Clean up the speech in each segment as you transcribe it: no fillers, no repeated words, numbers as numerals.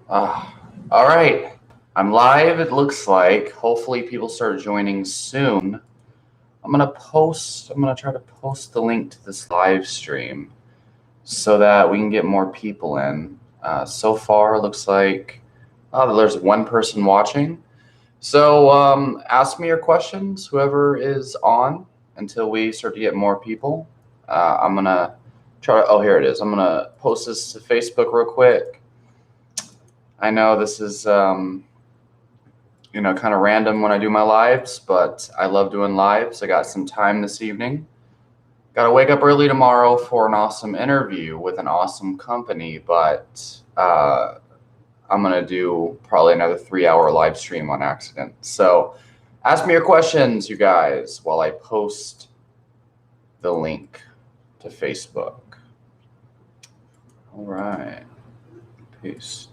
All right. I'm live, it looks like. Hopefully people start joining soon. I'm gonna try to post the link to this live stream so that we can get more people in. So far, looks like there's one person watching. So ask me your questions, whoever is on, until we start to get more people. I'm gonna oh, here it is. I'm gonna post this to Facebook real quick. I know this is kind of random when I do my lives, but I love doing lives. I got some time this evening. Got to wake up early tomorrow for an awesome interview with an awesome company, but I'm going to do probably another 3 hour live stream on accident. So ask me your questions, you guys, while I post the link to Facebook. All right. Paste.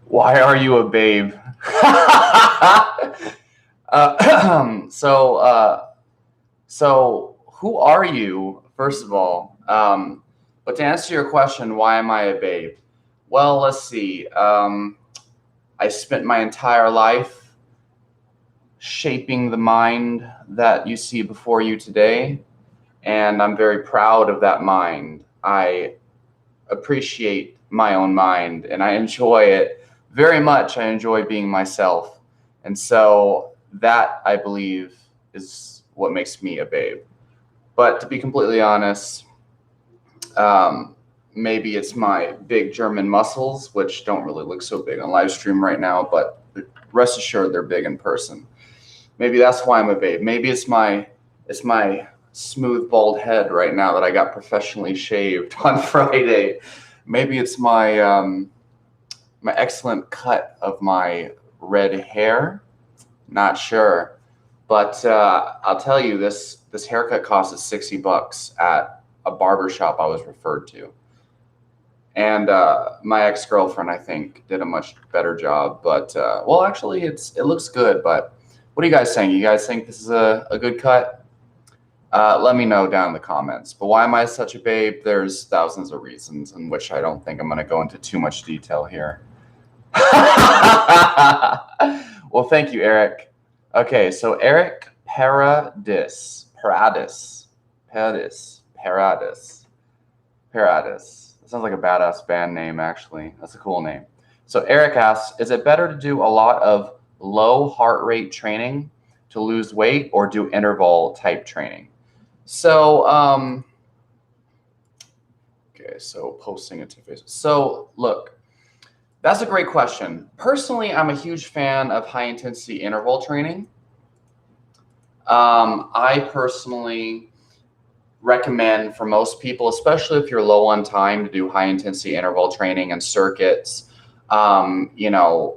Why are you a babe? uh, so, uh, so who are you, first of all? But to answer your question, why am I a babe? Well, let's see. I spent my entire life shaping the mind that you see before you today, and I'm very proud of that mind. I appreciate my own mind and I enjoy it very much. I enjoy being myself. And so that, I believe, is what makes me a babe. But to be completely honest, maybe it's my big German muscles, which don't really look so big on live stream right now, but rest assured they're big in person. Maybe that's why I'm a babe. Maybe it's my smooth bald head right now that I got professionally shaved on Friday. Maybe it's my excellent cut of my red hair. Not sure, but I'll tell you this haircut cost us $60 at a barber shop I was referred to, and my ex girlfriend I think did a much better job. But well, actually, it looks good. But what are you guys saying? You guys think this is a good cut? Let me know down in the comments. But why am I such a babe? There's thousands of reasons, in which I don't think I'm going to go into too much detail here. Well, thank you, Eric. Okay, so Eric Paradis. That sounds like a badass band name, actually. That's a cool name. So Eric asks, is it better to do a lot of low heart rate training to lose weight or do interval type training? So, okay, so posting it to Facebook. So look, that's a great question. Personally, I'm a huge fan of high intensity interval training. I personally recommend for most people, especially if you're low on time, to do high intensity interval training and circuits.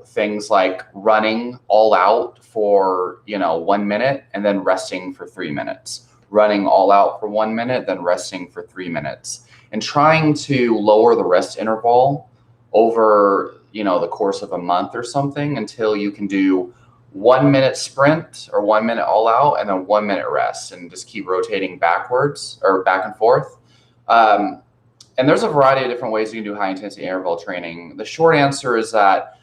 Things like running all out for 1 minute and then resting for 3 minutes. Running all out for 1 minute, then resting for 3 minutes, and trying to lower the rest interval over the course of a month or something until you can do 1 minute sprint or 1 minute all out and then 1 minute rest, and just keep rotating backwards or back and forth. And there's a variety of different ways you can do high intensity interval training. The short answer is that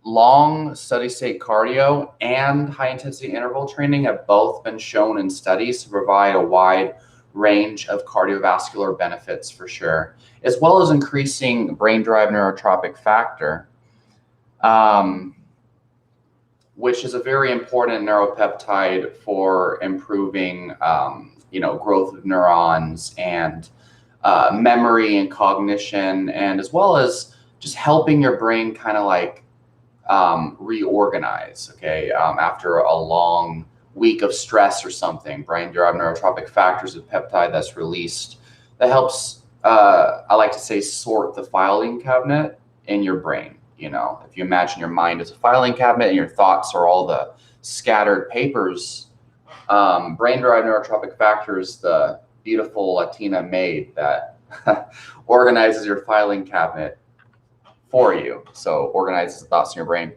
long steady state cardio and high intensity interval training have both been shown in studies to provide a wide range of cardiovascular benefits for sure, as well as increasing brain-derived neurotrophic factor, which is a very important neuropeptide for improving, growth of neurons and memory and cognition, and as well as just helping your brain kind of like reorganize, okay, after a long week of stress or something. Brain-derived neurotrophic factor is a peptide that's released that helps, I like to say, sort the filing cabinet in your brain. If you imagine your mind as a filing cabinet and your thoughts are all the scattered papers, brain-derived neurotrophic factor is the beautiful Latina maid that organizes your filing cabinet for you. So organizes the thoughts in your brain.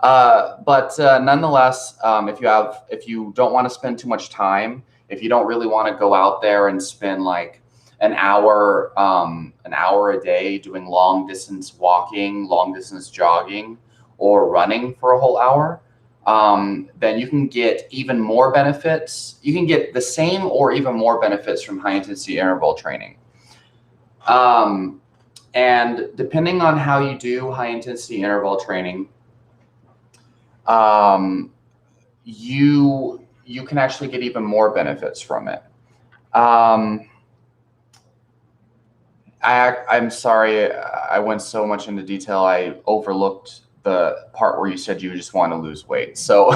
But nonetheless, if you don't want to spend too much time, if you don't really want to go out there and spend like an hour a day doing long distance walking, long distance jogging, or running for a whole hour, then you can get even more benefits. You can get the same or even more benefits from high intensity interval training. And depending on how you do high intensity interval training, you can actually get even more benefits from it. I'm sorry, I went so much into detail. I overlooked the part where you said you just want to lose weight. So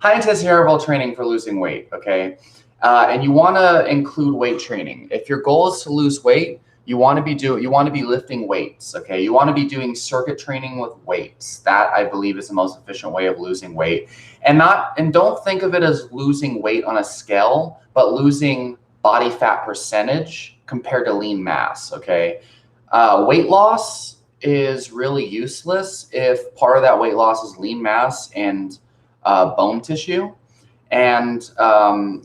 high intensity interval training for losing weight, okay? And you want to include weight training. If your goal is to lose weight, you want to be lifting weights, okay? You want to be doing circuit training with weights. That, I believe, is the most efficient way of losing weight. And don't think of it as losing weight on a scale, but losing body fat percentage compared to lean mass, okay? Weight loss is really useless if part of that weight loss is lean mass and bone tissue. And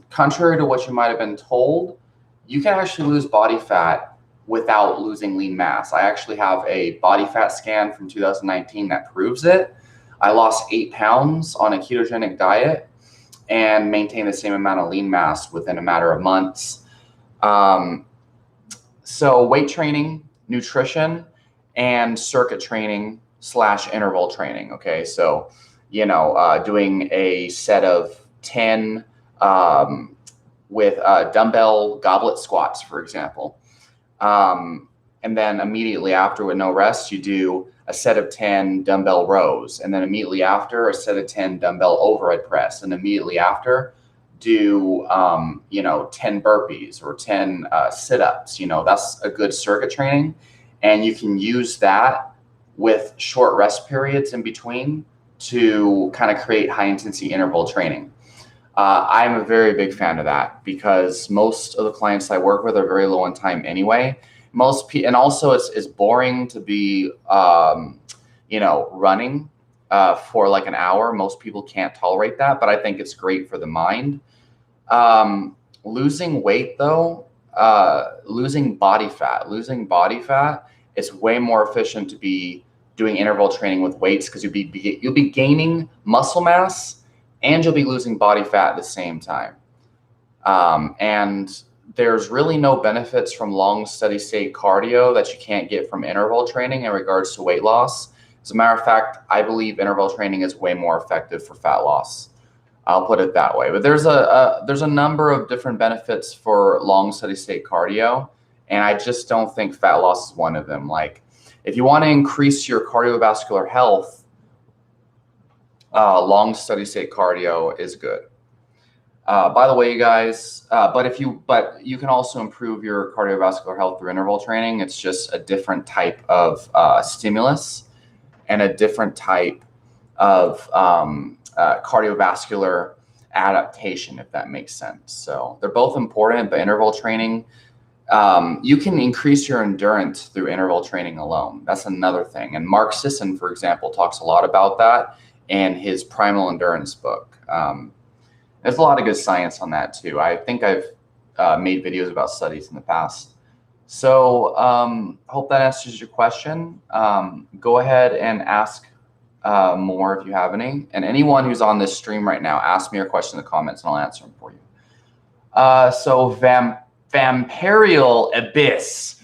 contrary to what you might have been told, you can actually lose body fat without losing lean mass. I actually have a body fat scan from 2019 that proves it. I lost 8 pounds on a ketogenic diet and maintained the same amount of lean mass within a matter of months. So weight training, nutrition, and circuit training / interval training. Okay, so doing a set of 10 with dumbbell goblet squats, for example. And then immediately after, with no rest, you do a set of 10 dumbbell rows. And then immediately after, a set of 10 dumbbell overhead press. And immediately after, do 10 burpees or 10 sit-ups. That's a good circuit training. And you can use that with short rest periods in between to kind of create high intensity interval training. I'm a very big fan of that because most of the clients I work with are very low in time anyway. And also it's boring to be, running for like an hour. Most people can't tolerate that, but I think it's great for the mind. Losing weight though, losing body fat, it's way more efficient to be doing interval training with weights because you'll be gaining muscle mass and you'll be losing body fat at the same time. And there's really no benefits from long steady state cardio that you can't get from interval training in regards to weight loss. As a matter of fact, I believe interval training is way more effective for fat loss. I'll put it that way. But there's a number of different benefits for long steady state cardio, and I just don't think fat loss is one of them. Like, if you want to increase your cardiovascular health, long steady state cardio is good. By the way, you guys, but you can also improve your cardiovascular health through interval training. It's just a different type of stimulus and a different type of cardiovascular adaptation, if that makes sense. So they're both important, but interval training, you can increase your endurance through interval training alone. That's another thing. And Mark Sisson, for example, talks a lot about that in his Primal Endurance book. There's a lot of good science on that too. I think I've made videos about studies in the past. So hope that answers your question. Go ahead and ask more if you have any. And anyone who's on this stream right now, ask me your question in the comments and I'll answer them for you. So Vampirial Abyss.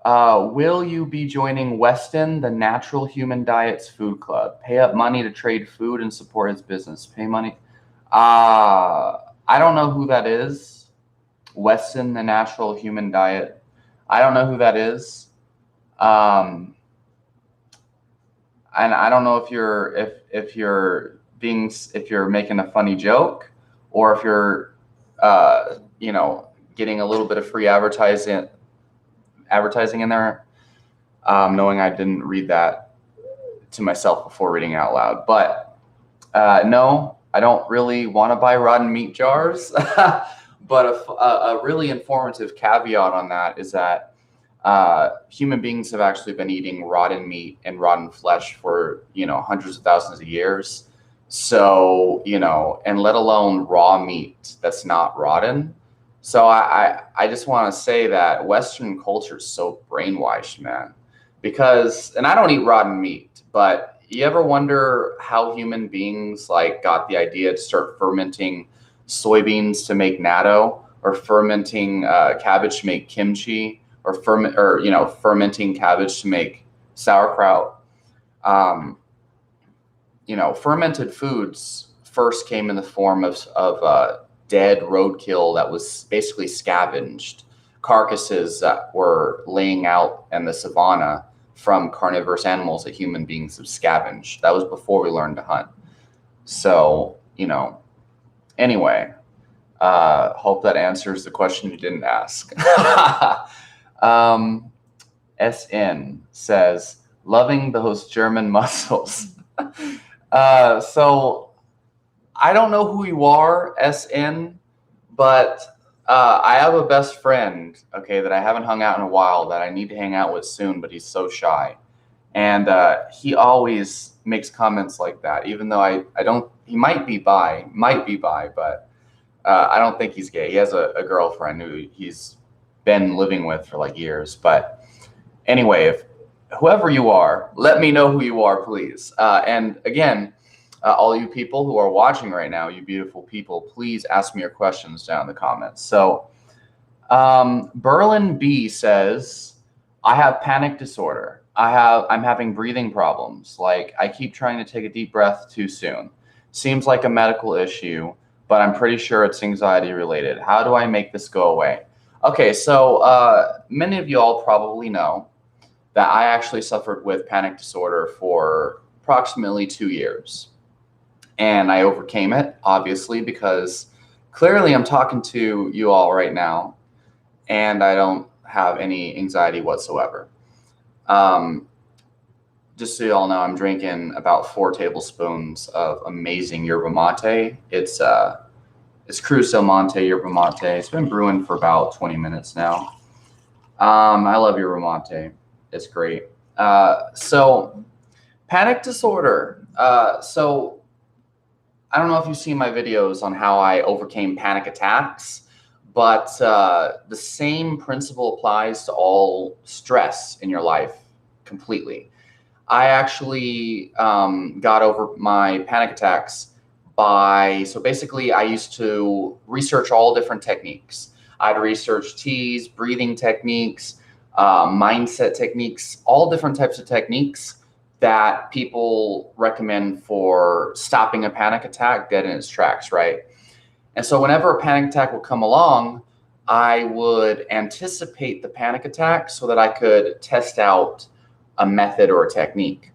Will you be joining Weston, the Natural Human Diets Food Club? Pay up money to trade food and support his business. Pay money. I don't know who that is. Weston, the Natural Human Diet. I don't know who that is. And I don't know if you're making a funny joke, or if you're getting a little bit of free advertising in there, knowing I didn't read that to myself before reading it out loud. But no, I don't really want to buy rotten meat jars. But a really informative caveat on that is that human beings have actually been eating rotten meat and rotten flesh for hundreds of thousands of years. So and let alone raw meat that's not rotten. So I just want to say that Western culture is so brainwashed, man. And I don't eat rotten meat, but you ever wonder how human beings got the idea to start fermenting soybeans to make natto, or fermenting cabbage to make kimchi, or fermenting cabbage to make sauerkraut? Fermented foods first came in the form of dead roadkill that was basically scavenged, carcasses that were laying out in the savannah from carnivorous animals that human beings have scavenged. That was before we learned to hunt. So, anyway, hope that answers the question you didn't ask. SN says, loving those German muscles. So I don't know who you are, SN, but I have a best friend, okay, that I haven't hung out in a while, that I need to hang out with soon, but he's so shy. And he always makes comments like that, even though he might be bi, but I don't think he's gay. He has a girlfriend who he's been living with for years. But anyway, if whoever you are, let me know who you are, please. And again, all you people who are watching right now, you beautiful people, please ask me your questions down in the comments. So Berlin B says, I have panic disorder. I'm having breathing problems. I keep trying to take a deep breath too soon. Seems like a medical issue, but I'm pretty sure it's anxiety related. How do I make this go away? Okay, so many of you all probably know that I actually suffered with panic disorder for approximately 2 years. And I overcame it, obviously, because clearly I'm talking to you all right now, and I don't have any anxiety whatsoever. Just so you all know, I'm drinking about 4 tablespoons of amazing yerba mate. It's Cruz del Monte yerba mate. It's been brewing for about 20 minutes now. I love yerba mate. It's great. So panic disorder. So I don't know if you've seen my videos on how I overcame panic attacks, but the same principle applies to all stress in your life completely. I actually got over my panic attacks so basically I used to research all different techniques. I'd research teas, breathing techniques, mindset techniques, all different types of techniques that people recommend for stopping a panic attack dead in its tracks, right? And so whenever a panic attack would come along, I would anticipate the panic attack so that I could test out a method or a technique.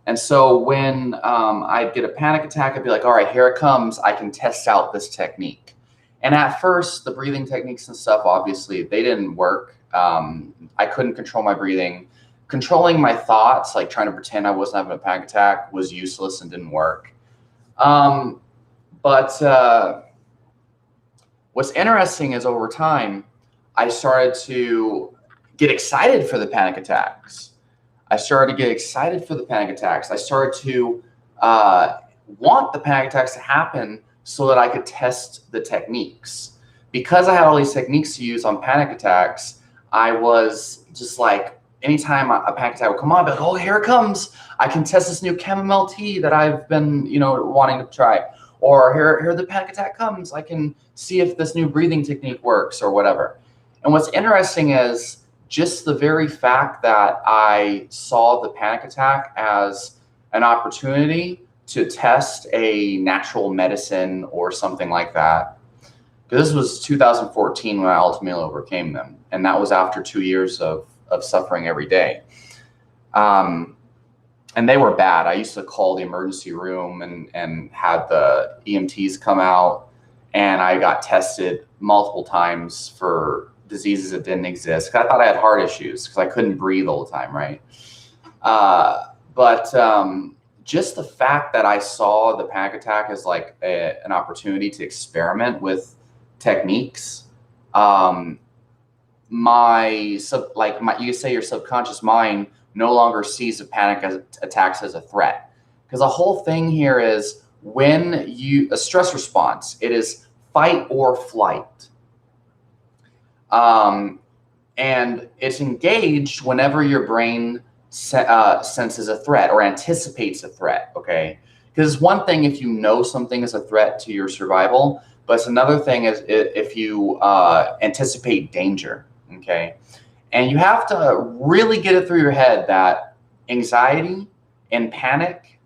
And so when I'd get a panic attack, I'd be like, all right, here it comes. I can test out this technique. And at first, the breathing techniques and stuff, obviously, they didn't work. I couldn't control my breathing. Controlling my thoughts, like trying to pretend I wasn't having a panic attack, was useless and didn't work. But what's interesting is over time, I started to get excited for the panic attacks. I started to want the panic attacks to happen so that I could test the techniques. Because I had all these techniques to use on panic attacks, I was just like, anytime a panic attack would come on, I'd be like, oh, here it comes. I can test this new chamomile tea that I've been, wanting to try. or here the panic attack comes. I can see if this new breathing technique works or whatever. And what's interesting is just the very fact that I saw the panic attack as an opportunity to test a natural medicine or something like that. This was 2014 when I ultimately overcame them. And that was after 2 years of suffering every day. And they were bad. I used to call the emergency room and had the EMTs come out, and I got tested multiple times for diseases that didn't exist. I thought I had heart issues because I couldn't breathe all the time, right? But just the fact that I saw the panic attack as like an opportunity to experiment with techniques, you could say your subconscious mind no longer sees the panic attacks as a threat. Because the whole thing here is a stress response, it is fight or flight. And it's engaged whenever your brain senses a threat or anticipates a threat, okay? Because it's one thing if you know something is a threat to your survival, but it's another thing if you anticipate danger, okay? And you have to really get it through your head that anxiety and panic,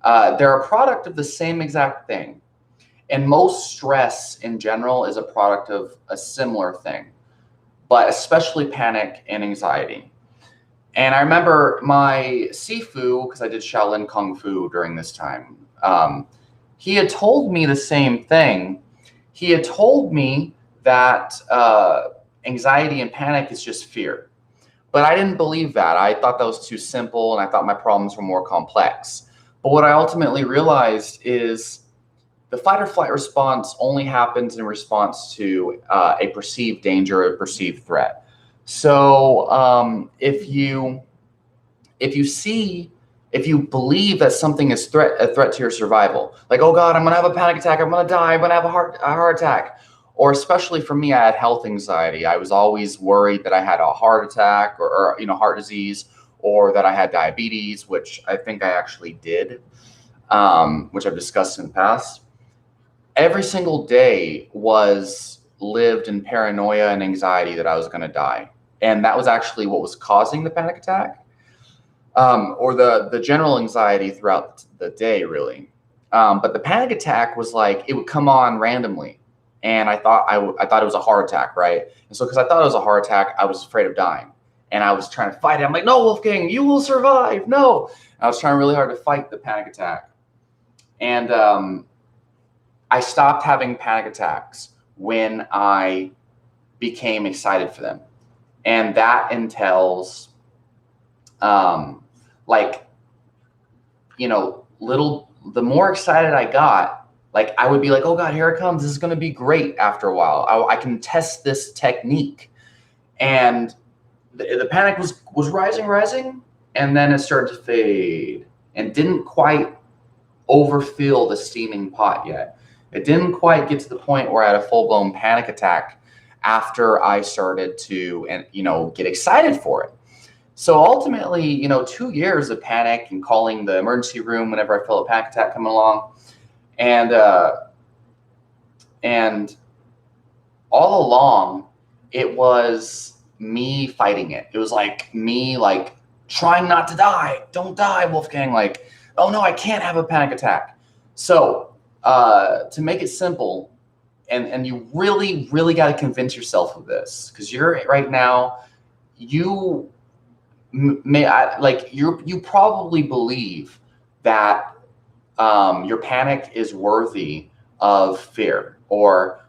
they're a product of the same exact thing. And most stress in general is a product of a similar thing, but especially panic and anxiety. And I remember my Sifu, because I did Shaolin Kung Fu during this time, he had told me the same thing. He had told me that anxiety and panic is just fear. But I didn't believe that. I thought that was too simple, and I thought my problems were more complex. But what I ultimately realized is the fight or flight response only happens in response to a perceived danger, a perceived threat. So if you believe that something is a threat to your survival, like, oh God, I'm gonna have a panic attack, I'm gonna die, I'm gonna have a heart attack. Or especially for me, I had health anxiety. I was always worried that I had a heart attack or heart disease, or that I had diabetes, which I think I actually did, which I've discussed in the past. Every single day was lived in paranoia and anxiety that I was going to die. And that was actually what was causing the panic attack, or the general anxiety throughout the day, really. But the panic attack was like, it would come on randomly. And I thought it was a heart attack, right? And so because I thought it was a heart attack, I was afraid of dying. And I was trying to fight it. I'm like, no, Wolfgang, you will survive. No. And I was trying really hard to fight the panic attack. And I stopped having panic attacks when I became excited for them. And that entails the more excited I got, like I would be like, oh God, here it comes. This is going to be great after a while. I can test this technique. And the panic was rising, and then it started to fade and didn't quite overfill the steaming pot yet. It didn't quite get to the point where I had a full-blown panic attack after I started to get excited for it. So ultimately, 2 years of panic and calling the emergency room whenever I felt a panic attack coming along. And all along, it was me fighting it. It was like me trying not to die. Don't die, Wolfgang. Like, oh no, I can't have a panic attack. So to make it simple, and you really, really got to convince yourself of this, because you're right now, you probably believe that your panic is worthy of fear, or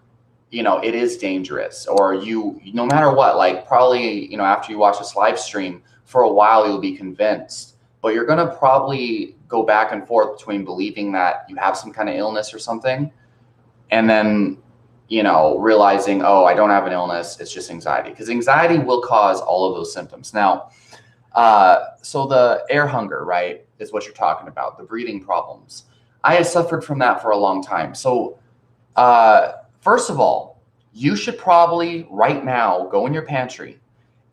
it is dangerous, or no matter what, probably after you watch this live stream for a while, you'll be convinced, but you're gonna probably go back and forth between believing that you have some kind of illness or something, and then realizing, oh, I don't have an illness, it's just anxiety, because anxiety will cause all of those symptoms. Now, so the air hunger, right, is what you're talking about, the breathing problems. I had suffered from that for a long time. So first of all, you should probably right now go in your pantry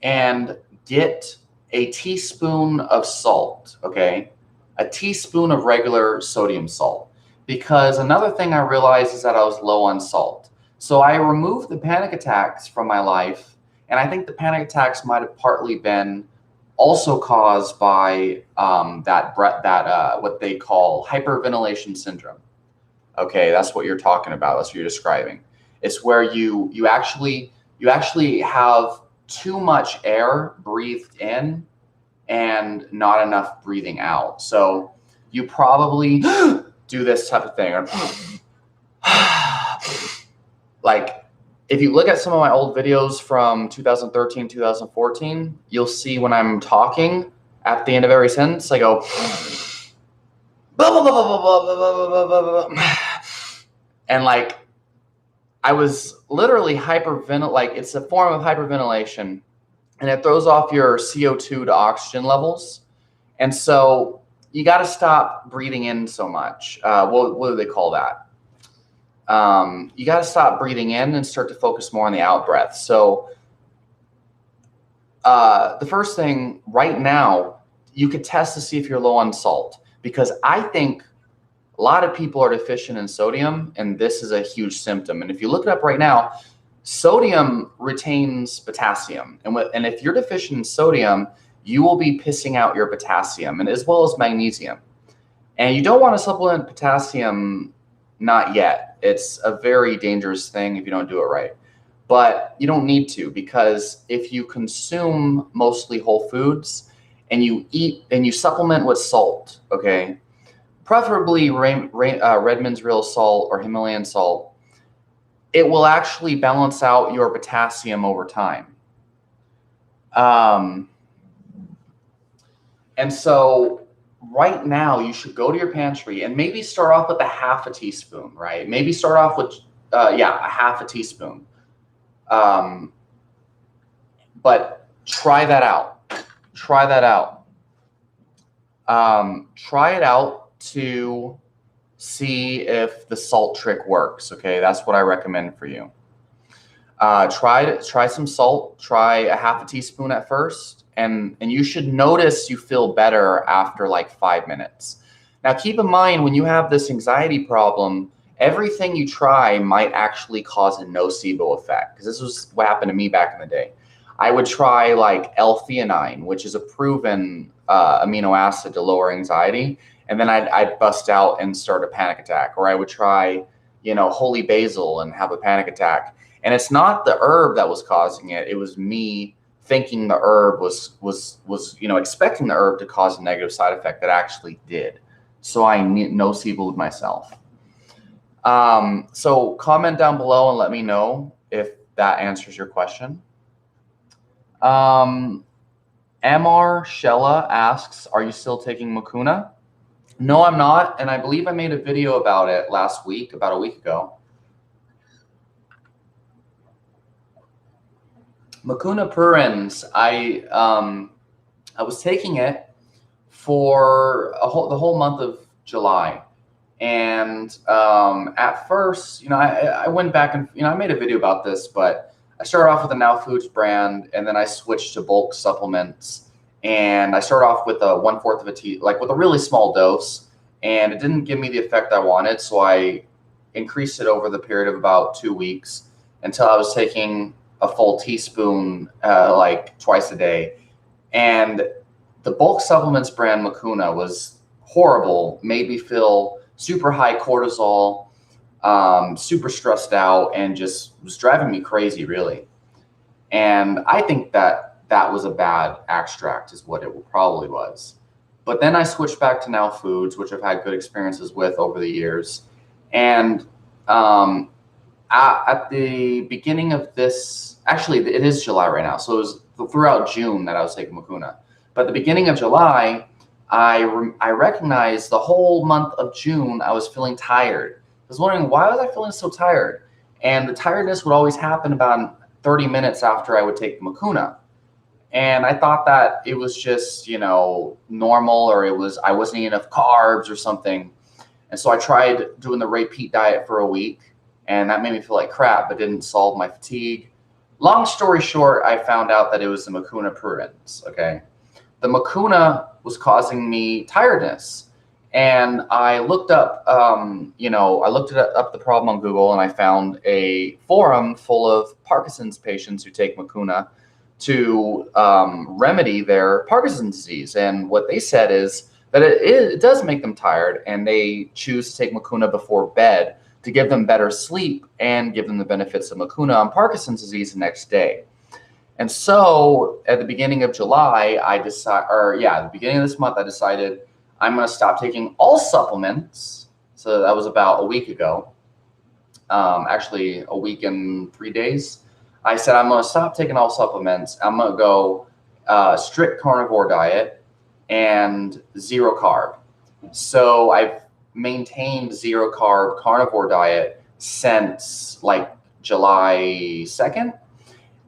and get a teaspoon of salt, okay? A teaspoon of regular sodium salt. because another thing I realized is that I was low on salt. So I removed the panic attacks from my life, and I think the panic attacks might have partly been also caused by what they call hyperventilation syndrome. Okay, that's what you're talking about. That's what you're describing. It's where you actually have too much air breathed in and not enough breathing out. So you probably do this type of thing, or like if you look at some of my old videos from 2013, 2014, you'll see when I'm talking at the end of every sentence, I go, and like I was literally like it's a form of hyperventilation, and it throws off your CO2 to oxygen levels. And so you got to stop breathing in so much. What do they call that? You got to stop breathing in and start to focus more on the out breath. So the first thing right now, you could test to see if you're low on salt, because I think a lot of people are deficient in sodium, and this is a huge symptom. And if you look it up right now, sodium retains potassium. And if you're deficient in sodium, you will be pissing out your potassium, and as well as magnesium. And you don't want to supplement potassium, not yet. It's a very dangerous thing if you don't do it right. But you don't need to, because if you consume mostly whole foods and you eat and you supplement with salt, okay, preferably Redmond's real salt or Himalayan salt, it will actually balance out your potassium over time. And so right now you should go to your pantry and maybe start off with a half a teaspoon, right? Maybe start off with, a half a teaspoon. But try that out. Try that out. Try it out to see if the salt trick works. Okay, that's what I recommend for you. Try some salt. Try a half a teaspoon at first, and you should notice you feel better after like 5 minutes. Now, keep in mind, when you have this anxiety problem, everything you try might actually cause a nocebo effect, because this was what happened to me back in the day. I would try like L-theanine, which is a proven amino acid to lower anxiety, and then I'd bust out and start a panic attack. Or I would try, holy basil and have a panic attack. And it's not the herb that was causing it. It was me thinking the herb was expecting the herb to cause a negative side effect that actually did. So I noceboed myself. So comment down below and let me know if that answers your question. Mr. Shella asks, are you still taking Mucuna? No, I'm not. And I believe I made a video about it last week, about a week ago. Mucuna pruriens, I was taking it for the whole month of July. And at first, I went back and, I made a video about this, but I started off with the Now Foods brand, and then I switched to bulk supplements. And I started off with a 1/4 of a tea, like with a really small dose, and it didn't give me the effect I wanted. So I increased it over the period of about 2 weeks until I was taking a full teaspoon, like twice a day. And the bulk supplements brand Mucuna was horrible, made me feel super high cortisol, super stressed out, and just was driving me crazy, really. And I think that was a bad extract is what it probably was. But then I switched back to Now Foods, which I've had good experiences with over the years. And at the beginning of this, actually it is July right now, so it was throughout June that I was taking Mucuna. But at the beginning of July, I recognized the whole month of June I was feeling tired. I was wondering, why was I feeling so tired? And the tiredness would always happen about 30 minutes after I would take the Mucuna. And I thought that it was just, normal, or I wasn't eating enough carbs or something. And so I tried doing the repeat diet for a week, and that made me feel like crap, but didn't solve my fatigue. Long story short, I found out that it was the Mucuna pruriens, okay? The Mucuna was causing me tiredness. And I looked up, I looked up the problem on Google, and I found a forum full of Parkinson's patients who take Mucuna to remedy their Parkinson's disease. And what they said is that it does make them tired, and they choose to take Mucuna before bed to give them better sleep and give them the benefits of Mucuna on Parkinson's disease the next day. And so at the beginning of July, at the beginning of this month, I decided I'm going to stop taking all supplements. So that was about a week ago, actually a week and 3 days. I said, I'm going to stop taking all supplements. I'm going to go strict carnivore diet and zero carb. So I've maintained zero carb carnivore diet since like July 2nd.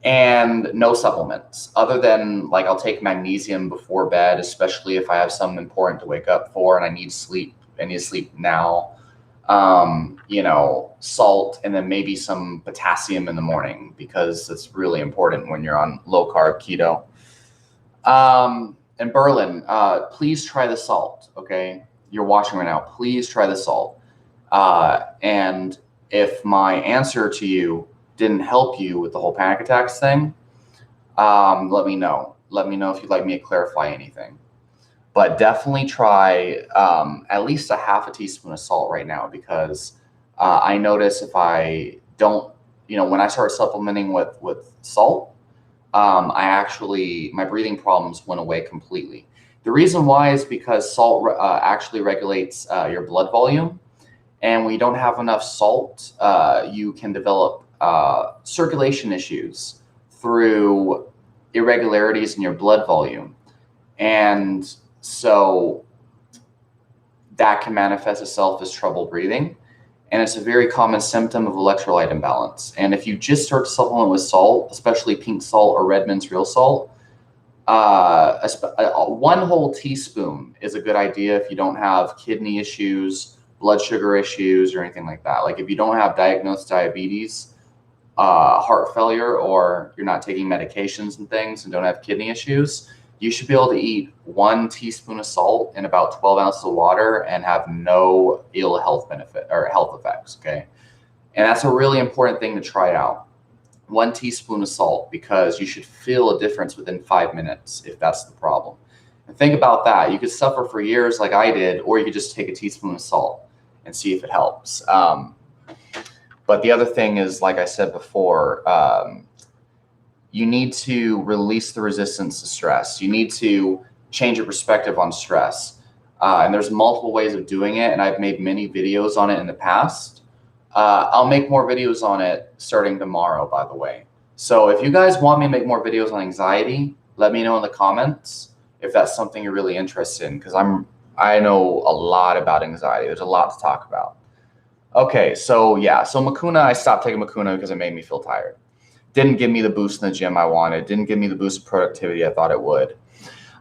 And no supplements other than like I'll take magnesium before bed, especially if I have something important to wake up for and I need sleep. I need to sleep now. Salt, and then maybe some potassium in the morning because it's really important when you're on low carb keto. And Berlin, please try the salt. Okay, you're watching right now. Please try the salt. And if my answer to you didn't help you with the whole panic attacks thing, let me know. Let me know if you'd like me to clarify anything. But definitely try at least a half a teaspoon of salt right now, because I notice if I don't, when I start supplementing with salt, my breathing problems went away completely. The reason why is because salt actually regulates your blood volume. And when you don't have enough salt, you can develop circulation issues through irregularities in your blood volume. And so that can manifest itself as trouble breathing. And it's a very common symptom of electrolyte imbalance. And if you just start to supplement with salt, especially pink salt or Redmond's real salt, one whole teaspoon is a good idea if you don't have kidney issues, blood sugar issues, or anything like that. Like if you don't have diagnosed diabetes, heart failure, or you're not taking medications and things and don't have kidney issues, you should be able to eat 1 teaspoon of salt in about 12 ounces of water and have no ill health benefit or health effects. Okay. And that's a really important thing to try out. 1 teaspoon of salt, because you should feel a difference within 5 minutes if that's the problem. And think about that. You could suffer for years like I did, or you could just take a teaspoon of salt and see if it helps. But the other thing is, like I said before, you need to release the resistance to stress. You need to change your perspective on stress. And there's multiple ways of doing it, and I've made many videos on it in the past. I'll make more videos on it starting tomorrow, by the way. So if you guys want me to make more videos on anxiety, let me know in the comments if that's something you're really interested in, because I know a lot about anxiety. There's a lot to talk about. Okay, so Mucuna, I stopped taking Mucuna because it made me feel tired. Didn't give me the boost in the gym I wanted. Didn't give me the boost of productivity I thought it would.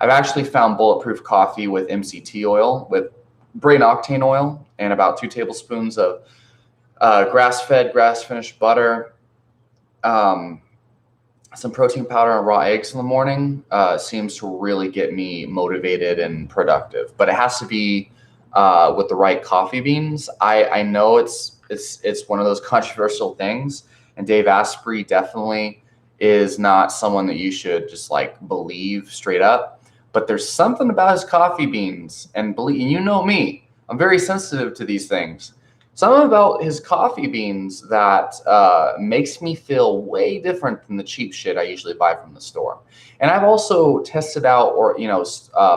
I've actually found bulletproof coffee with MCT oil, with brain octane oil, and about 2 tablespoons of grass-fed, grass-finished butter, some protein powder and raw eggs in the morning. Seems to really get me motivated and productive. But it has to be with the right coffee beans. I know it's one of those controversial things, and Dave Asprey definitely is not someone that you should just like believe straight up. But there's something about his coffee beans, and you know me, I'm very sensitive to these things. Something about his coffee beans that makes me feel way different than the cheap shit I usually buy from the store. And I've also tested out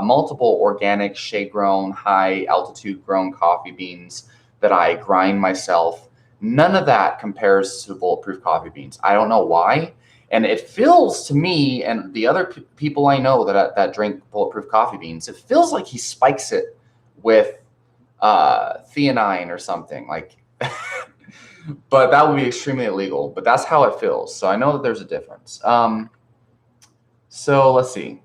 multiple organic, shade-grown, high-altitude grown coffee beans that I grind myself. None of that compares to bulletproof coffee beans. I don't know why. And it feels to me, and the other people I know that drink bulletproof coffee beans, it feels like he spikes it with theanine or something like. But that would be extremely illegal. But that's how it feels. So I know that there's a difference. So let's see.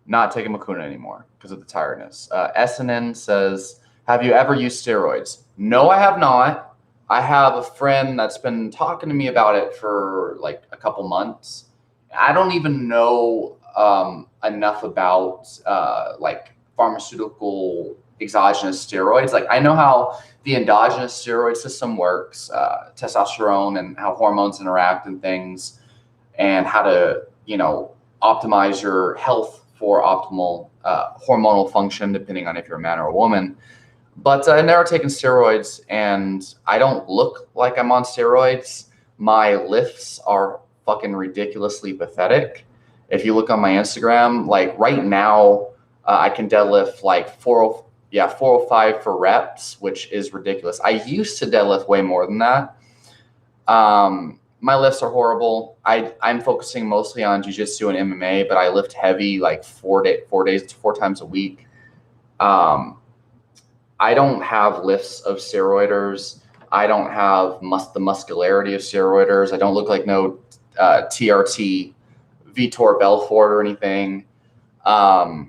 Not taking Mucuna anymore because of the tiredness. SNN says, have you ever used steroids? No, I have not. I have a friend that's been talking to me about it for like a couple months. I don't even know enough about like pharmaceutical exogenous steroids. Like I know how the endogenous steroid system works, testosterone and how hormones interact and things, and how to, optimize your health for optimal hormonal function, depending on if you're a man or a woman. But I've never taken steroids, and I don't look like I'm on steroids. My lifts are fucking ridiculously pathetic. If you look on my Instagram, like right now, I can deadlift like 405 for reps, which is ridiculous. I used to deadlift way more than that. My lifts are horrible. I'm focusing mostly on jiu-jitsu and MMA, but I lift heavy like 4 times a week. I don't have lifts of steroiders. I don't have the muscularity of steroiders. I don't look like no TRT Vitor Belfort or anything. I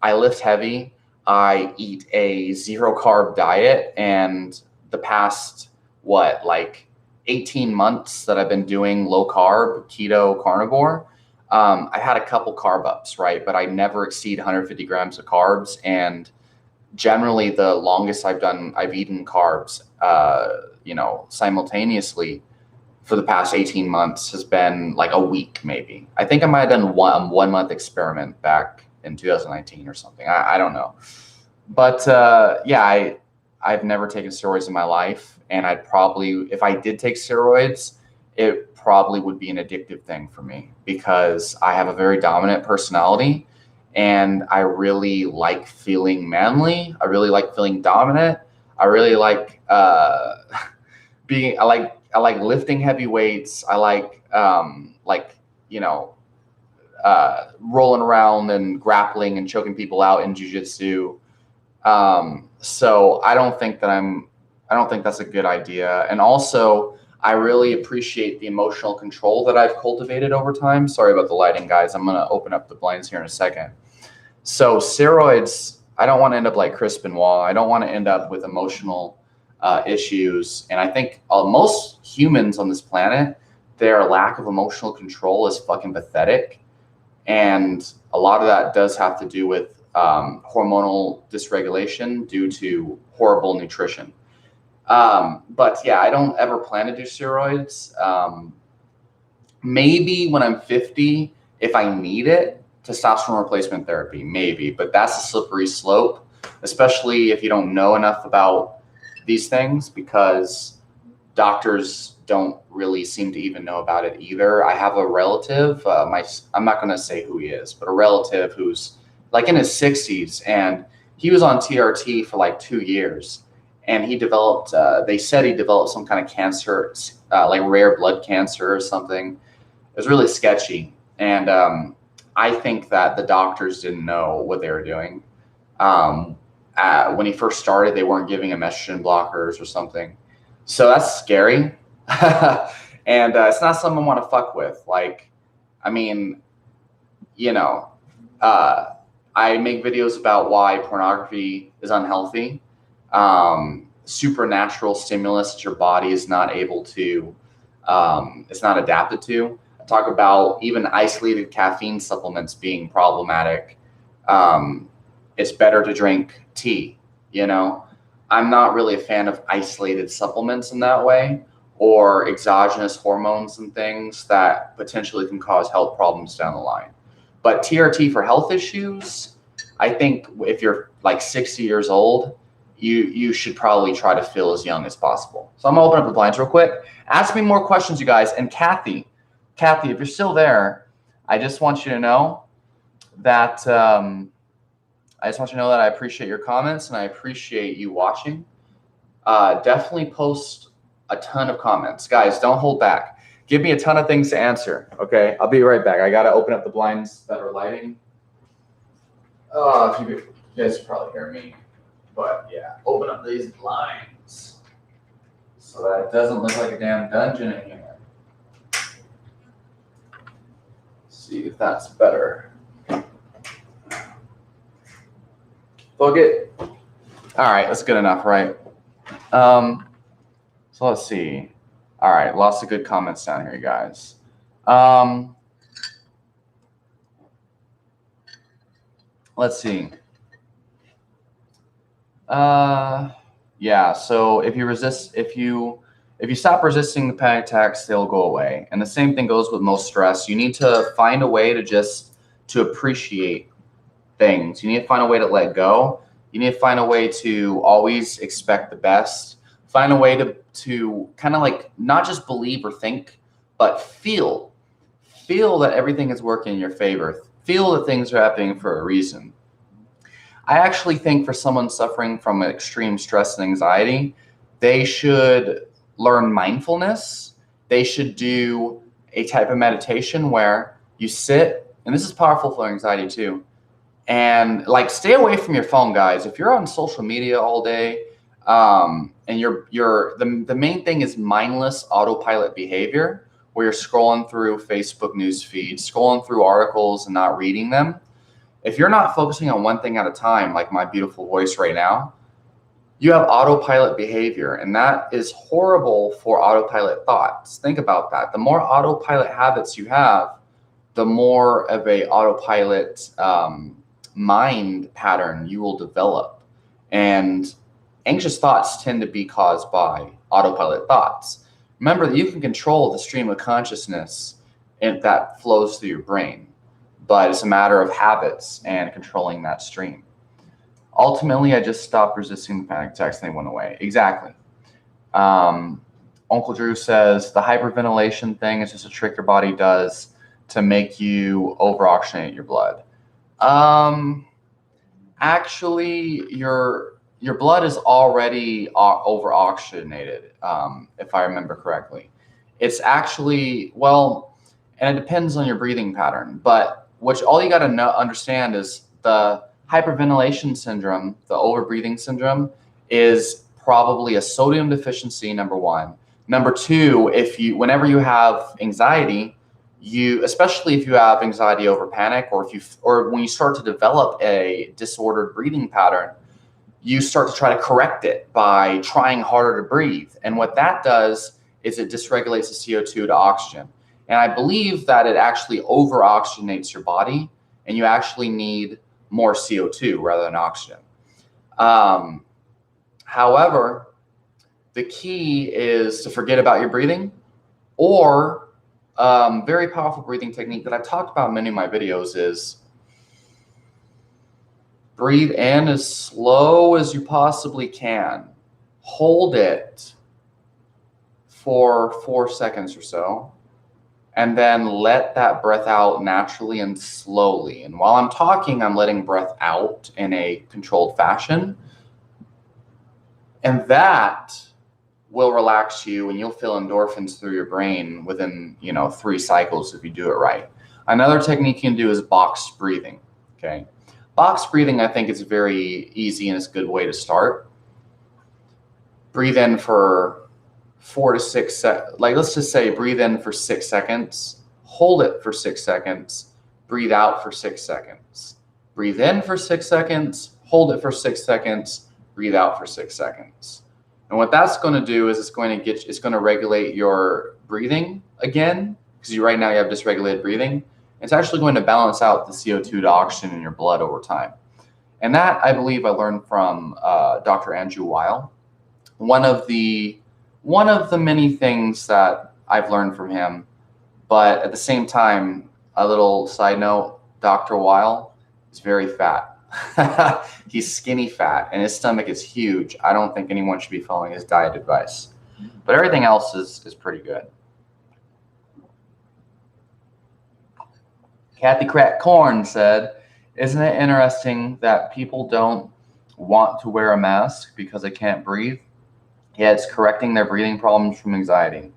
lift heavy. I eat a 0 carb diet, and the past 18 months that I've been doing low carb, keto, carnivore, I had a couple carb ups, right? But I never exceed 150 grams of carbs. And generally the longest I've eaten carbs, simultaneously for the past 18 months has been like a week, maybe. I think I might have done one month experiment back in 2019 or something. I don't know. But I've never taken steroids in my life. And I'd probably, if I did take steroids, it probably would be an addictive thing for me because I have a very dominant personality and I really like feeling manly. I really like feeling dominant. I really like I like lifting heavy weights. I like rolling around and grappling and choking people out in jiu-jitsu. So I don't think that's a good idea. And also, I really appreciate the emotional control that I've cultivated over time. Sorry about the lighting, guys. I'm going to open up the blinds here in a second. So steroids, I don't want to end up like Chris Benoit. I don't want to end up with emotional issues. And I think most humans on this planet, their lack of emotional control is fucking pathetic. And a lot of that does have to do with hormonal dysregulation due to horrible nutrition. But yeah, I don't ever plan to do steroids. Maybe when I'm 50, if I need it, testosterone replacement therapy, maybe, but that's a slippery slope, especially if you don't know enough about these things, because doctors don't really seem to even know about it either. I have a relative, I'm not going to say who he is, but a relative who's like in his 60s, and he was on TRT for like 2 years. And he developed, they said he developed some kind of cancer, like rare blood cancer or something. It was really sketchy. And I think that the doctors didn't know what they were doing. When he first started, they weren't giving him estrogen blockers or something. So that's scary. And it's not something I want to fuck with. Like, I mean, I make videos about why pornography is unhealthy. Supernatural stimulus that your body is not able to, it's not adapted to. I talk about even isolated caffeine supplements being problematic. It's better to drink tea, I'm not really a fan of isolated supplements in that way, or exogenous hormones and things that potentially can cause health problems down the line. But TRT for health issues, I think if you're like 60 years old, you should probably try to feel as young as possible. So I'm gonna open up the blinds real quick. Ask me more questions, you guys. And Kathy, if you're still there, I just want you to know that I appreciate your comments and I appreciate you watching. Definitely post a ton of comments, guys. Don't hold back. Give me a ton of things to answer. Okay, I'll be right back. I gotta open up the blinds that are lighting. You guys can probably hear me. But yeah, open up these blinds so that it doesn't look like a damn dungeon in here. See if that's better. Book it. All right, that's good enough, right? So let's see. All right, lots of good comments down here, you guys. Let's see. Yeah. So if you stop resisting the panic attacks, they'll go away. And the same thing goes with most stress. You need to find a way to appreciate things. You need to find a way to let go. You need to find a way to always expect the best. Find a way to kind of like not just believe or think, but feel that everything is working in your favor. Feel that things are happening for a reason. I actually think for someone suffering from extreme stress and anxiety, they should learn mindfulness. They should do a type of meditation where you sit, and this is powerful for anxiety too. And like, stay away from your phone, guys. If you're on social media all day, and the main thing is mindless autopilot behavior, where you're scrolling through Facebook news feeds, scrolling through articles and not reading them. If you're not focusing on one thing at a time, like my beautiful voice right now, you have autopilot behavior, and that is horrible for autopilot thoughts. Think about that. The more autopilot habits you have, the more of a autopilot mind pattern you will develop. And anxious thoughts tend to be caused by autopilot thoughts. Remember that you can control the stream of consciousness that flows through your brain, but it's a matter of habits and controlling that stream. Ultimately, I just stopped resisting the panic attacks and they went away. Exactly. Uncle Drew says the hyperventilation thing is just a trick your body does to make you over-oxygenate your blood. Actually, your blood is already over-oxygenated, if I remember correctly. It's actually, well, and it depends on your breathing pattern, but all you got to understand is the hyperventilation syndrome, the overbreathing syndrome, is probably a sodium deficiency, number one. Number two, whenever you have anxiety, especially if you have anxiety over panic, or when you start to develop a disordered breathing pattern, you start to try to correct it by trying harder to breathe. And what that does is it dysregulates the CO2 to oxygen. And I believe that it actually over-oxygenates your body, and you actually need more CO2 rather than oxygen. However, the key is to forget about your breathing, or very powerful breathing technique that I've talked about in many of my videos is breathe in as slow as you possibly can. Hold it for 4 seconds or so, and then let that breath out naturally and slowly. And while I'm talking, I'm letting breath out in a controlled fashion. And that will relax you, and you'll feel endorphins through your brain within 3 cycles if you do it right. Another technique you can do is box breathing. Okay. Box breathing, I think, is very easy and it's a good way to start. Breathe in for 4 to 6 seconds. Like, let's just say breathe in for 6 seconds, hold it for 6 seconds, breathe out for 6 seconds. Breathe in for 6 seconds, hold it for 6 seconds, breathe out for 6 seconds. And what that's going to do is it's going to regulate your breathing again, because right now you have dysregulated breathing. It's actually going to balance out the CO2 to oxygen in your blood over time. And that, I believe, I learned from Dr. Andrew Weil. One of the many things that I've learned from him. But at the same time, a little side note, Dr. Weil is very fat. He's skinny fat, and his stomach is huge. I don't think anyone should be following his diet advice. But everything else is pretty good. Kathy Crack Corn said, isn't it interesting that people don't want to wear a mask because they can't breathe? Yeah, it's correcting their breathing problems from anxiety.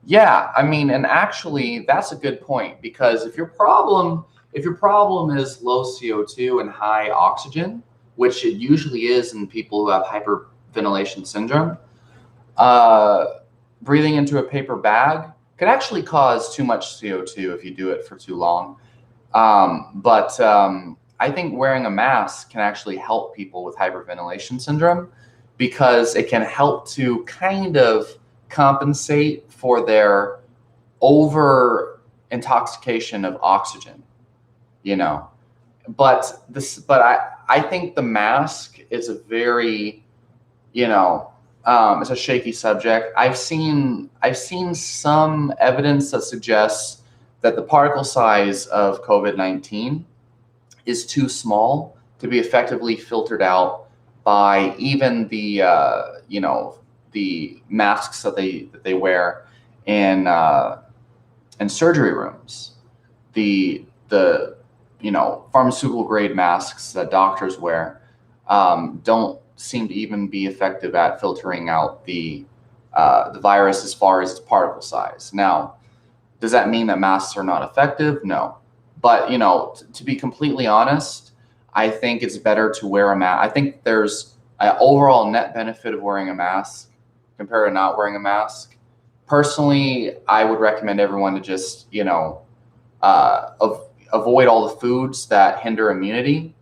Yeah, I mean, and actually, that's a good point, because if your problem is low CO2 and high oxygen, which it usually is in people who have hyperventilation syndrome, breathing into a paper bag could actually cause too much CO2 if you do it for too long. But I think wearing a mask can actually help people with hyperventilation syndrome, because it can help to kind of compensate for their over intoxication of oxygen, But I think the mask is a very, it's a shaky subject. I've seen some evidence that suggests that the particle size of COVID-19 is too small to be effectively filtered out by even the masks that they wear in surgery rooms. The pharmaceutical grade masks that doctors wear don't seem to even be effective at filtering out the virus as far as its particle size. Now, does that mean that masks are not effective? No. But, to be completely honest, I think it's better to wear a mask. I think there's an overall net benefit of wearing a mask compared to not wearing a mask. Personally, I would recommend everyone to just, avoid all the foods that hinder immunity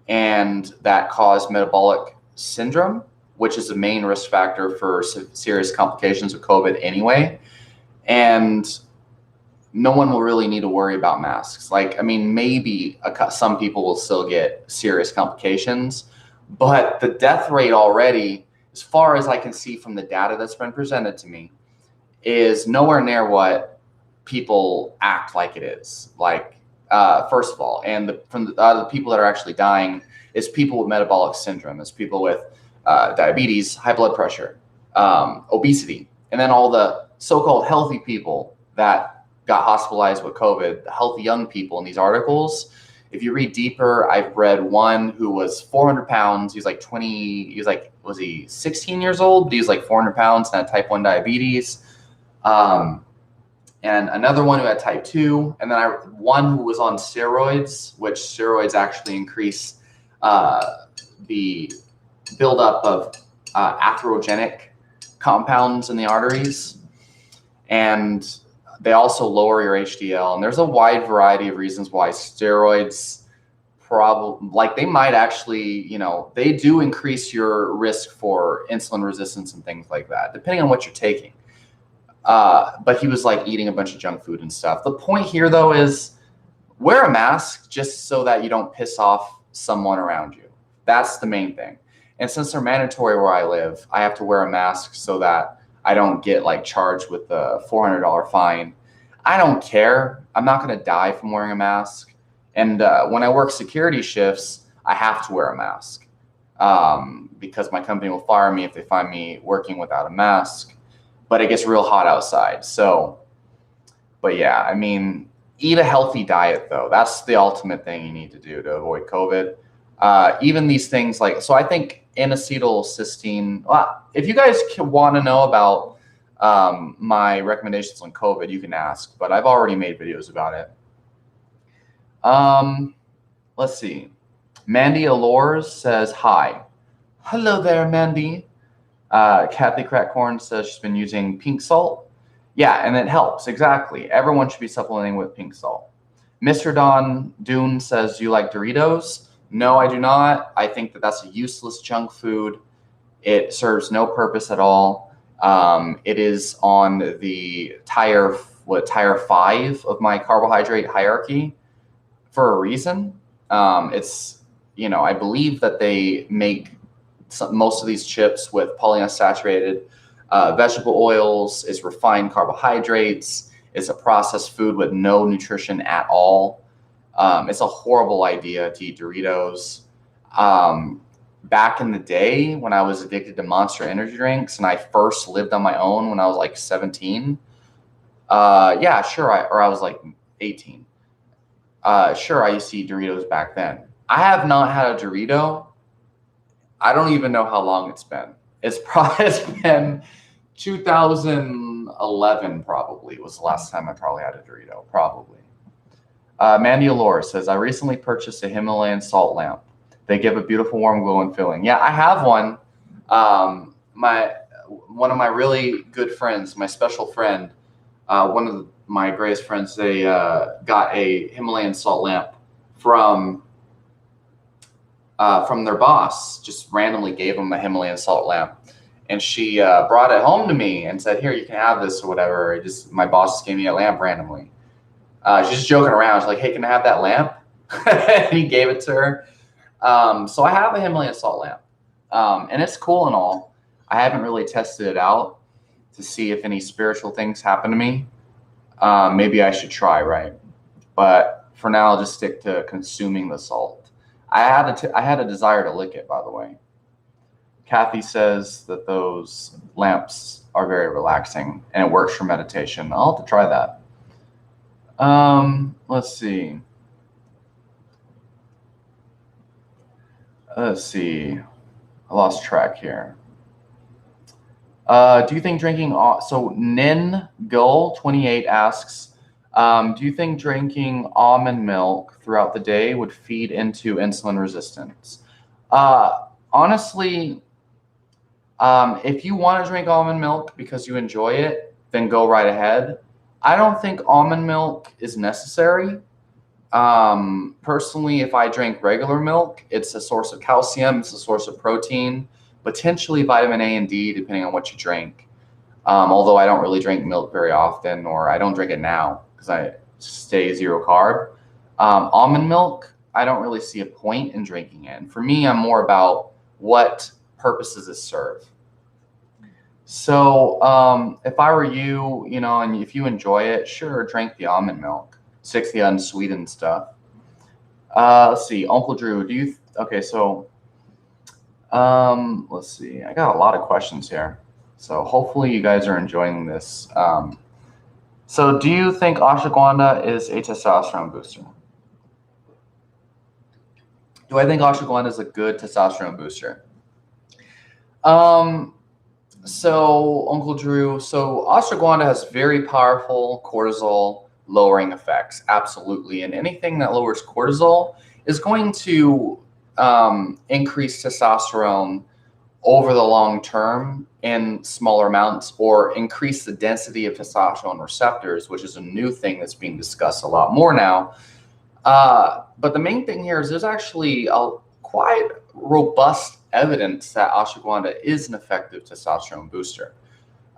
and that cause metabolic syndrome, which is the main risk factor for serious complications of COVID anyway. And no one will really need to worry about masks. Maybe some people will still get serious complications, but the death rate already, as far as I can see from the data that's been presented to me, is nowhere near what people act like it is. First of all, and from the people that are actually dying is people with metabolic syndrome, is people with diabetes, high blood pressure, obesity, and then all the so-called healthy people that got hospitalized with COVID, the healthy young people in these articles. If you read deeper, I've read one who was 400 pounds. Was he 16 years old? But he was 400 pounds and had type 1 diabetes. And another one who had type 2. And then one who was on steroids, which steroids actually increase the buildup of atherogenic compounds in the arteries. And they also lower your HDL. And there's a wide variety of reasons why steroids they might actually, they do increase your risk for insulin resistance and things like that, depending on what you're taking. But he was eating a bunch of junk food and stuff. The point here, though, is wear a mask just so that you don't piss off someone around you. That's the main thing. And since they're mandatory where I live, I have to wear a mask so that I don't get charged with a $400 fine. I don't care. I'm not going to die from wearing a mask. And when I work security shifts, I have to wear a mask because my company will fire me if they find me working without a mask. But it gets real hot outside. But yeah, eat a healthy diet though. That's the ultimate thing you need to do to avoid COVID. Even these things so I think N-acetylcysteine, if you guys want to know about my recommendations on COVID, you can ask, but I've already made videos about it. Let's see. Mandy Allures says, hi. Hello there, Mandy. Kathy Crackcorn says she's been using pink salt. Yeah, and it helps. Exactly. Everyone should be supplementing with pink salt. Mr. Don Dune says, do you like Doritos? No, I do not. I think that that's a useless junk food. It serves no purpose at all. It is on the tier 5 of my carbohydrate hierarchy for a reason. It's, I believe that they make most of these chips with polyunsaturated vegetable oils. It's refined carbohydrates. It's a processed food with no nutrition at all. It's a horrible idea to eat Doritos. Back in the day when I was addicted to Monster energy drinks and I first lived on my own when I was 17, yeah, sure. I was 18. Sure, I used to eat Doritos back then. I have not had a Dorito. I don't even know how long it's been. It's been 2011 probably was the last time I probably had a Dorito, probably. Mandy Allure says, I recently purchased a Himalayan salt lamp. They give a beautiful warm glow and feeling. Yeah, I have one. One of my really good friends, my special friend, one of my greatest friends, they got a Himalayan salt lamp from their boss. Just randomly gave them a Himalayan salt lamp. And she brought it home to me and said, here, you can have this or whatever. My boss just gave me a lamp randomly. She's just joking around. She's like, hey, can I have that lamp? And he gave it to her. So I have a Himalayan salt lamp, and it's cool and all. I haven't really tested it out to see if any spiritual things happen to me. Maybe I should try, right? But for now, I'll just stick to consuming the salt. I had a desire to lick it, by the way. Kathy says that those lamps are very relaxing and it works for meditation. I'll have to try that. Let's see. I lost track here. Do you think drinking, so Nin Gull 28 asks, do you think drinking almond milk throughout the day would feed into insulin resistance? Honestly, if you want to drink almond milk because you enjoy it, then go right ahead. I don't think almond milk is necessary. Personally, if I drink regular milk, it's a source of calcium, it's a source of protein, potentially vitamin A and D, depending on what you drink. Although I don't really drink milk very often, or I don't drink it now because I stay zero carb. Almond milk, I don't really see a point in drinking it. And for me, I'm more about what purposes it serve. So if I were you, and if you enjoy it, sure, drink the almond milk. Stick the unsweetened stuff. Let's see, Uncle Drew, okay, so let's see, I got a lot of questions here. So hopefully you guys are enjoying this. So do you think ashwagandha is a testosterone booster? Do I think ashwagandha is a good testosterone booster? So Uncle Drew, so ashwagandha has very powerful cortisol lowering effects, absolutely. And anything that lowers cortisol is going to increase testosterone over the long term in smaller amounts, or increase the density of testosterone receptors, which is a new thing that's being discussed a lot more now. But the main thing here is there's actually quite robust evidence that ashwagandha is an effective testosterone booster.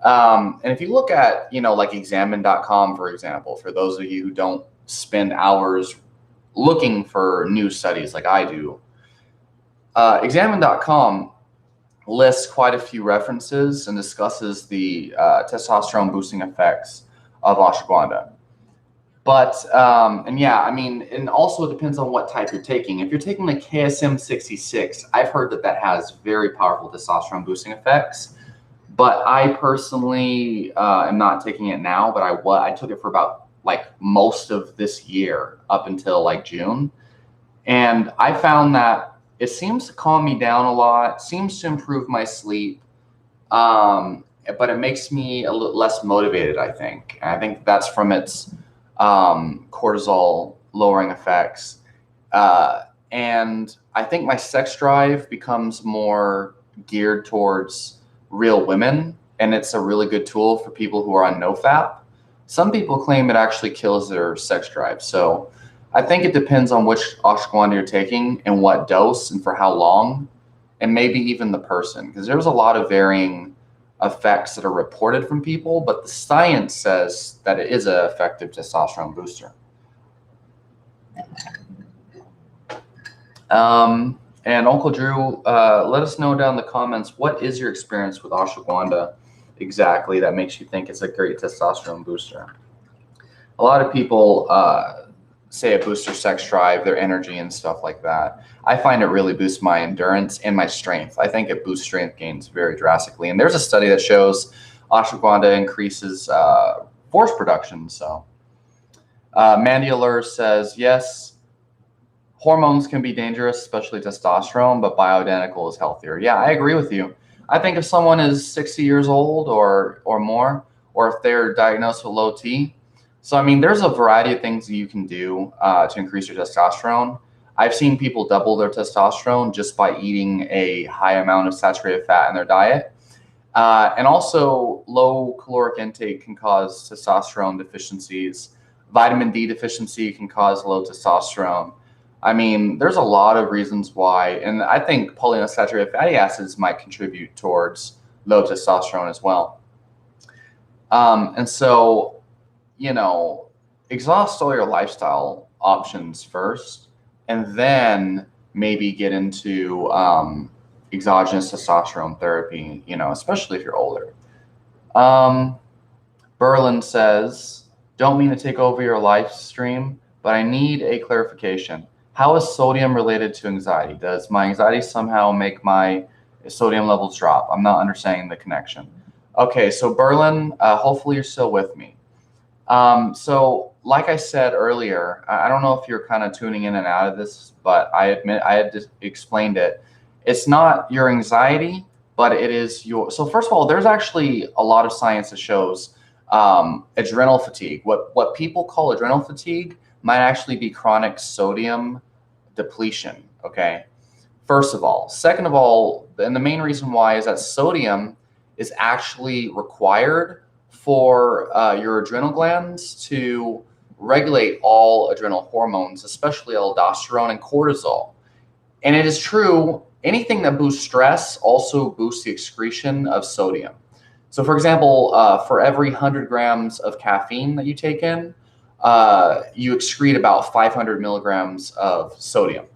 And if you look at, like examine.com, for example, for those of you who don't spend hours looking for new studies like I do, examine.com lists quite a few references and discusses the testosterone boosting effects of ashwagandha. But, and yeah, and also it depends on what type you're taking. If you're taking the KSM 66, I've heard that has very powerful testosterone boosting effects. But I personally am not taking it now, but I took it for about most of this year up until June. And I found that it seems to calm me down a lot, seems to improve my sleep, but it makes me a little less motivated, I think. And I think that's from its cortisol lowering effects. And I think my sex drive becomes more geared towards real women, and it's a really good tool for people who are on NoFap. Some people claim it actually kills their sex drive. So I think it depends on which ashwagandha you're taking and what dose and for how long, and maybe even the person, because there's a lot of varying effects that are reported from people, but the science says that it is an effective testosterone booster. And Uncle Drew, let us know down in the comments, what is your experience with ashwagandha exactly that makes you think it's a great testosterone booster? A lot of people say it boosts their sex drive, their energy and stuff like that. I find it really boosts my endurance and my strength. I think it boosts strength gains very drastically. And there's a study that shows ashwagandha increases force production. So Mandy Allure says, yes, hormones can be dangerous, especially testosterone, but bioidentical is healthier. Yeah, I agree with you. I think if someone is 60 years old or more, or if they're diagnosed with low T, so there's a variety of things that you can do to increase your testosterone. I've seen people double their testosterone just by eating a high amount of saturated fat in their diet. And also low caloric intake can cause testosterone deficiencies. Vitamin D deficiency can cause low testosterone. There's a lot of reasons why, and I think polyunsaturated fatty acids might contribute towards low testosterone as well. And so, exhaust all your lifestyle options first, and then maybe get into exogenous testosterone therapy, especially if you're older. Berlin says, don't mean to take over your live stream, but I need a clarification. How is sodium related to anxiety? Does my anxiety somehow make my sodium levels drop? I'm not understanding the connection. Okay, so Berlin, hopefully you're still with me. So like I said earlier, I don't know if you're kind of tuning in and out of this, but I admit I had just explained it. It's not your anxiety, but it is your, so first of all, there's actually a lot of science that shows adrenal fatigue. What people call adrenal fatigue might actually be chronic sodium depletion, okay? First of all. Second of all, and the main reason why is that sodium is actually required for your adrenal glands to regulate all adrenal hormones, especially aldosterone and cortisol. And it is true, anything that boosts stress also boosts the excretion of sodium. So for example, for every 100 grams of caffeine that you take in, you excrete about 500 milligrams of sodium.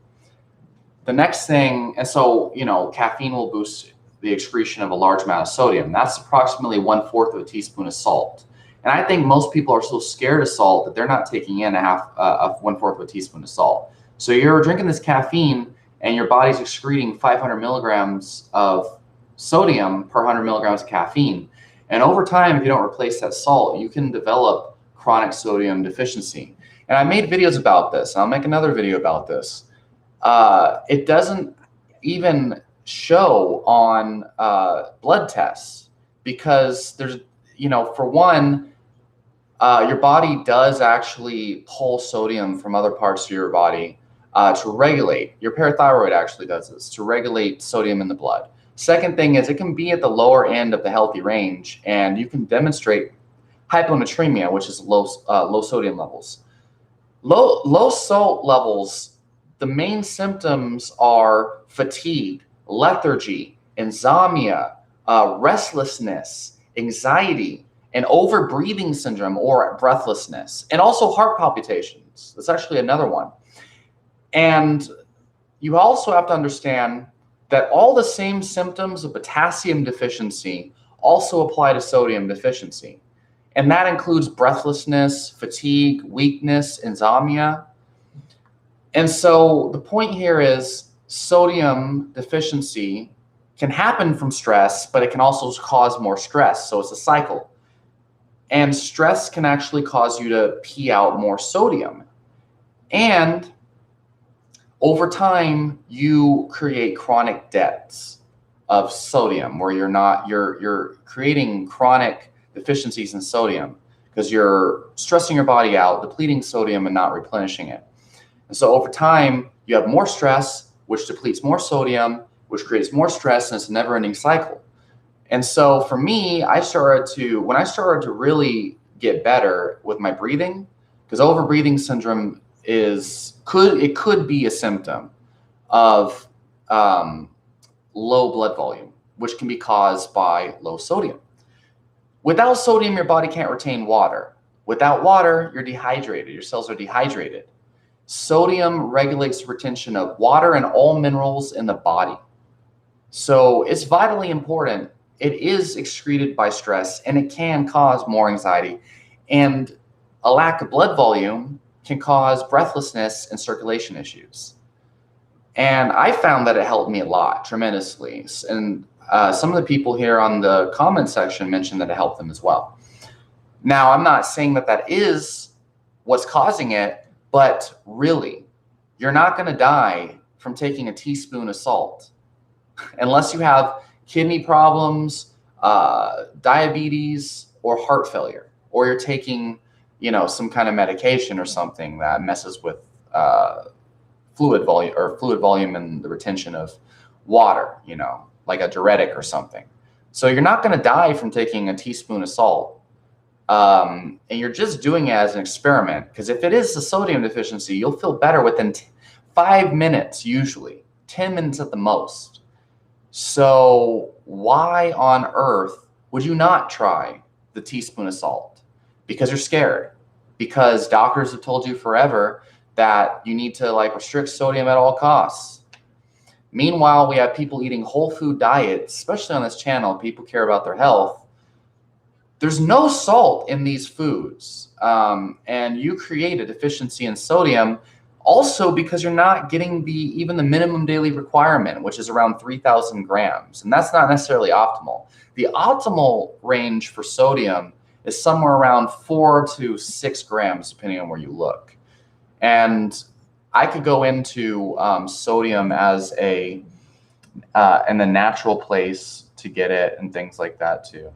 The next thing, and so, caffeine will boost the excretion of a large amount of sodium. That's approximately 1/4 of a teaspoon of salt. And I think most people are so scared of salt that they're not taking in 1/4 of a teaspoon of salt. So you're drinking this caffeine and your body's excreting 500 milligrams of sodium per 100 milligrams of caffeine. And over time, if you don't replace that salt, you can develop chronic sodium deficiency. And I made videos about this, and I'll make another video about this. It doesn't even show on blood tests because there's, for one, your body does actually pull sodium from other parts of your body to regulate. Your parathyroid actually does this, to regulate sodium in the blood. Second thing is it can be at the lower end of the healthy range, and you can demonstrate hyponatremia, which is low sodium levels. Low salt levels, the main symptoms are fatigue, lethargy, insomnia, restlessness, anxiety, and overbreathing syndrome or breathlessness, and also heart palpitations. That's actually another one. And you also have to understand that all the same symptoms of potassium deficiency also apply to sodium deficiency. And that includes breathlessness, fatigue, weakness, insomnia. And so the point here is sodium deficiency can happen from stress, but it can also cause more stress. So it's a cycle. And stress can actually cause you to pee out more sodium. And over time, you create chronic debts of sodium where you're creating chronic deficiencies in sodium because you're stressing your body out, depleting sodium and not replenishing it. And so over time, you have more stress, which depletes more sodium, which creates more stress, and it's a never-ending cycle. And so for me, when I started to really get better with my breathing, because overbreathing syndrome could be a symptom of low blood volume, which can be caused by low sodium. Without sodium, your body can't retain water. Without water, you're dehydrated. Your cells are dehydrated. Sodium regulates the retention of water and all minerals in the body. So it's vitally important. It is excreted by stress, and it can cause more anxiety. And a lack of blood volume can cause breathlessness and circulation issues. And I found that it helped me a lot, tremendously. And some of the people here on the comment section mentioned that it helped them as well. Now, I'm not saying that is what's causing it, but really, you're not going to die from taking a teaspoon of salt unless you have kidney problems, diabetes, or heart failure, or you're taking some kind of medication or something that messes with fluid volume and the retention of water, like a diuretic or something. So you're not going to die from taking a teaspoon of salt. And you're just doing it as an experiment, because if it is a sodium deficiency, you'll feel better within 5 minutes, usually 10 minutes at the most. So why on earth would you not try the teaspoon of salt? Because you're scared, because doctors have told you forever that you need to restrict sodium at all costs. Meanwhile, we have people eating whole food diets, especially on this channel. People care about their health. There's no salt in these foods. And you create a deficiency in sodium also because you're not getting even the minimum daily requirement, which is around 3,000 grams. And that's not necessarily optimal. The optimal range for sodium is somewhere around 4 to 6 grams, depending on where you look. And I could go into sodium as in the natural place to get it and things like that too.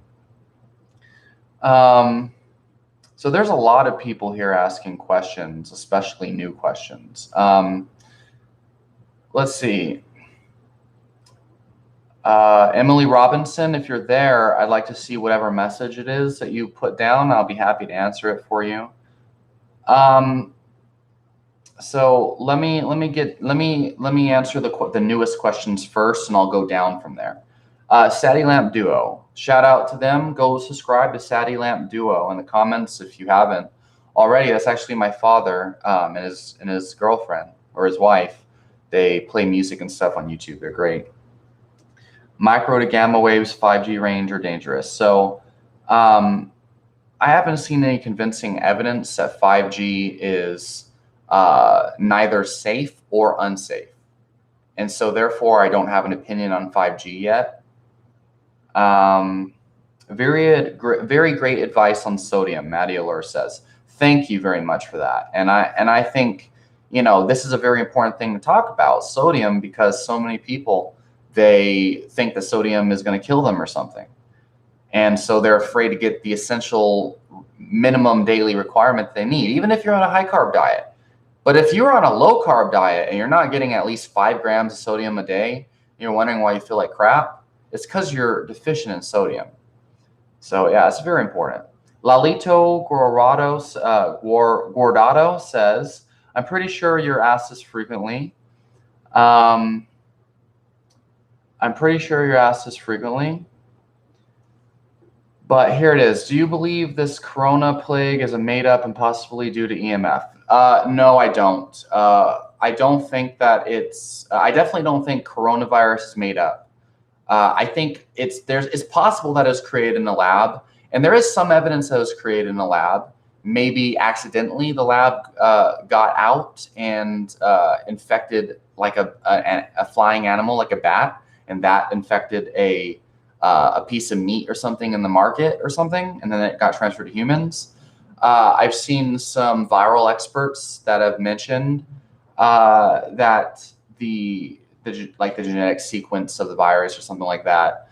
So there's a lot of people here asking questions, especially new questions. Let's see. Emily Robinson, if you're there, I'd like to see whatever message it is that you put down. I'll be happy to answer it for you. So let me answer the newest questions first, and I'll go down from there. Sadie Lamp Duo, shout out to them. Go subscribe to Sadie Lamp Duo in the comments if you haven't already. That's actually my father and his girlfriend or his wife. They play music and stuff on YouTube. They're great. Micro to gamma waves, 5G range are dangerous. So I haven't seen any convincing evidence that 5G is neither safe or unsafe. And so therefore, I don't have an opinion on 5G yet. Very great advice on sodium, Maddie Allure says. Thank you very much for that. And I think, this is a very important thing to talk about, sodium, because so many people, they think that sodium is going to kill them or something. And so they're afraid to get the essential minimum daily requirement they need, even if you're on a high carb diet. But if you're on a low carb diet and you're not getting at least 5 grams of sodium a day, you're wondering why you feel like crap, it's because you're deficient in sodium. So yeah, it's very important. Lalito Guardado says, I'm pretty sure you're asked this frequently. I'm pretty sure you're asked this frequently. But here it is. Do you believe this corona plague is a made up and possibly due to EMF? No, I don't. I don't think that I definitely don't think coronavirus is made up. I think it's possible that it was created in a lab, and there is some evidence that it was created in a lab. Maybe accidentally the lab got out and infected like a flying animal, like a bat, and that infected a piece of meat or something in the market or something, and then it got transferred to humans. I've seen some viral experts that have mentioned that the genetic sequence of the virus or something like that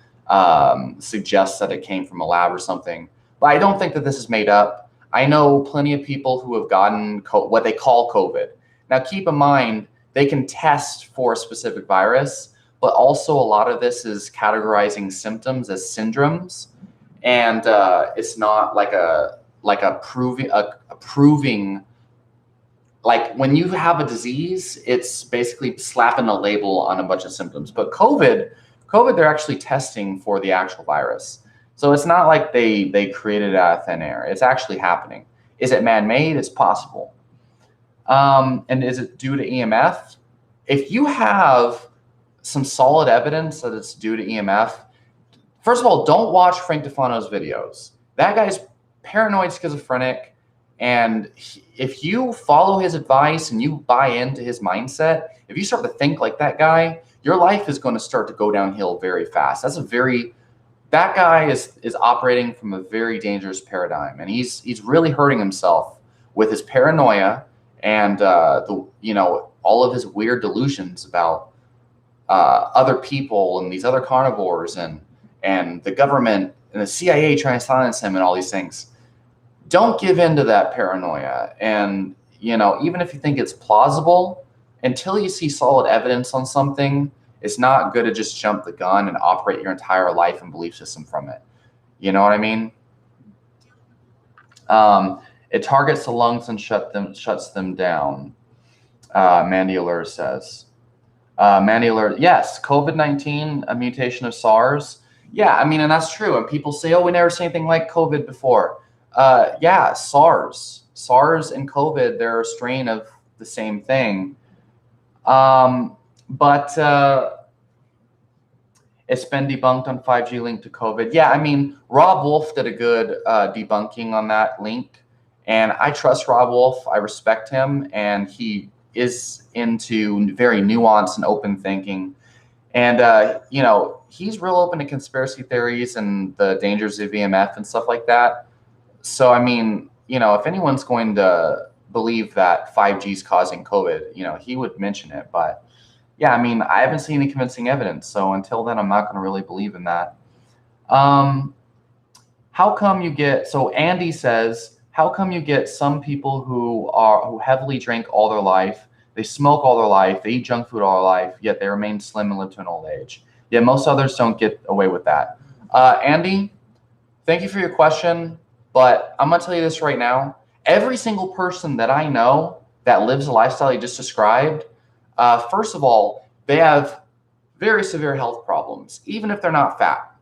suggests that it came from a lab or something. But I don't think that this is made up. I know plenty of people who have gotten what they call COVID. Now, keep in mind, they can test for a specific virus, but also a lot of this is categorizing symptoms as syndromes. And it's not proving, like when you have a disease, it's basically slapping a label on a bunch of symptoms. But COVID, they're actually testing for the actual virus. So it's not like they created it out of thin air. It's actually happening. Is it man-made? It's possible. And is it due to EMF? If you have some solid evidence that it's due to EMF, first of all, don't watch Frank Tufano's videos. That guy's paranoid schizophrenic. And if you follow his advice and you buy into his mindset, if you start to think like that guy, your life is going to start to go downhill very fast. That guy is operating from a very dangerous paradigm, and he's really hurting himself with his paranoia and all of his weird delusions about other people and these other carnivores and the government and the CIA trying to silence him and all these things. Don't give in to that paranoia. And, even if you think it's plausible, until you see solid evidence on something, it's not good to just jump the gun and operate your entire life and belief system from it. You know what I mean? It targets the lungs and shuts them down. Mandy Allure says. Mandy Allure, yes, COVID-19, a mutation of SARS. Yeah, I mean, and that's true. And people say, oh, we never seen anything like COVID before. Yeah, SARS and COVID, they're a strain of the same thing. But It's been debunked on 5G linked to COVID. Yeah, I mean, Rob Wolf did a good debunking on that link. And I trust Rob Wolf. I respect him. And he is into very nuanced and open thinking. And, you know, he's real open to conspiracy theories and the dangers of EMF and stuff like that. So, I mean, you know, if anyone's going to believe that 5G is causing COVID, you know, he would mention it. But yeah, I mean, I haven't seen any convincing evidence. So until then, I'm not going to really believe in that. How come you get, so Andy says, how come you get some people who heavily drink all their life, they smoke all their life, they eat junk food all their life, yet they remain slim and live to an old age? Yet most others don't get away with that. Andy, thank you for your question, but I'm going to tell you this right now. Every single person that I know that lives a lifestyle you just described, first of all, they have very severe health problems, even if they're not fat.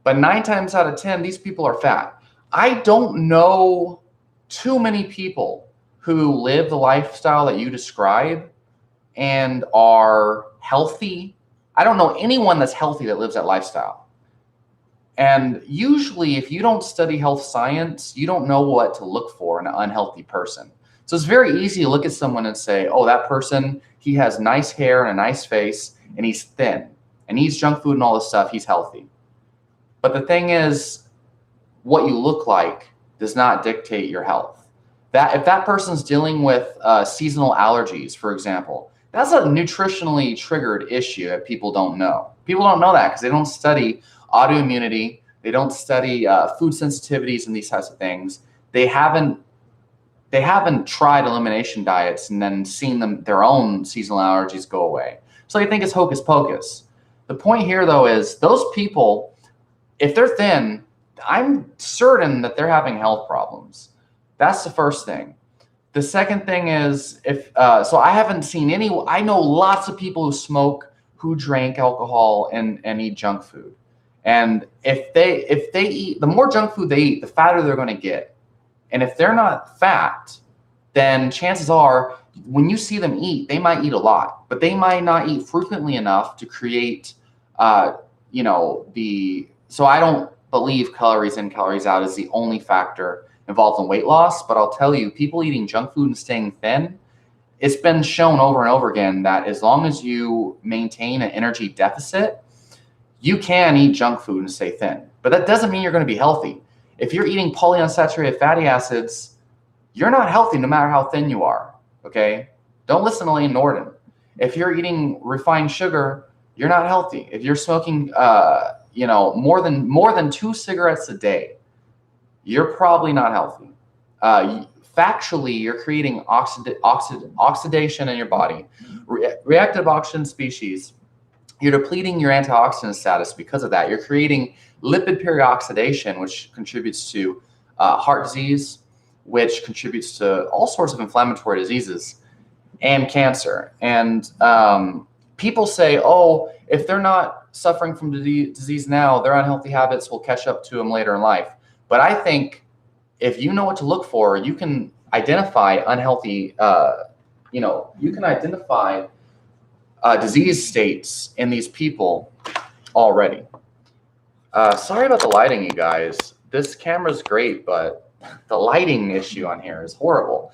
But 9 times out of 10, these people are fat. I don't know too many people who live the lifestyle that you describe and are healthy. I don't know anyone that's healthy that lives that lifestyle. And usually, if you don't study health science, you don't know what to look for in an unhealthy person. So it's very easy to look at someone and say, oh, that person, he has nice hair and a nice face, and he's thin, and he eats junk food and all this stuff, he's healthy. But the thing is, what you look like does not dictate your health. That if that person's dealing with seasonal allergies, for example, that's a nutritionally triggered issue that people don't know. People don't know that because they don't study autoimmunity. They don't study food sensitivities and these types of things. They haven't tried elimination diets and then seen their own seasonal allergies go away. So they think it's hocus pocus. The point here, though, is those people, if they're thin, I'm certain that they're having health problems. That's the first thing. The second thing is, so I haven't seen any. I know lots of people who smoke, who drink alcohol, and eat junk food. And if they eat, the more junk food they eat, the fatter they're going to get. And if they're not fat, then chances are when you see them eat, they might eat a lot, but they might not eat frequently enough to create, so I don't believe calories in, calories out is the only factor involved in weight loss. But I'll tell you, people eating junk food and staying thin, it's been shown over and over again that as long as you maintain an energy deficit, you can eat junk food and stay thin. But that doesn't mean you're going to be healthy. If you're eating polyunsaturated fatty acids, you're not healthy no matter how thin you are, okay? Don't listen to Lane Norton. If you're eating refined sugar, you're not healthy. If you're smoking, more than 2 cigarettes a day, you're probably not healthy. Factually, you're creating oxidation in your body. Reactive oxygen species, you're depleting your antioxidant status because of that. You're creating lipid perioxidation, which contributes to heart disease, which contributes to all sorts of inflammatory diseases and cancer. And people say, oh, if they're not suffering from disease now, their unhealthy habits will catch up to them later in life. But I think if you know what to look for, you can identify unhealthy, you can identify disease states in these people already. Sorry about the lighting, you guys. This camera's great, but the lighting issue on here is horrible.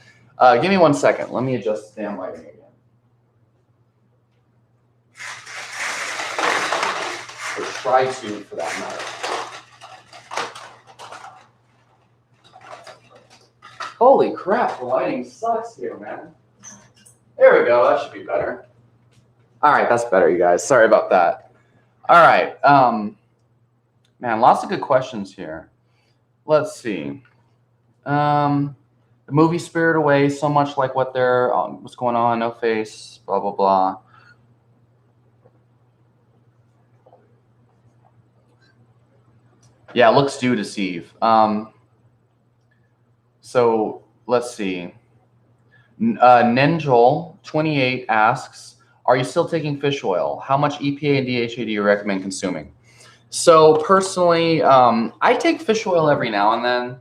Give me 1 second. Let me adjust the damn lighting again. Or try to, for that matter. Holy crap, the lighting sucks here, man. There we go. That should be better. All right, that's better, you guys. Sorry about that. All right. Man, lots of good questions here. Let's see. The movie Spirited Away, so much like what's going on, no face, blah, blah, blah. Yeah, looks do deceive. So let's see. Ninjol 28 asks, are you still taking fish oil? How much EPA and DHA do you recommend consuming? So personally, I take fish oil every now and then.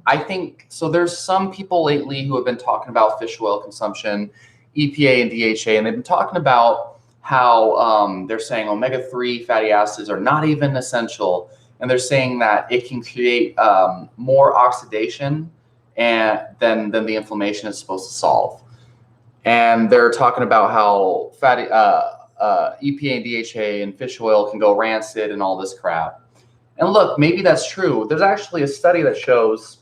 I think, so there's some people lately who have been talking about fish oil consumption, EPA and DHA, and they've been talking about how they're saying omega-3 fatty acids are not even essential, and they're saying that it can create more oxidation than the inflammation is supposed to solve. And they're talking about how fatty EPA and DHA and fish oil can go rancid and all this crap. And look, maybe that's true. There's actually a study that shows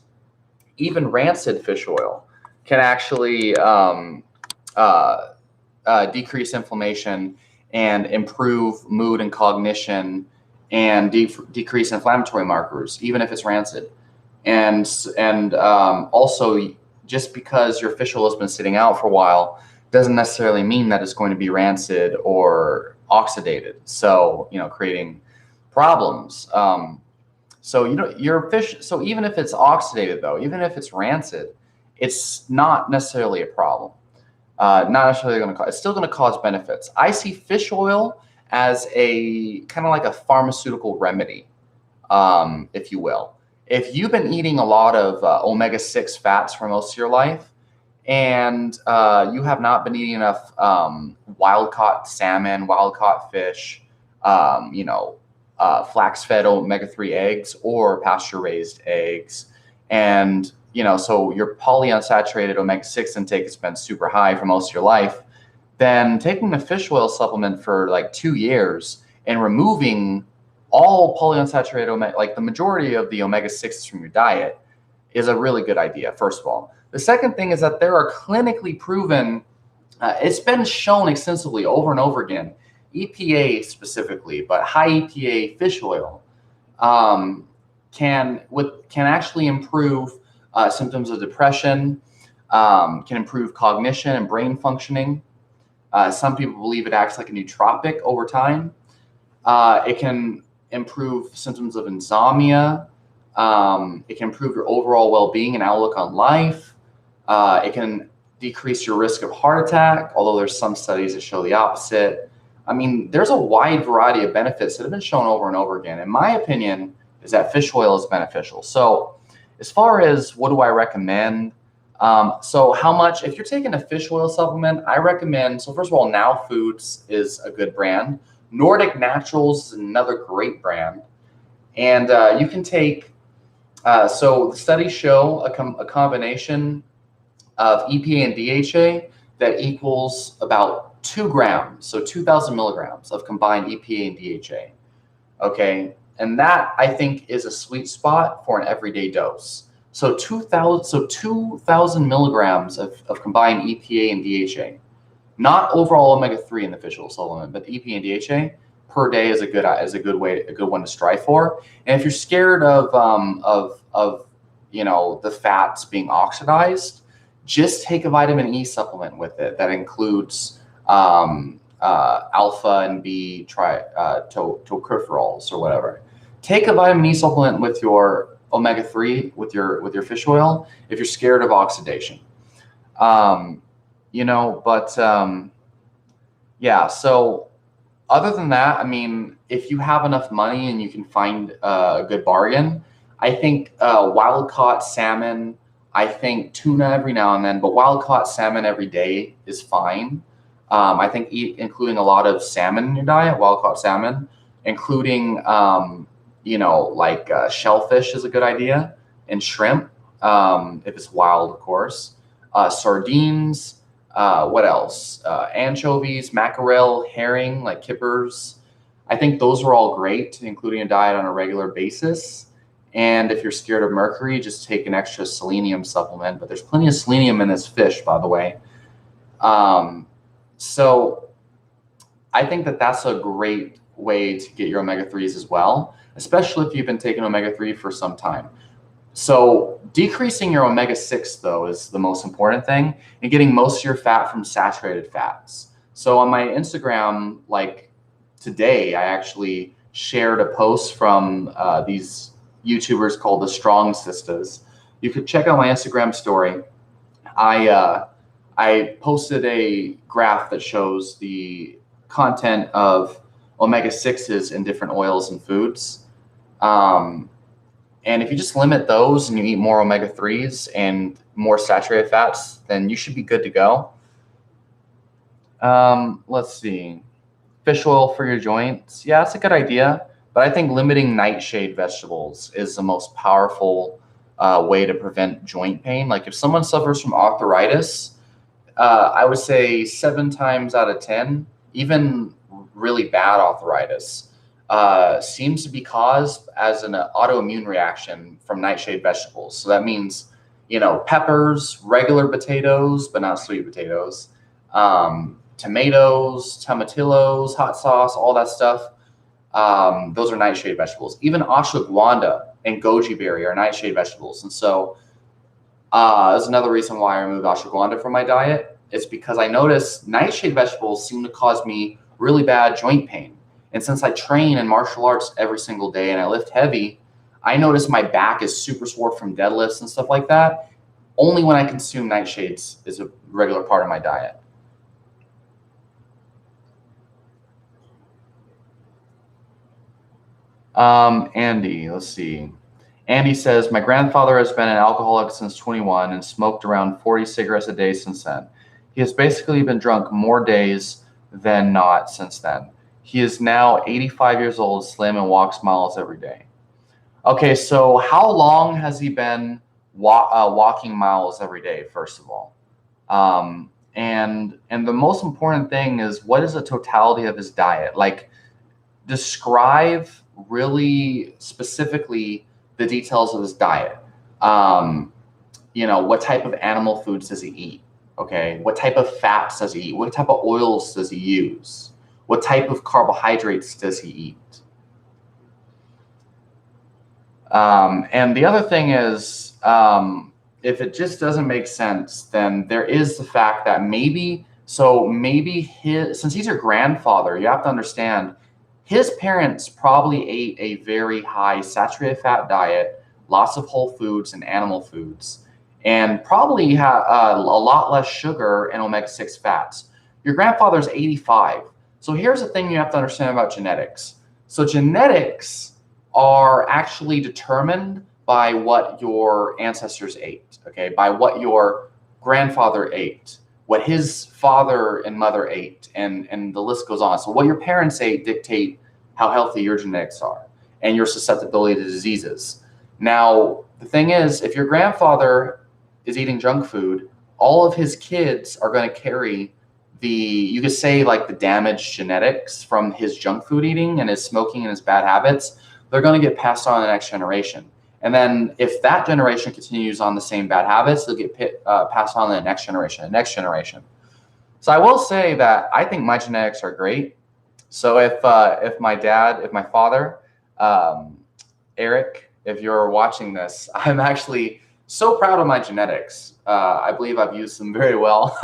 even rancid fish oil can actually decrease inflammation and improve mood and cognition and decrease inflammatory markers, even if it's rancid. And also, just because your fish oil has been sitting out for a while doesn't necessarily mean that it's going to be rancid or oxidated. So, creating problems. So, your fish, so even if it's oxidated though, even if it's rancid, it's not necessarily a problem. Not necessarily going to cause, it's still going to cause benefits. I see fish oil as a kind of like a pharmaceutical remedy, if you will. If you've been eating a lot of omega-6 fats for most of your life, and you have not been eating enough wild-caught salmon, wild-caught fish, flax-fed omega-3 eggs or pasture-raised eggs, and so your polyunsaturated omega-6 intake has been super high for most of your life, then taking a fish oil supplement for like 2 years and removing all polyunsaturated omega, like the majority of the omega-6s from your diet, is a really good idea, first of all. The second thing is that there are clinically proven, it's been shown extensively over and over again, EPA specifically, but high EPA fish oil can actually improve symptoms of depression, can improve cognition and brain functioning. Some people believe it acts like a nootropic over time. It can improve symptoms of insomnia. It can improve your overall well-being and outlook on life. It can decrease your risk of heart attack, although there's some studies that show the opposite. I mean, there's a wide variety of benefits that have been shown over and over again. In my opinion, is that fish oil is beneficial. So as far as what do I recommend? So how much, if you're taking a fish oil supplement, I recommend, so first of all, Now Foods is a good brand. Nordic Naturals is another great brand. And you can take, so the studies show a combination of EPA and DHA that equals about 2 grams, so 2,000 milligrams of combined EPA and DHA. Okay, and that I think is a sweet spot for an everyday dose. So 2,000 milligrams of combined EPA and DHA, not overall omega-3 in the fish oil supplement, but EPA and DHA per day is a good one to strive for. And if you're scared of the fats being oxidized, just take a vitamin E supplement with it that includes alpha and B tocopherols or whatever. Take a vitamin E supplement with your omega-3 with your fish oil if you're scared of oxidation. Yeah, so other than that, I mean, if you have enough money and you can find a good bargain, I think wild-caught salmon, I think tuna every now and then, but wild-caught salmon every day is fine. I think including a lot of salmon in your diet, wild-caught salmon, including shellfish is a good idea, and shrimp, if it's wild, of course. Sardines, what else? Anchovies, mackerel, herring, like kippers. I think those are all great, including a diet on a regular basis. And if you're scared of mercury, just take an extra selenium supplement. But there's plenty of selenium in this fish, by the way. So I think that that's a great way to get your omega-3s as well, especially if you've been taking omega-3 for some time. So decreasing your omega-6, though, is the most important thing, and getting most of your fat from saturated fats. So on my Instagram, like today, I actually shared a post from these YouTubers called the Strong Sisters. You could check out my Instagram story. I posted a graph that shows the content of omega-6s in different oils and foods. And if you just limit those and you eat more omega-3s and more saturated fats, then you should be good to go. Let's see. fish oil for your joints. Yeah, it's a good idea. But I think limiting nightshade vegetables is the most powerful way to prevent joint pain. Like if someone suffers from arthritis, I would say 7 times out of 10, even really bad arthritis, seems to be caused as an autoimmune reaction from nightshade vegetables. So that means, peppers, regular potatoes, but not sweet potatoes, tomatoes, tomatillos, hot sauce, all that stuff. Those are nightshade vegetables. Even ashwagandha and goji berry are nightshade vegetables. And so that's another reason why I removed ashwagandha from my diet. It's because I noticed nightshade vegetables seem to cause me really bad joint pain. And since I train in martial arts every single day and I lift heavy, I notice my back is super sore from deadlifts and stuff like that. Only when I consume nightshades is a regular part of my diet. Andy, let's see. Andy says, my grandfather has been an alcoholic since 21 and smoked around 40 cigarettes a day since then. He has basically been drunk more days than not since then. He is now 85 years old, slim, and walks miles every day. Okay, so how long has he been walking miles every day, first of all? And the most important thing is, what is the totality of his diet? Like, describe really specifically the details of his diet. What type of animal foods does he eat? Okay, what type of fats does he eat? What type of oils does he use? What type of carbohydrates does he eat? And the other thing is, if it just doesn't make sense, then there is the fact that maybe since he's your grandfather, you have to understand his parents probably ate a very high saturated fat diet, lots of whole foods and animal foods, and probably a lot less sugar and omega-6 fats. Your grandfather's 85. So here's the thing you have to understand about genetics. So genetics are actually determined by what your ancestors ate, okay? By what your grandfather ate, what his father and mother ate, and the list goes on. So what your parents ate dictate how healthy your genetics are and your susceptibility to diseases. Now, the thing is, if your grandfather is eating junk food, all of his kids are going to carry you could say like the damaged genetics from his junk food eating and his smoking and his bad habits. They're going to get passed on to the next generation. And then if that generation continues on the same bad habits, they'll get passed on to the next generation. So I will say that I think my genetics are great. So if my father, Eric, if you're watching this, I'm actually so proud of my genetics. I believe I've used them very well.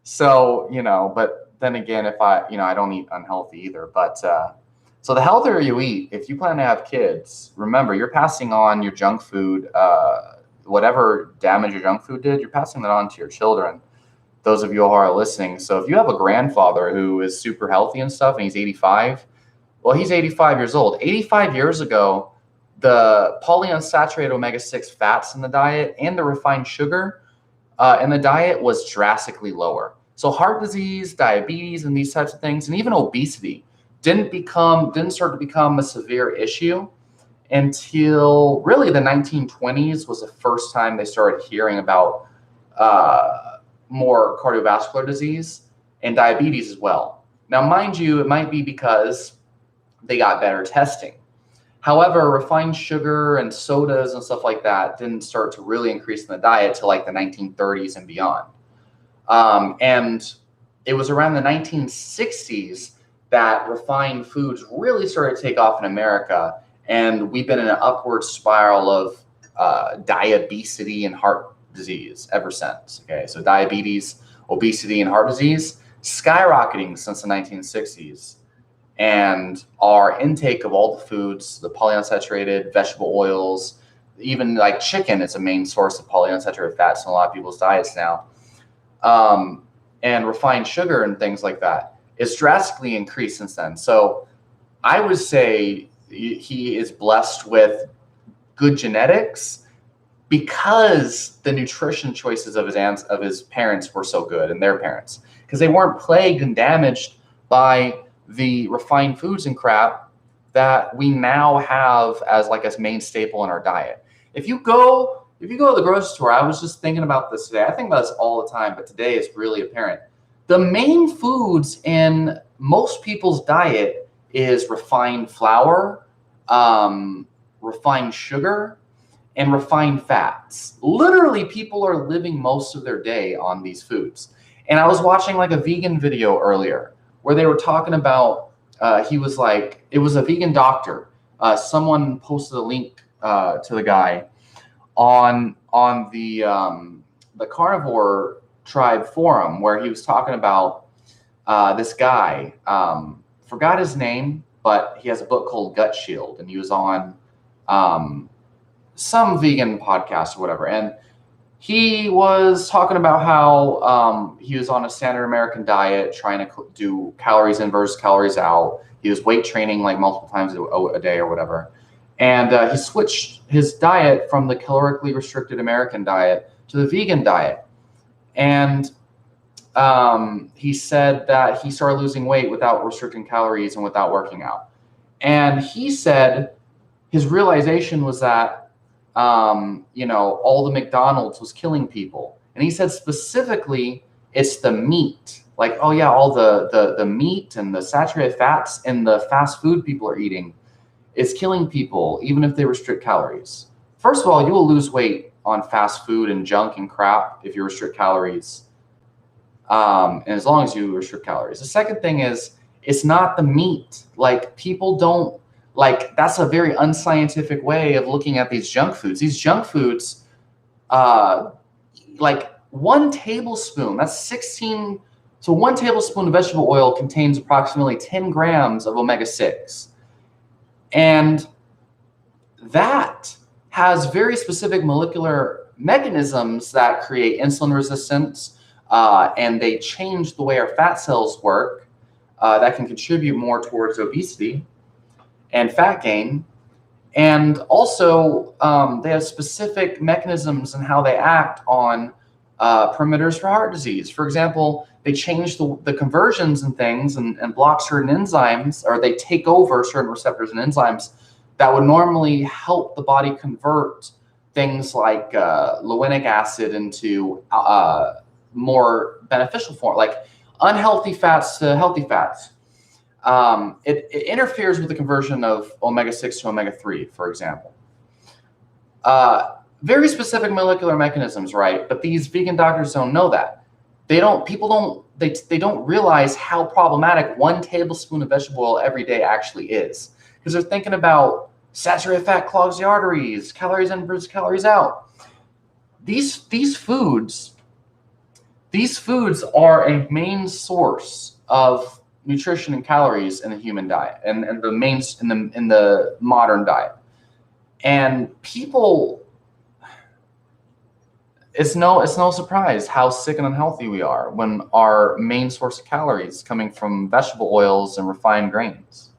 So, but then again, if I don't eat unhealthy either, but, so the healthier you eat, if you plan to have kids, remember you're passing on your junk food, whatever damage your junk food did, you're passing that on to your children. Those of you who are listening. So if you have a grandfather who is super healthy and stuff, and he's 85, well, he's 85 years old. 85 years ago, the polyunsaturated omega-6 fats in the diet and the refined sugar in the diet was drastically lower. So heart disease, diabetes, and these types of things, and even obesity didn't start to become a severe issue until really the 1920s was the first time they started hearing about more cardiovascular disease and diabetes as well. Now, mind you, it might be because they got better testing. However, refined sugar and sodas and stuff like that didn't start to really increase in the diet till like the 1930s and beyond. And it was around the 1960s that refined foods really started to take off in America. And we've been in an upward spiral of diabetes and heart disease ever since. Okay, so diabetes, obesity, and heart disease skyrocketing since the 1960s. And our intake of all the foods, the polyunsaturated vegetable oils, even like chicken is a main source of polyunsaturated fats in a lot of people's diets now. And refined sugar and things like that is drastically increased since then. So I would say he is blessed with good genetics because the nutrition choices of his parents were so good, and their parents, because they weren't plagued and damaged by the refined foods and crap that we now have as like a main staple in our diet. If you go to the grocery store, I was just thinking about this today. I think about this all the time, but today it's really apparent. The main foods in most people's diet is refined flour, refined sugar, and refined fats. Literally, people are living most of their day on these foods. And I was watching like a vegan video earlier where they were talking about, it was a vegan doctor. Someone posted a link to the guy on the carnivore tribe forum where he was talking about this guy. Forgot his name, but he has a book called Gut Shield, and he was on some vegan podcast or whatever. And he was talking about how he was on a standard American diet, trying to do calories in versus calories out. He was weight training like multiple times a day or whatever. And he switched his diet from the calorically restricted American diet to the vegan diet. And he said that he started losing weight without restricting calories and without working out. And he said his realization was that all the McDonald's was killing people. And he said specifically it's the meat. Like, oh yeah, all the meat and the saturated fats and the fast food people are eating is killing people, even if they restrict calories. First of all, you will lose weight on fast food and junk and crap if you restrict calories. And as long as you restrict calories. The second thing is, it's not the meat. Like, people don't, like, that's a very unscientific way of looking at these junk foods. These junk foods, like 1 tablespoon, so 1 tablespoon of vegetable oil contains approximately 10 grams of omega-6. And that has very specific molecular mechanisms that create insulin resistance, and they change the way our fat cells work, that can contribute more towards obesity and fat gain. And also, they have specific mechanisms in how they act on perimeters for heart disease. For example, they change the conversions and things and block certain enzymes, or they take over certain receptors and enzymes that would normally help the body convert things like linoleic acid into more beneficial form, like unhealthy fats to healthy fats. It interferes with the conversion of omega-6 to omega-3, for example. Very specific molecular mechanisms, right? But these vegan doctors don't know that. They don't realize how problematic 1 tablespoon of vegetable oil every day actually is, because they're thinking about saturated fat clogs the arteries, calories in versus calories out. These foods are a main source of nutrition and calories in the human diet and in the modern diet. And people, it's no surprise how sick and unhealthy we are when our main source of calories is coming from vegetable oils and refined grains.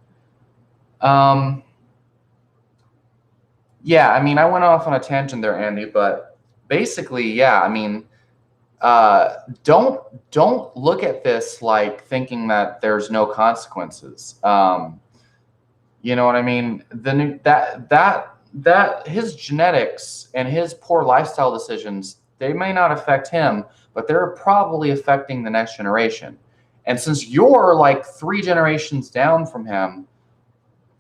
Yeah, I mean, I went off on a tangent there, Andy, but basically, yeah, I mean, don't look at this like thinking that there's no consequences. You know what I mean? That his genetics and his poor lifestyle decisions, they may not affect him, but they're probably affecting the next generation. And since you're like 3 generations down from him,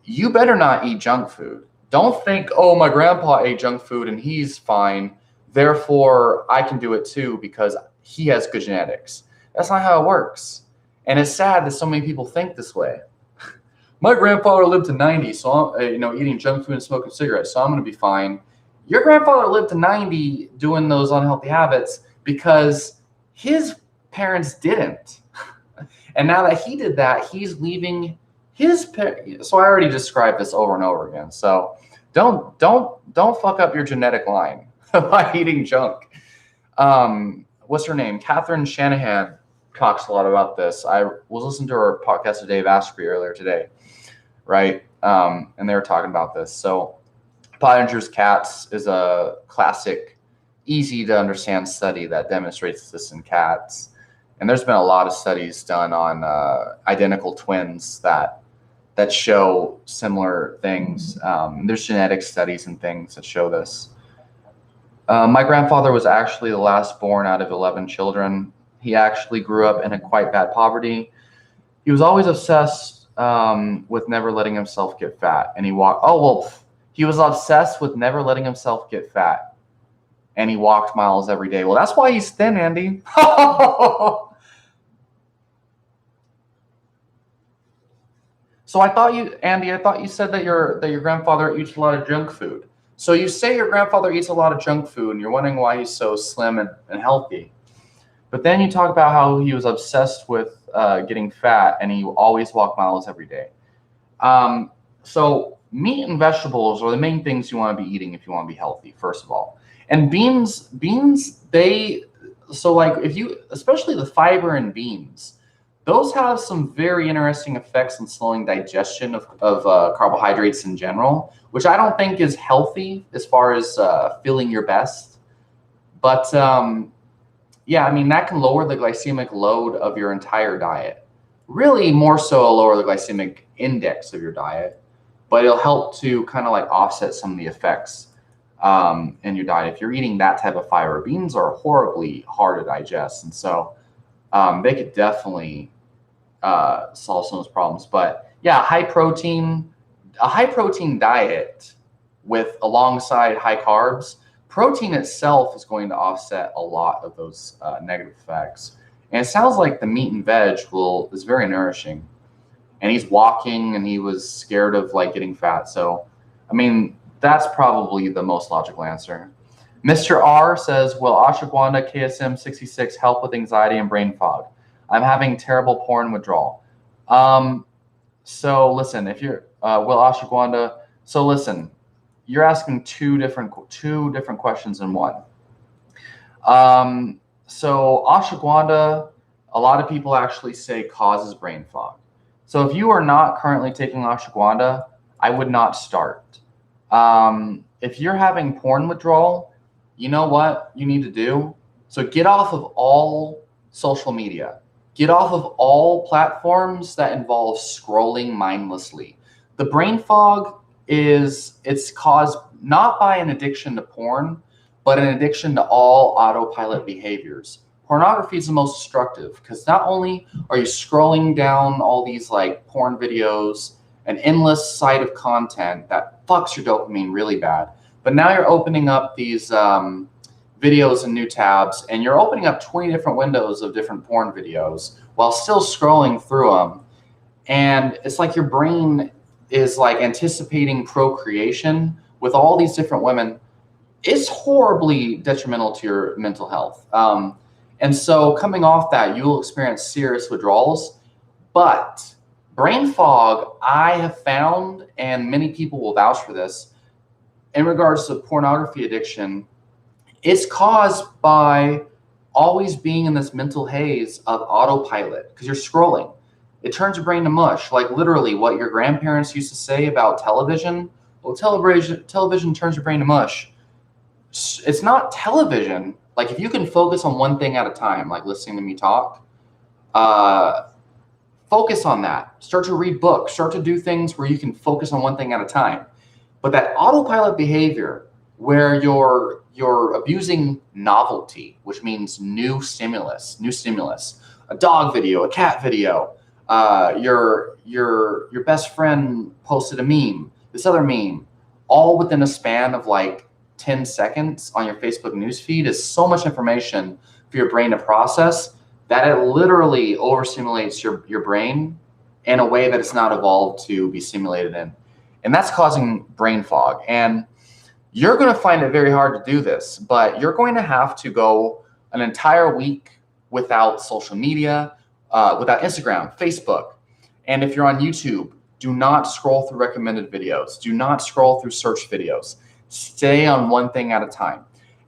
you better not eat junk food. Don't think, oh, my grandpa ate junk food and he's fine, therefore I can do it too because he has good genetics. That's not how it works. And it's sad that so many people think this way. My grandfather lived to 90, so I'm, eating junk food and smoking cigarettes, so I'm going to be fine. Your grandfather lived to 90 doing those unhealthy habits because his parents didn't. And now that he did that, he's leaving his parents. So I already described this over and over again. So don't fuck up your genetic line by eating junk. What's her name? Catherine Shanahan talks a lot about this. I was listening to her podcast with Dave Asprey earlier today, right? And they were talking about this. So Pottinger's cats is a classic, easy to understand study that demonstrates this in cats. And there's been a lot of studies done on identical twins that show similar things. There's genetic studies and things that show this. My grandfather was actually the last born out of 11 children. He actually grew up in a quite bad poverty. He was always obsessed with never letting himself get fat. And he he was obsessed with never letting himself get fat. And he walked miles every day. Well, that's why he's thin, Andy. So Andy, I thought you said that your grandfather eats a lot of junk food. So you say your grandfather eats a lot of junk food, and you're wondering why he's so slim and healthy. But then you talk about how he was obsessed with getting fat, and he always walked miles every day. So meat and vegetables are the main things you want to be eating if you want to be healthy, first of all. And beans, especially the fiber in beans, those have some very interesting effects on slowing digestion of carbohydrates in general, which I don't think is healthy as far as feeling your best. But yeah, I mean, that can lower the glycemic load of your entire diet. Really more so lower the glycemic index of your diet, but it'll help to kind of like offset some of the effects in your diet. If you're eating that type of fiber, beans are horribly hard to digest. And so they could definitely solve some of those problems. But yeah, a high protein diet with alongside high carbs, protein itself is going to offset a lot of those negative effects. And it sounds like the meat and veg is very nourishing. And he's walking and he was scared of like getting fat. So, I mean, that's probably the most logical answer. Mr. R says, will ashwagandha KSM 66 help with anxiety and brain fog? I'm having terrible porn withdrawal. So listen, if you're will ashwagandha, so listen, you're asking two different questions in one. So ashwagandha, a lot of people actually say causes brain fog. So if you are not currently taking ashwagandha, I would not start. If you're having porn withdrawal, you know what you need to do? So get off of all social media. Get off of all platforms that involve scrolling mindlessly. The brain fog it's caused not by an addiction to porn, but an addiction to all autopilot behaviors. Pornography is the most destructive because not only are you scrolling down all these like porn videos, an endless site of content that fucks your dopamine really bad, but now you're opening up these videos and new tabs, and you're opening up 20 different windows of different porn videos while still scrolling through them. And it's like your brain is like anticipating procreation with all these different women. It's horribly detrimental to your mental health. And so coming off that, you'll experience serious withdrawals. But brain fog, I have found, and many people will vouch for this, in regards to pornography addiction, it's caused by always being in this mental haze of autopilot because you're scrolling. It turns your brain to mush, like literally what your grandparents used to say about television. Well, television turns your brain to mush. It's not television. Like if you can focus on one thing at a time, like listening to me talk, focus on that. Start to read books, start to do things where you can focus on one thing at a time. But that autopilot behavior where you're abusing novelty, which means new stimulus, a dog video, a cat video, your best friend posted a meme, this other meme, all within a span of like 10 seconds on your Facebook newsfeed is so much information for your brain to process that it literally overstimulates your brain in a way that it's not evolved to be stimulated in. And that's causing brain fog. And you're going to find it very hard to do this, but you're going to have to go an entire week without social media, without Instagram, Facebook. And if you're on YouTube, do not scroll through recommended videos. Do not scroll through search videos. Stay on one thing at a time.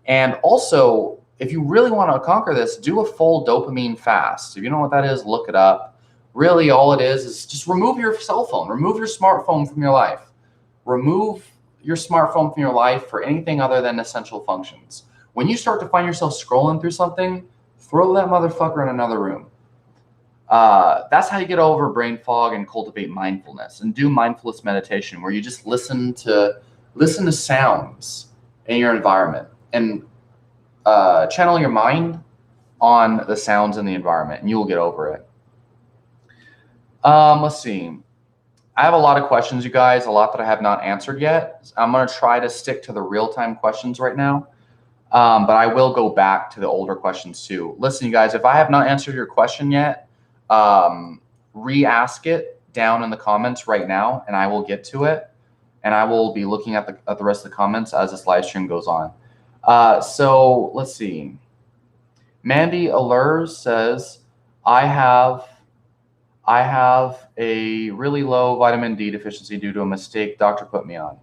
And also, if you really want to conquer this, do a full dopamine fast. If you know what that is, look it up. Really, all it is just remove your cell phone, remove your smartphone from your life. Remove your smartphone from your life for anything other than essential functions. When you start to find yourself scrolling through something, Throw that motherfucker in another room. That's how you get over brain fog and cultivate mindfulness, and do mindfulness meditation where you just listen to sounds in your environment and channel your mind on the sounds in the environment, and you will get over it. Let's see. I have a lot of questions, you guys, a lot that I have not answered yet. I'm going to try to stick to the real-time questions right now, but I will go back to the older questions too. Listen, you guys, if I have not answered your question yet, re-ask it down in the comments right now, and I will get to it, and I will be looking at the rest of the comments as this live stream goes on. So let's see. Mandy Allures says, I have a really low vitamin D deficiency due to a mistake doctor put me on,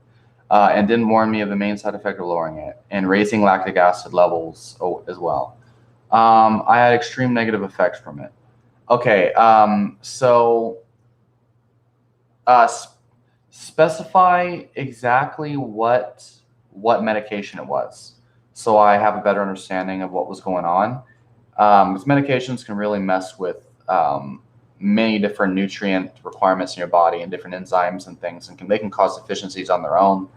and didn't warn me of the main side effect of lowering it and raising lactic acid levels as well. I had extreme negative effects from it. Okay, so specify exactly what medication it was, so I have a better understanding of what was going on. Because medications can really mess with many different nutrient requirements in your body and different enzymes and things, and they can cause deficiencies on their own.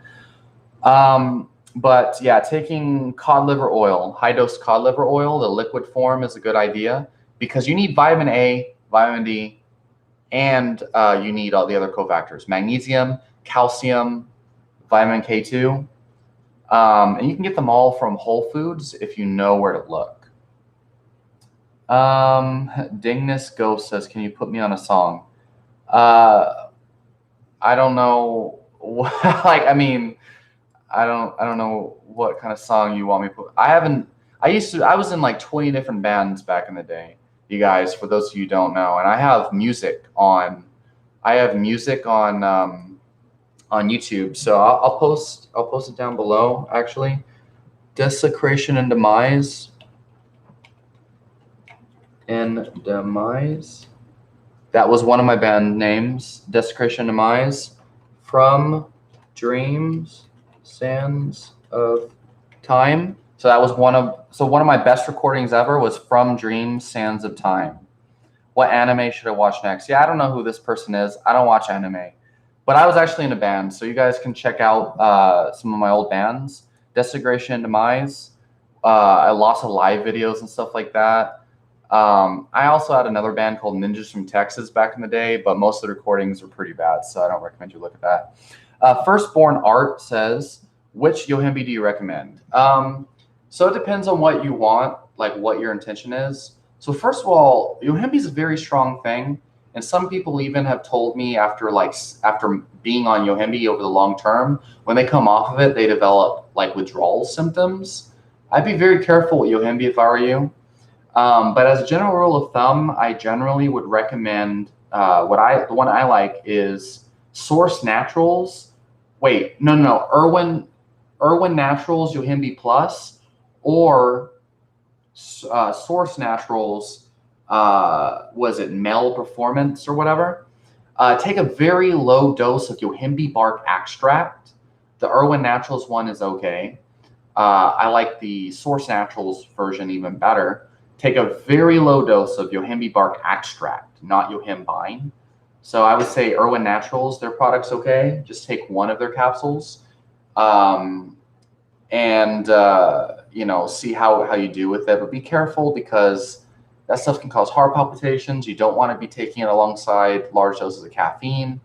But yeah, taking cod liver oil, high dose cod liver oil, the liquid form, is a good idea because you need vitamin A, vitamin D, and you need all the other cofactors: magnesium, calcium, vitamin K2. And you can get them all from Whole Foods if you know where to look. Dingness Ghost says, can you put me on a song? I don't know. Like, I mean, I don't know what kind of song you want me to put. I was in like 20 different bands back in the day, you guys, for those of you who don't know. And I have music on YouTube. So I'll post it down below, actually. Desecration and Demise. That was one of my band names, Desecration and Demise, from Dreams, Sands of Time. So that was one of my best recordings ever was from Dreams, Sands of Time. What anime should I watch next? Yeah, I don't know who this person is. I don't watch anime, but I was actually in a band, so you guys can check out some of my old bands. Desecration and Demise. I lost of live videos and stuff like that. I also had another band called Ninjas from Texas back in the day, but most of the recordings were pretty bad, so I don't recommend you look at that. Firstborn Art says, which Yohimbe do you recommend? So it depends on what you want, like what your intention is. So first of all, Yohimbe is a very strong thing, and some people even have told me after being on Yohimbe over the long term, when they come off of it, they develop like withdrawal symptoms. I'd be very careful with Yohimbe if I were you. But as a general rule of thumb, I generally would recommend the one I like is Source Naturals. Wait, no. Irwin Naturals Yohimbe Plus, or Source Naturals. Was it Mel Performance or whatever? Take a very low dose of Yohimbe bark extract. The Irwin Naturals one is okay. I like the Source Naturals version even better. Take a very low dose of Yohimbe bark extract, not yohimbine. So I would say Irwin Naturals, their product's okay. Just take one of their capsules, and see how you do with it. But be careful because that stuff can cause heart palpitations. You don't want to be taking it alongside large doses of caffeine.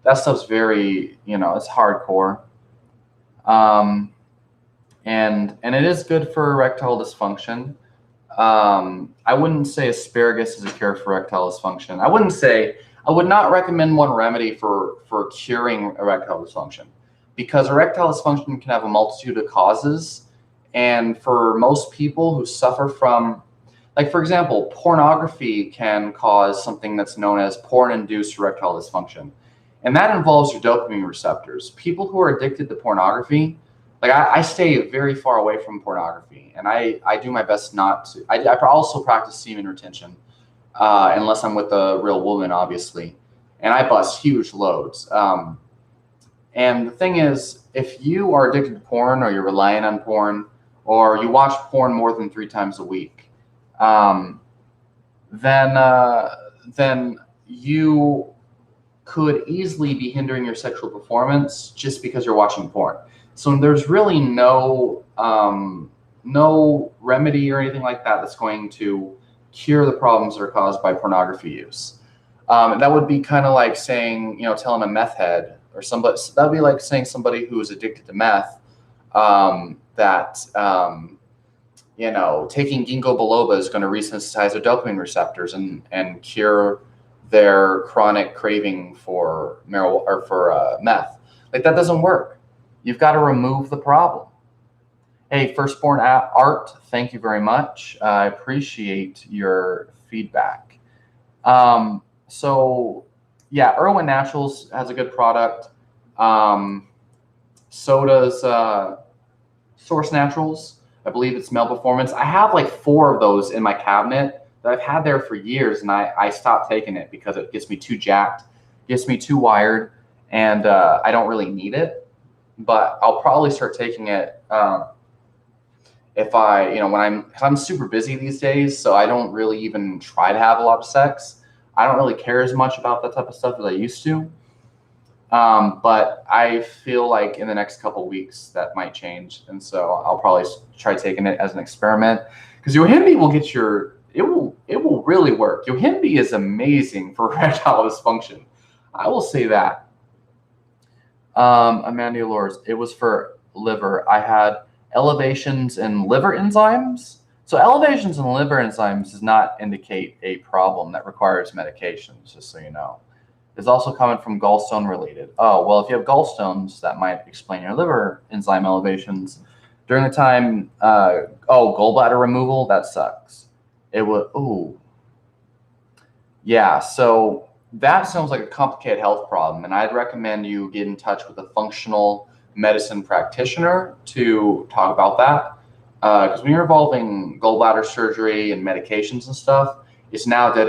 That stuff's very, it's hardcore. And it is good for erectile dysfunction. I wouldn't say asparagus is a cure for erectile dysfunction. I would not recommend one remedy for curing erectile dysfunction, because erectile dysfunction can have a multitude of causes. And for most people who suffer from, like, for example, pornography can cause something that's known as porn-induced erectile dysfunction. And that involves your dopamine receptors. People who are addicted to pornography, like I stay very far away from pornography, and I do my best not to. I also practice semen retention, unless I'm with a real woman, obviously, and I bust huge loads. And the thing is, if you are addicted to porn, or you're relying on porn, or you watch porn more than 3 times a week, um, then you could easily be hindering your sexual performance just because you're watching porn. So there's really no remedy or anything like that that's going to cure the problems that are caused by pornography use. And that would be kind of like saying, telling a meth head or somebody, that would be like saying somebody who is addicted to meth that taking ginkgo biloba is going to resensitize their dopamine receptors and cure their chronic craving for marijuana or for meth. Like, that doesn't work. You've got to remove the problem. Hey, Firstborn Art, thank you very much. I appreciate your feedback. So yeah, Irwin Naturals has a good product. So does Source Naturals. I believe it's Male Performance. I have like 4 of those in my cabinet that I've had there for years, and I stopped taking it because it gets me too jacked, gets me too wired, and I don't really need it. But I'll probably start taking it if I'm super busy these days, so I don't really even try to have a lot of sex. I don't really care as much about that type of stuff as I used to. But I feel like in the next couple of weeks that might change, and so I'll probably try taking it as an experiment, because Yohimbe will get it will really work. Yohimbe is amazing for erectile dysfunction. I will say that. Amanda Lors, it was for liver. I had elevations in liver enzymes. So elevations in liver enzymes does not indicate a problem that requires medications, just so you know. It's also common from gallstone related. Oh, well, if you have gallstones, that might explain your liver enzyme elevations. During the time, gallbladder removal, that sucks. It would, yeah, so that sounds like a complicated health problem, and I'd recommend you get in touch with a functional medicine practitioner to talk about that. Because when you're involving gallbladder surgery and medications and stuff, it's now a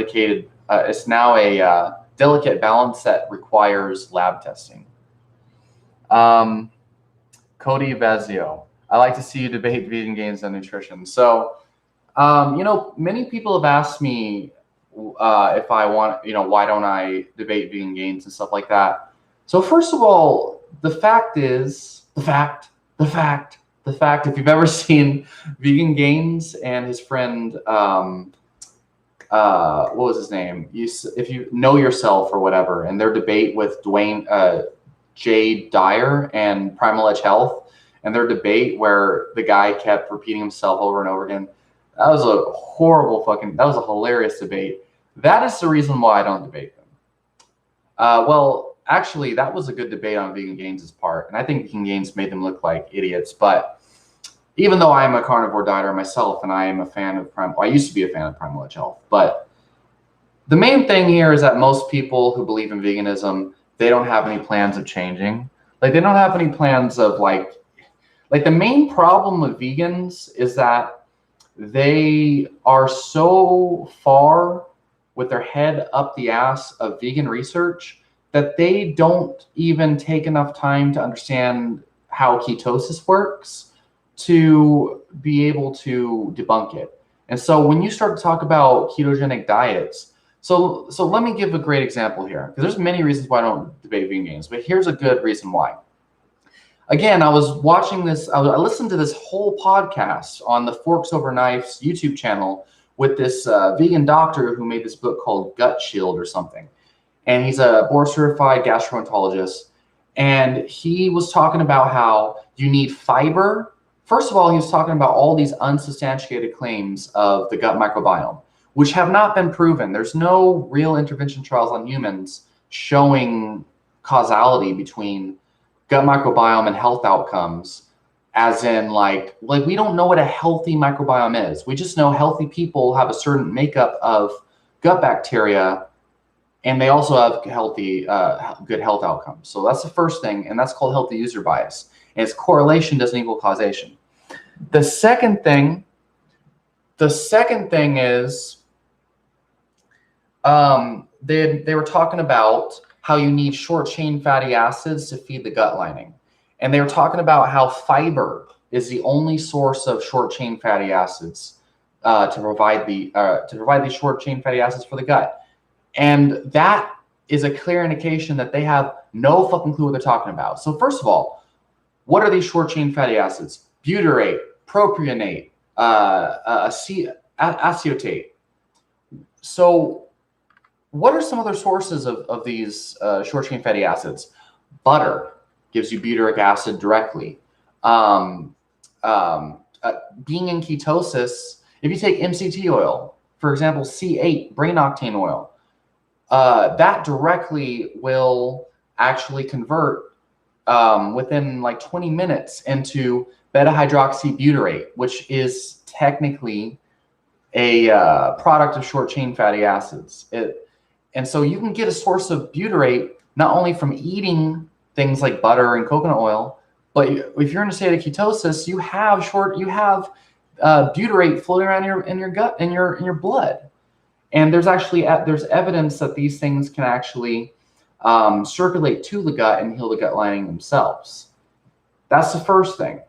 delicate balance that requires lab testing. Cody Vezio, I like to see you debate vegan gains and nutrition. So, many people have asked me if I want, why don't I debate vegan gains and stuff like that. So first of all, the fact, if you've ever seen Vegan Gains and his friend, what was his name? If you know yourself or whatever, and their debate with Jay Dyer and Primal Edge Health, and their debate where the guy kept repeating himself over and over again. That was that was a hilarious debate. That is the reason why I don't debate them. Well, actually, that was a good debate on Vegan Gains' part, and I think Vegan Gains made them look like idiots. But even though I am a carnivore dieter myself, and I am a fan of I used to be a fan of Primal Edge Health, but the main thing here is that most people who believe in veganism, they don't have any plans of changing. Like, they don't have any plans of like the main problem with vegans is that they are so far with their head up the ass of vegan research that they don't even take enough time to understand how ketosis works to be able to debunk it. And so when you start to talk about ketogenic diets, so let me give a great example here, because there's many reasons why I don't debate vegan gains, but here's a good reason why. Again, I was watching this, I listened to this whole podcast on the Forks Over Knives YouTube channel with this vegan doctor who made this book called Gut Shield or something. And he's a board certified gastroenterologist. And he was talking about how you need fiber. First of all, he was talking about all these unsubstantiated claims of the gut microbiome, which have not been proven. There's no real intervention trials on humans showing causality between gut microbiome and health outcomes, as in like we don't know what a healthy microbiome is. We just know healthy people have a certain makeup of gut bacteria, and they also have healthy, good health outcomes. So that's the first thing, and that's called healthy user bias. And it's correlation doesn't equal causation. The second thing is they were talking about how you need short chain fatty acids to feed the gut lining. And they were talking about how fiber is the only source of short chain fatty acids to provide these short chain fatty acids for the gut. And that is a clear indication that they have no fucking clue what they're talking about. So first of all, what are these short chain fatty acids? Butyrate, propionate, acetate. So what are some other sources of these short chain fatty acids? Butter gives you butyric acid directly. Being in ketosis, if you take MCT oil, for example, C8, brain octane oil, that directly will actually convert within like 20 minutes into beta-hydroxybutyrate, which is technically a product of short chain fatty acids. And so you can get a source of butyrate not only from eating things like butter and coconut oil, but if you're in a state of ketosis, you have butyrate floating around in your gut, in your blood. And there's actually there's evidence that these things can actually circulate to the gut and heal the gut lining themselves. That's the first thing.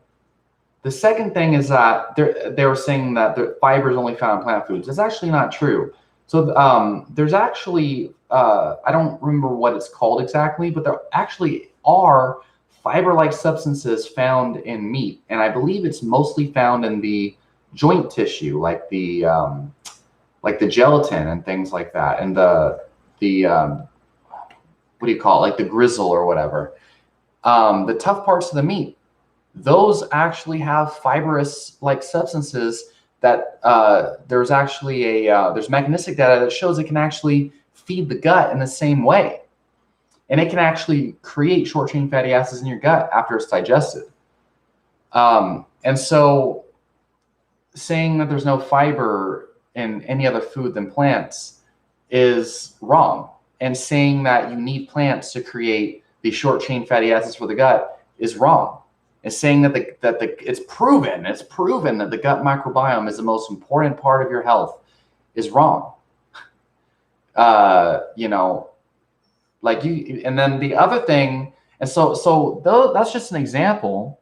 The second thing is that they were saying that the fiber is only found in plant foods. It's actually not true. So there's actually, I don't remember what it's called exactly, but there actually are fiber-like substances found in meat. And I believe it's mostly found in the joint tissue, like the gelatin and things like that. And the what do you call it? Like the grizzle or whatever. The tough parts of the meat, those actually have fibrous-like substances that there's actually there's mechanistic data that shows it can actually feed the gut in the same way. And it can actually create short-chain fatty acids in your gut after it's digested. And so saying that there's no fiber in any other food than plants is wrong. And saying that you need plants to create these short-chain fatty acids for the gut is wrong. And saying that it's proven that the gut microbiome is the most important part of your health is wrong. And then the other thing, and so that's just an example.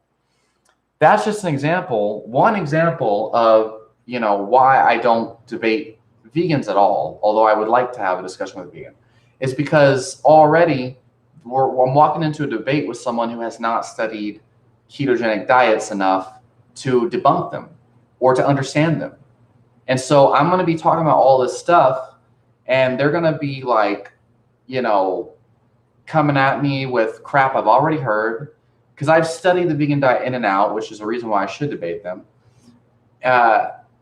That's just an example, one example of, why I don't debate vegans at all, although I would like to have a discussion with a vegan, is because already I'm walking into a debate with someone who has not studied ketogenic diets enough to debunk them or to understand them. And so I'm going to be talking about all this stuff, and they're going to be like, coming at me with crap I've already heard, because I've studied the vegan diet in and out, which is a reason why I should debate them.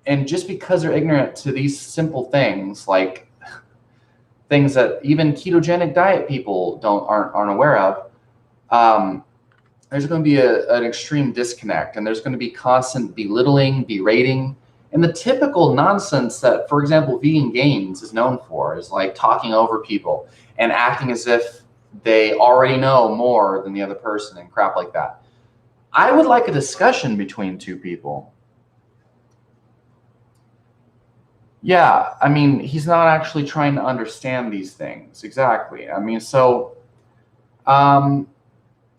And just because they're ignorant to these simple things, like things that even ketogenic diet people aren't aware of, there's going to be an extreme disconnect, and there's going to be constant belittling, berating, and the typical nonsense that, for example, Vegan Gains is known for, is like talking over people and acting as if they already know more than the other person and crap like that. I would like a discussion between two people. Yeah, I mean, he's not actually trying to understand these things. Exactly. I mean, so, and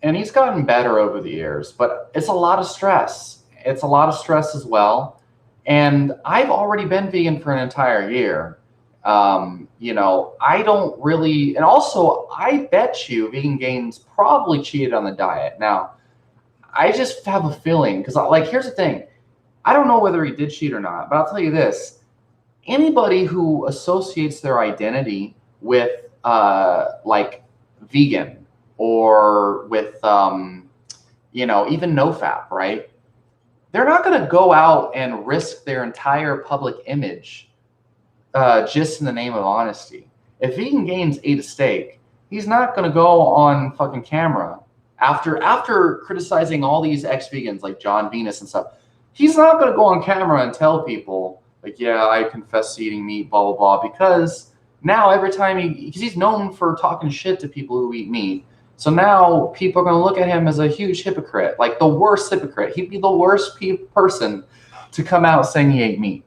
he's gotten better over the years, but it's a lot of stress. It's a lot of stress as well. And I've already been vegan for an entire year. I don't really, and also I bet you Vegan Gains probably cheated on the diet. Now, I just have a feeling, because here's the thing. I don't know whether he did cheat or not, but I'll tell you this. Anybody who associates their identity with vegan or with even NoFap, right? They're not going to go out and risk their entire public image just in the name of honesty. If Vegan Gains ate a steak, he's not going to go on fucking camera after criticizing all these ex-vegans like John Venus and stuff. He's not going to go on camera and tell people, like, yeah, I confess to eating meat, blah, blah, blah, because now every time because he's known for talking shit to people who eat meat. So now people are going to look at him as a huge hypocrite, like the worst hypocrite. He'd be the worst person to come out saying he ate meat.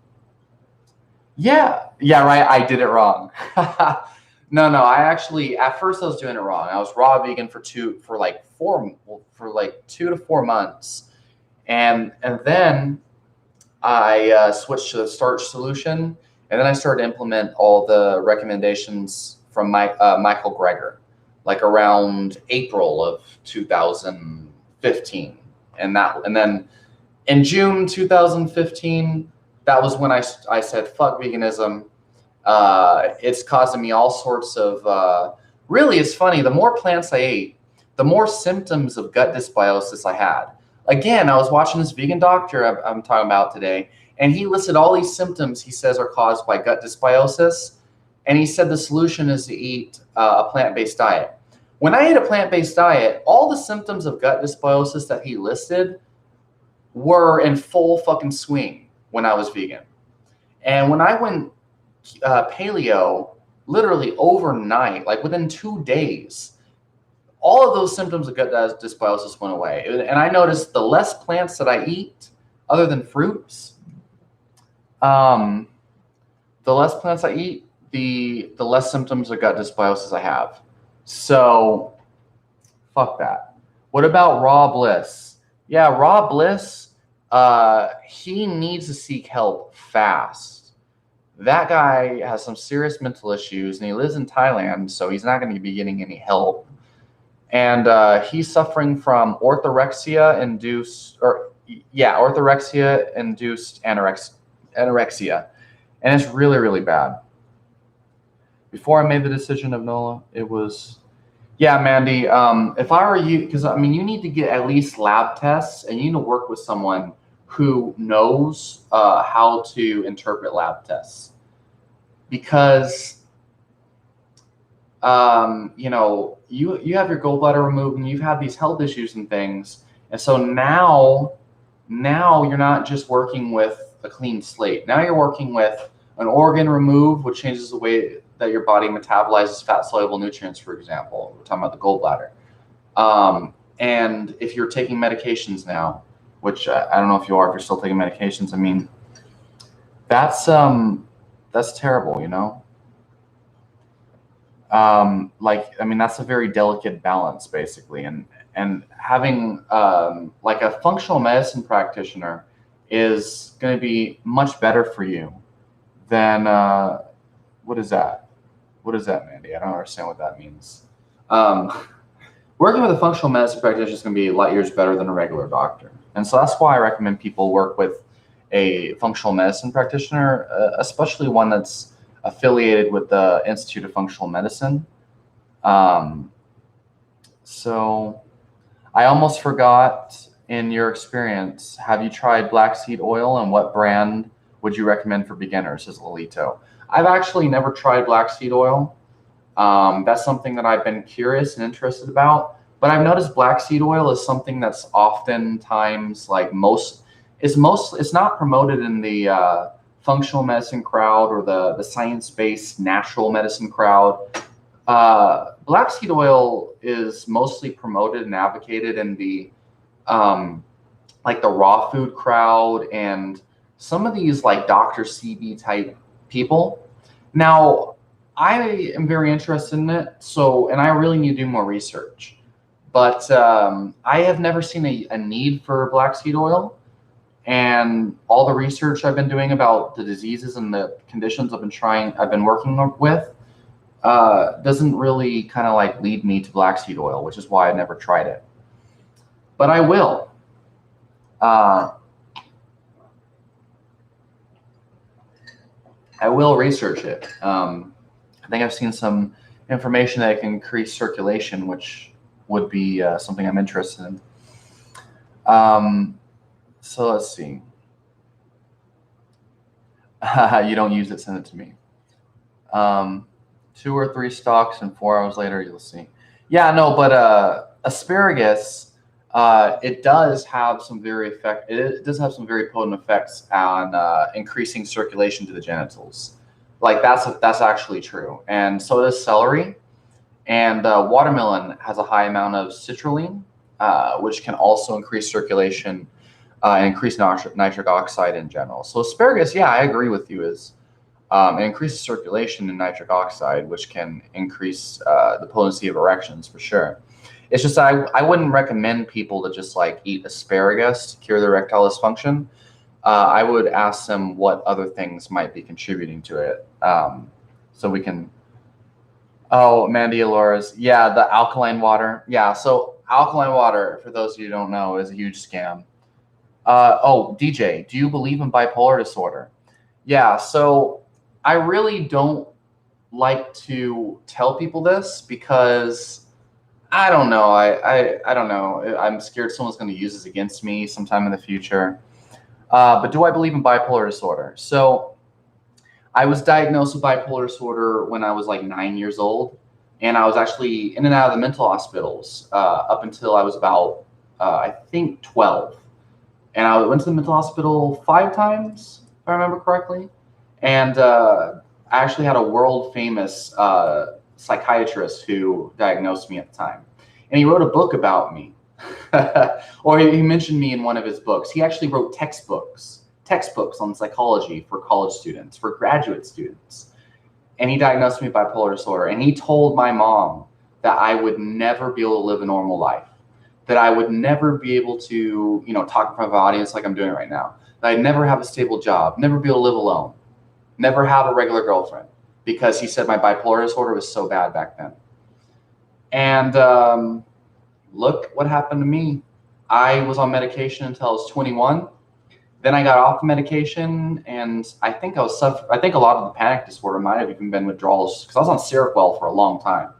Yeah, right. I did it wrong. No, I actually, at first I was doing it wrong. I was raw vegan for 2 to 4 months. And then I switched to the starch solution, and then I started to implement all the recommendations from Michael Greger, like around April of 2015, and then in June 2015, that was when I said fuck veganism. It's causing me all sorts of really. It's funny. The more plants I ate, the more symptoms of gut dysbiosis I had. Again, I was watching this vegan doctor I'm talking about today, and he listed all these symptoms he says are caused by gut dysbiosis, and he said the solution is to eat a plant-based diet. When I ate a plant-based diet, all the symptoms of gut dysbiosis that he listed were in full fucking swing when I was vegan. And when I went paleo, literally overnight, like within 2 days, all of those symptoms of gut dysbiosis went away. And I noticed the less plants that I eat, other than fruits, the less plants I eat, the less symptoms of gut dysbiosis I have. So, fuck that. What about Raw Bliss? Yeah, Raw Bliss, he needs to seek help fast. That guy has some serious mental issues, and he lives in Thailand, so he's not going to be getting any help. And he's suffering from orthorexia-induced anorexia. And it's really, really bad. Before I made the decision of NOLA, it was, yeah, Mandy, if I were you, because, I mean, you need to get at least lab tests, and you need to work with someone who knows how to interpret lab tests. Because you know, you have your gallbladder removed and you've had these health issues and things. And so now you're not just working with a clean slate. Now you're working with an organ removed, which changes the way that your body metabolizes fat-soluble nutrients, for example. We're talking about the gallbladder. And if you're taking medications now, which I don't know if you are, if you're still taking medications, I mean, that's terrible, you know? That's a very delicate balance, basically. And having like a functional medicine practitioner is going to be much better for you than, what is that? What is that, Mandy? I don't understand what that means. Working with a functional medicine practitioner is going to be light years better than a regular doctor. And so that's why I recommend people work with a functional medicine practitioner, especially one that's affiliated with the Institute of Functional Medicine. So I almost forgot, in your experience, have you tried black seed oil, and what brand would you recommend for beginners, says Lolito. I've actually never tried black seed oil. That's something that I've been curious and interested about, but I've noticed black seed oil is something that's oftentimes like it's not promoted in the functional medicine crowd or the science-based natural medicine crowd. Black seed oil is mostly promoted and advocated in the like the raw food crowd and some of these like Dr. CB type people. Now, I am very interested in it, and I really need to do more research. But I have never seen a need for black seed oil. And all the research I've been doing about the diseases and the conditions I've been working with, doesn't really kind of like lead me to black seed oil, which is why I never tried it. But I will. I will research it. I think I've seen some information that can increase circulation, which would be something I'm interested in. So let's see. You don't use it, send it to me. 2 or 3 stalks and 4 hours later, you'll see. Yeah, no, but asparagus, it does have some very potent effects on increasing circulation to the genitals. Like that's actually true. And so does celery. And watermelon has a high amount of citrulline, which can also increase circulation and increase nitric oxide in general. So asparagus, yeah, I agree with you, it increases circulation in nitric oxide, which can increase the potency of erections for sure. It's just I wouldn't recommend people to just like eat asparagus to cure their erectile dysfunction. I would ask them what other things might be contributing to it. So we can, oh, Mandy Alores. Yeah, the alkaline water. Yeah, so alkaline water, for those of you who don't know, is a huge scam. Oh, DJ, do you believe in bipolar disorder? Yeah, so I really don't like to tell people this because I don't know. I don't know. I'm scared someone's going to use this against me sometime in the future. But do I believe in bipolar disorder? So I was diagnosed with bipolar disorder when I was like 9 years old. And I was actually in and out of the mental hospitals up until I was about, I think, 12. And I went to the mental hospital 5 times, if I remember correctly. And I actually had a world famous psychiatrist who diagnosed me at the time. And he wrote a book about me. Or he mentioned me in one of his books. He actually wrote textbooks on psychology for college students, for graduate students. And he diagnosed me with bipolar disorder. And he told my mom that I would never be able to live a normal life, that I would never be able to, talk in front of an audience like I'm doing right now, that I'd never have a stable job, never be able to live alone, never have a regular girlfriend, because he said my bipolar disorder was so bad back then. And look what happened to me. I was on medication until I was 21. Then I got off the medication, and I think I think a lot of the panic disorder might have even been withdrawals, because I was on Seroquel for a long time.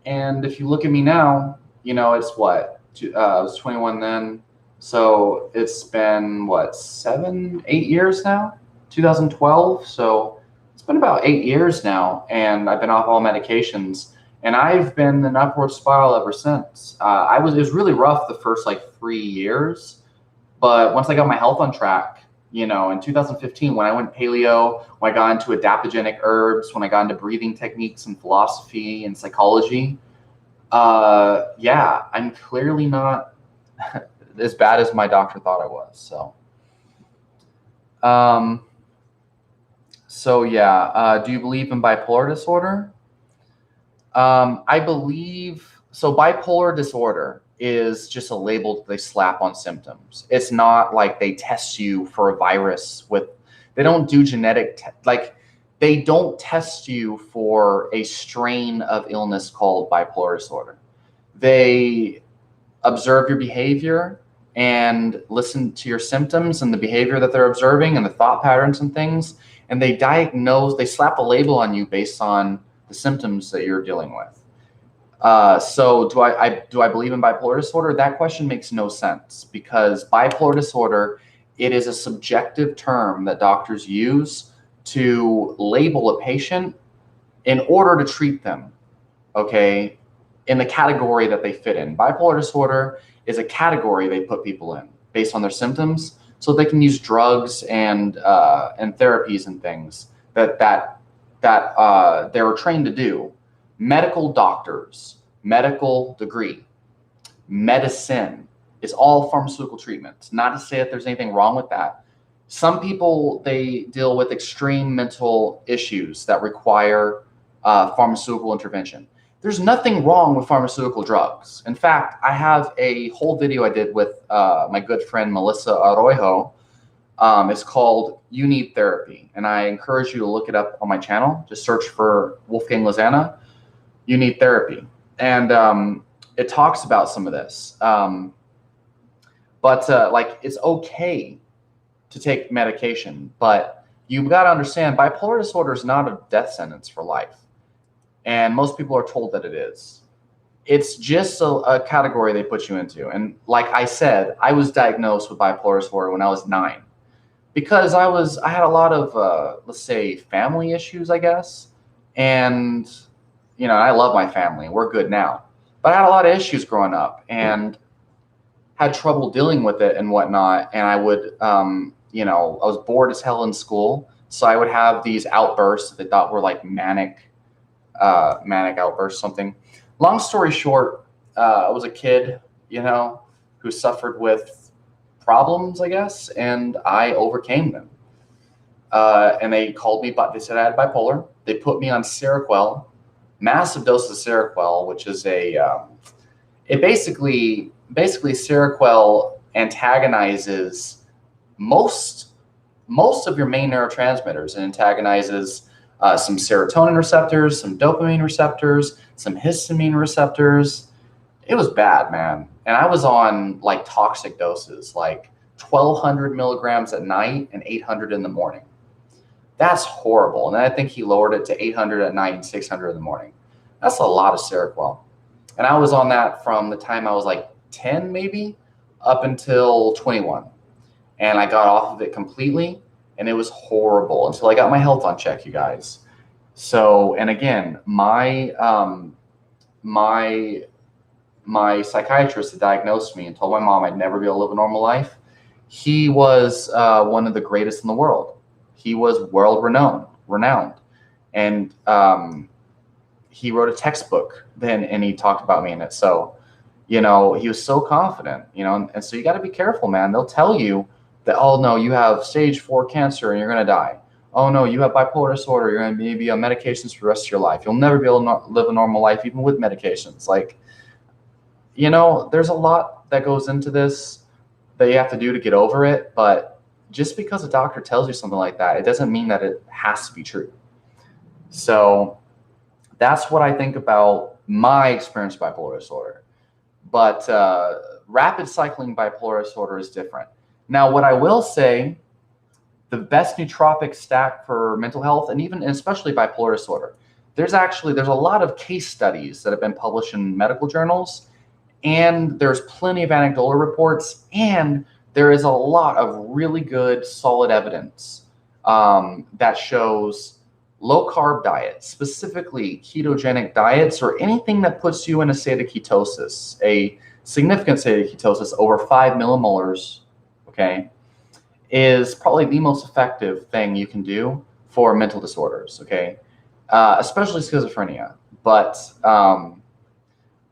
And if you look at me now, it's what? I was 21 then. So it's been, what, 7, 8 years now? 2012. So it's been about 8 years now, and I've been off all medications. And I've been in an upward spiral ever since. It was really rough the first, 3 years. But once I got my health on track, in 2015, when I went paleo, when I got into adaptogenic herbs, when I got into breathing techniques and philosophy and psychology, I'm clearly not as bad as my doctor thought I was. Do you believe in bipolar disorder? I believe, so bipolar disorder is just a label they slap on symptoms. It's not like they test you for a virus they don't do genetic, they don't test you for a strain of illness called bipolar disorder. They observe your behavior and listen to your symptoms and the behavior that they're observing and the thought patterns and things. And they slap a label on you based on the symptoms that you're dealing with. So do I believe in bipolar disorder? That question makes no sense, because bipolar disorder, it is a subjective term that doctors use to label a patient in order to treat them, okay, in the category that they fit in. Bipolar disorder is a category they put people in based on their symptoms, so they can use drugs and therapies and things that they were trained to do. Medical doctors, medical degree, medicine is all pharmaceutical treatments. Not to say that there's anything wrong with that. Some people, they deal with extreme mental issues that require pharmaceutical intervention. There's nothing wrong with pharmaceutical drugs. In fact, I have a whole video I did with my good friend Melissa Arroyo. It's called You Need Therapy. And I encourage you to look it up on my channel. Just search for Wolfgang Lozana, You Need Therapy. And it talks about some of this. It's okay to take medication, but you've got to understand bipolar disorder is not a death sentence for life. And most people are told that it is. It's just a category they put you into. And like I said, I was diagnosed with bipolar disorder when I was 9, because I had a lot of, let's say, family issues, I guess. And, I love my family. We're good now. But I had a lot of issues growing up and had trouble dealing with it and whatnot. And I would, I was bored as hell in school. So I would have these outbursts that they thought were like manic outbursts, something. Long story short, I was a kid, who suffered with problems, I guess, and I overcame them. And they called me, but they said I had bipolar. They put me on Seroquel, massive doses of Seroquel, which is basically Seroquel antagonizes most of your main neurotransmitters and antagonizes some serotonin receptors, some dopamine receptors, some histamine receptors. It was bad, man. And I was on like toxic doses, like 1,200 milligrams at night and 800 in the morning. That's horrible. And then I think he lowered it to 800 at night and 600 in the morning. That's a lot of Seroquel. And I was on that from the time I was like 10 maybe up until 21. And I got off of it completely, and it was horrible until I got my health on check, you guys. So, and again, my psychiatrist had diagnosed me and told my mom I'd never be able to live a normal life. He was one of the greatest in the world. He was world renowned. And he wrote a textbook then, and he talked about me in it. So, he was so confident, and so you got to be careful, man. They'll tell you that, oh, no, you have stage 4 cancer and you're going to die. Oh, no, you have bipolar disorder. You're going to be on medications for the rest of your life. You'll never be able to live a normal life, even with medications. Like, there's a lot that goes into this that you have to do to get over it. But just because a doctor tells you something like that, it doesn't mean that it has to be true. So that's what I think about my experience with bipolar disorder. But rapid cycling bipolar disorder is different. Now, what I will say, the best nootropic stack for mental health, and especially bipolar disorder, there's a lot of case studies that have been published in medical journals, and there's plenty of anecdotal reports, and there is a lot of really good, solid evidence that shows low-carb diets, specifically ketogenic diets, or anything that puts you in a state of ketosis, a significant state of ketosis over 5 millimolars, okay, is probably the most effective thing you can do for mental disorders, okay, especially schizophrenia, but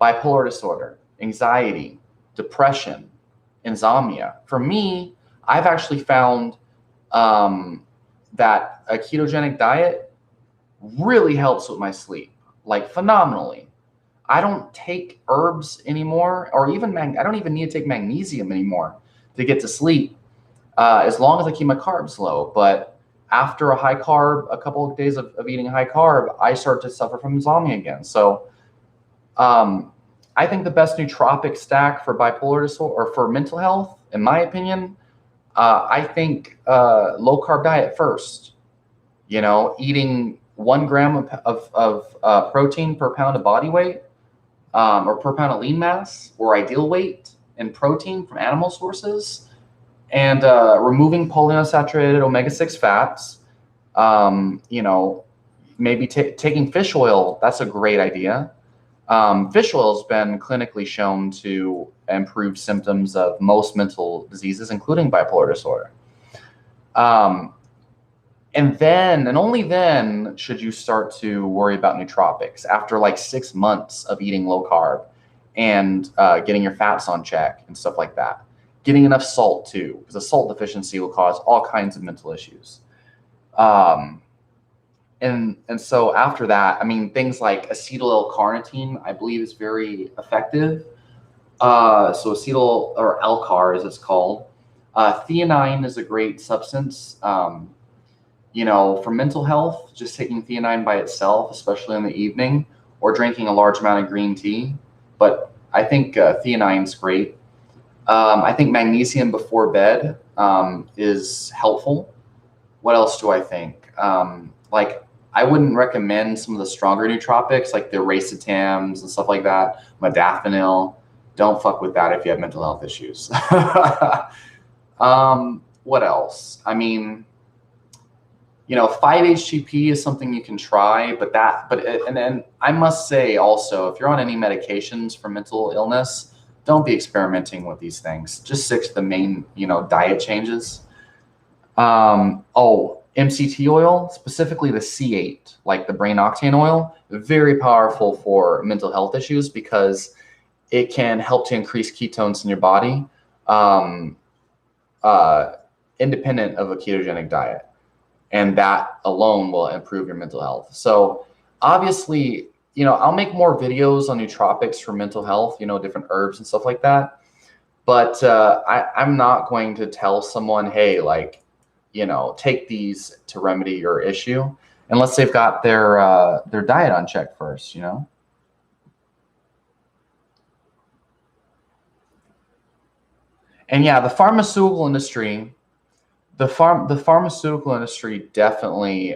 bipolar disorder, anxiety, depression, insomnia. For me, I've actually found that a ketogenic diet really helps with my sleep, like phenomenally. I don't take herbs anymore, or even I don't even need to take magnesium anymore to get to sleep, as long as I keep my carbs low. But after a couple of days of eating high carb, I start to suffer from insomnia again. So I think the best nootropic stack for bipolar disorder or for mental health, in my opinion, I think low carb diet first. Eating 1 gram of protein per pound of body weight, or per pound of lean mass, or ideal weight in protein from animal sources, and removing polyunsaturated omega-6 fats. Maybe taking fish oil. That's a great idea. Fish oil has been clinically shown to improve symptoms of most mental diseases, including bipolar disorder. And only then should you start to worry about nootropics, after like 6 months of eating low carb and getting your fats on check and stuff like that. Getting enough salt too, because a salt deficiency will cause all kinds of mental issues. And so after that, things like acetyl L-carnitine, I believe, is very effective. So acetyl, or L-car as it's called. Theanine is a great substance. For mental health, just taking theanine by itself, especially in the evening, or drinking a large amount of green tea. But I think theanine's great. I think magnesium before bed is helpful. What else do I think? I wouldn't recommend some of the stronger nootropics, like the racetams and stuff like that, modafinil. Don't fuck with that if you have mental health issues. What else? 5-HTP is something you can try, and then I must say also, if you're on any medications for mental illness, don't be experimenting with these things. Just stick to the main, diet changes. MCT oil, specifically the C8, like the brain octane oil, very powerful for mental health issues because it can help to increase ketones in your body, independent of a ketogenic diet. And that alone will improve your mental health. So obviously, I'll make more videos on nootropics for mental health, different herbs and stuff like that. But I'm not going to tell someone, hey, like, take these to remedy your issue unless they've got their diet on check first, And yeah, the pharmaceutical industry, the pharmaceutical industry definitely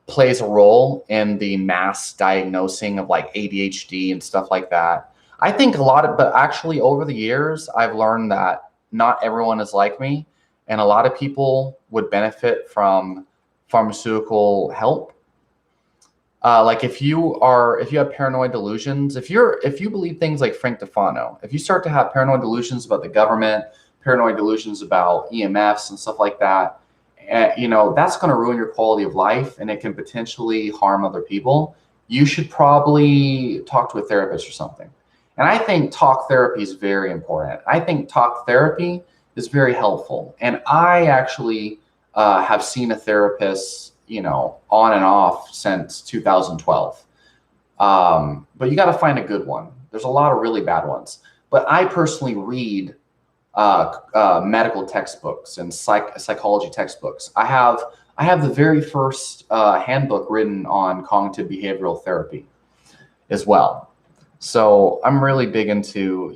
plays a role in the mass diagnosing of like ADHD and stuff like that. I think but actually over the years, I've learned that not everyone is like me, and a lot of people would benefit from pharmaceutical help. Like if you have paranoid delusions, if you believe things like Frank Defano, if you start to have paranoid delusions about the government, paranoid delusions about EMFs and stuff like that, that's going to ruin your quality of life, and it can potentially harm other people. You should probably talk to a therapist or something. And I think talk therapy is very important. I think talk therapy is very helpful. And I actually have seen a therapist, on and off since 2012. But you got to find a good one. There's a lot of really bad ones. But I personally read medical textbooks and psychology textbooks. I have the very first handbook written on cognitive behavioral therapy as well. So I'm really big into,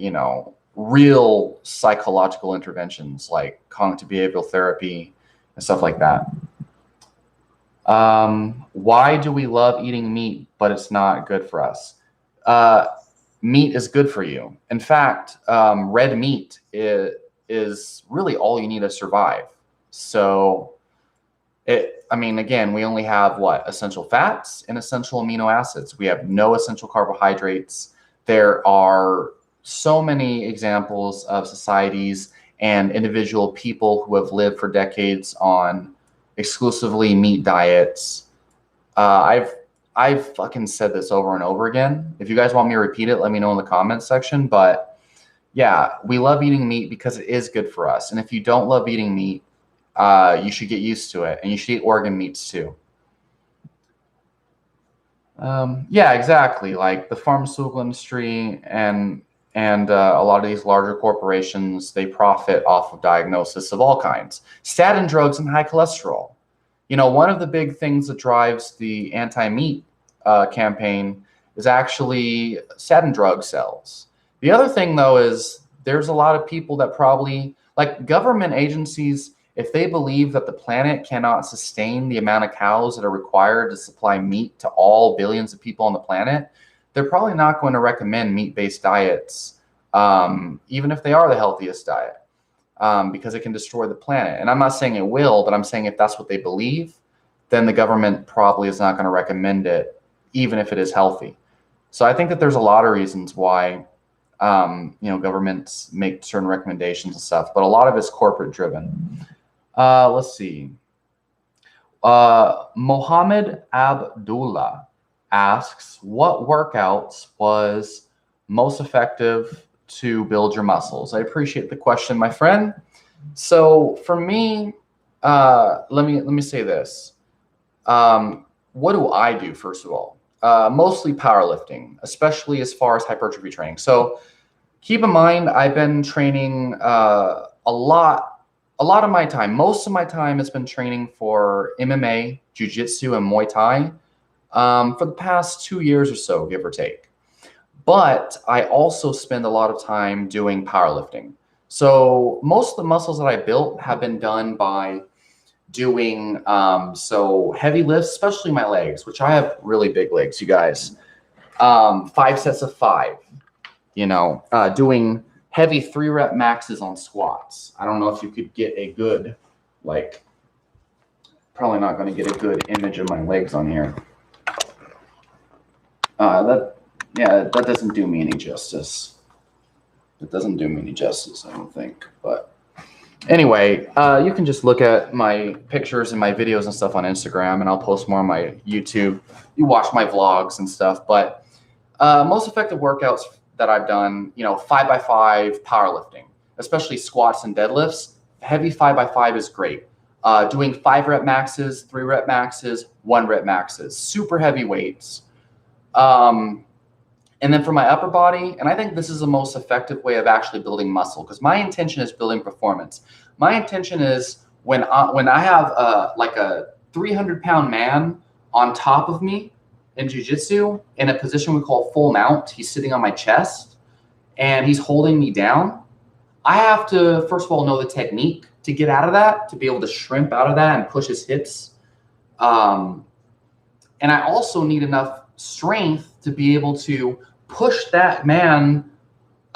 real psychological interventions like cognitive behavioral therapy and stuff like that. Why do we love eating meat, but it's not good for us? Meat is good for you. In fact, red meat is really all you need to survive. So again, we only have essential fats and essential amino acids. We have no essential carbohydrates. There are so many examples of societies and individual people who have lived for decades on exclusively meat diets. I've fucking said this over and over again. If you guys want me to repeat it, let me know in the comments section. But yeah, we love eating meat because it is good for us. And if you don't love eating meat, you should get used to it, and you should eat organ meats too. Yeah, exactly. Like the pharmaceutical industry and a lot of these larger corporations, they profit off of diagnosis of all kinds. Statin drugs and high cholesterol. One of the big things that drives the anti-meat campaign is actually statin drug sales. The other thing, though, is there's a lot of people that probably, like government agencies, if they believe that the planet cannot sustain the amount of cows that are required to supply meat to all billions of people on the planet, they're probably not going to recommend meat-based diets, even if they are the healthiest diet, because it can destroy the planet. And I'm not saying it will, but I'm saying if that's what they believe, then the government probably is not going to recommend it, even if it is healthy. So I think that there's a lot of reasons why, governments make certain recommendations and stuff, but a lot of it's corporate driven. Let's see. Mohammed Abdullah asks, what workouts was most effective to build your muscles? I appreciate the question, my friend. So for me, let me say this. What do I do, first of all? Mostly powerlifting, especially as far as hypertrophy training. So keep in mind, I've been training a lot of my time. Most of my time has been training for MMA, jiu-jitsu, and Muay Thai for the past 2 years or so, give or take. But I also spend a lot of time doing powerlifting. So most of the muscles that I built have been done by doing heavy lifts, especially my legs, which I have really big legs, you guys. 5 sets of 5, doing heavy 3-rep maxes on squats. I don't know if you could get a good, probably not going to get a good image of my legs on here. That doesn't do me any justice. It doesn't do me any justice, I don't think. But anyway, you can just look at my pictures and my videos and stuff on Instagram, and I'll post more on my YouTube. You watch my vlogs and stuff. But most effective workouts that I've done, 5x5 powerlifting, especially squats and deadlifts. Heavy 5x5 is great. Doing 5-rep maxes, 3-rep maxes, 1-rep maxes, super heavy weights. And then for my upper body, and I think this is the most effective way of actually building muscle, because my intention is building performance. My intention is when I have like a 300-pound man on top of me in jiu-jitsu in a position we call full mount. He's sitting on my chest and he's holding me down. I have to, first of all, know the technique to get out of that, to be able to shrimp out of that and push his hips. And I also need enough strength to be able to push that man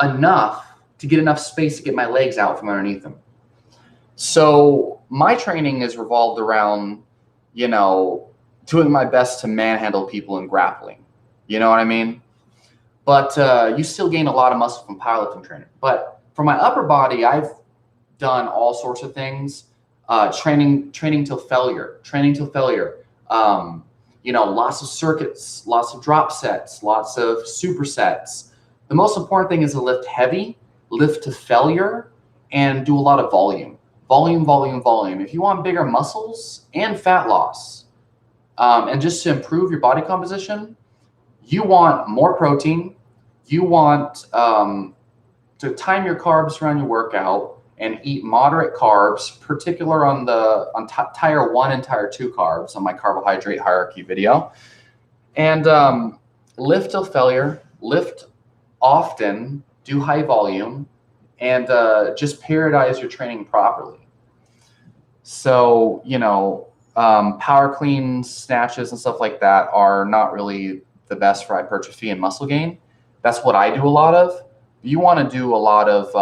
enough to get enough space to get my legs out from underneath him. So my training is revolved around, doing my best to manhandle people in grappling. You know what I mean? But you still gain a lot of muscle from powerlifting training. But for my upper body, I've done all sorts of things. Training till failure. Lots of circuits, lots of drop sets, lots of supersets. The most important thing is to lift heavy, lift to failure, and do a lot of volume. Volume. If you want bigger muscles and fat loss, and just to improve your body composition, you want more protein. You want to time your carbs around your workout and eat moderate carbs, particular on tier 1 and tier 2 carbs on my carbohydrate hierarchy video. And lift till failure, lift often, do high volume, and just periodize your training properly. So, power cleans, snatches, and stuff like that are not really the best for hypertrophy and muscle gain. That's what I do a lot of. You want to do a lot of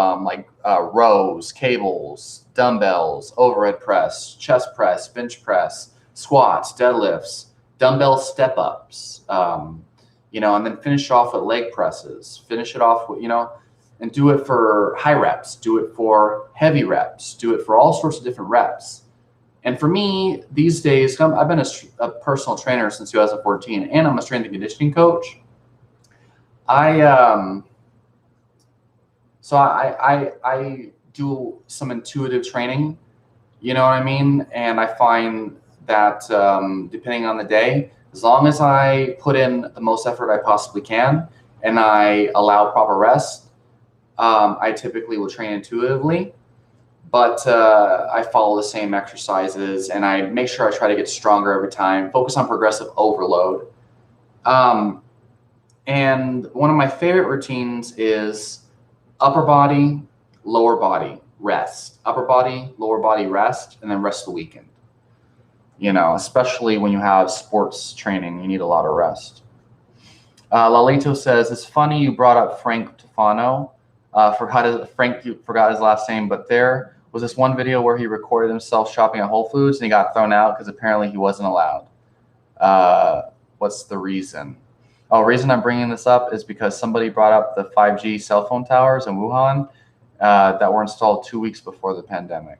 rows, cables, dumbbells, overhead press, chest press, bench press, squats, deadlifts, dumbbell step ups, and then finish off with leg presses. Finish it off with, and do it for high reps, do it for heavy reps, do it for all sorts of different reps. And for me, these days, I've been a personal trainer since 2014, and I'm a strength and conditioning coach. I do some intuitive training, you know what I mean? And I find that depending on the day, as long as I put in the most effort I possibly can and I allow proper rest, I typically will train intuitively. But I follow the same exercises and I make sure I try to get stronger every time, focus on progressive overload. And one of my favorite routines is upper body, lower body, rest. Upper body, lower body, rest, and then rest the weekend. Especially when you have sports training, you need a lot of rest. Lalito says, it's funny you brought up Frank Tufano. Frank, you forgot his last name, but there was this one video where he recorded himself shopping at Whole Foods and he got thrown out because apparently he wasn't allowed. What's the reason? Reason I'm bringing this up is because somebody brought up the 5G cell phone towers in Wuhan that were installed 2 weeks before the pandemic.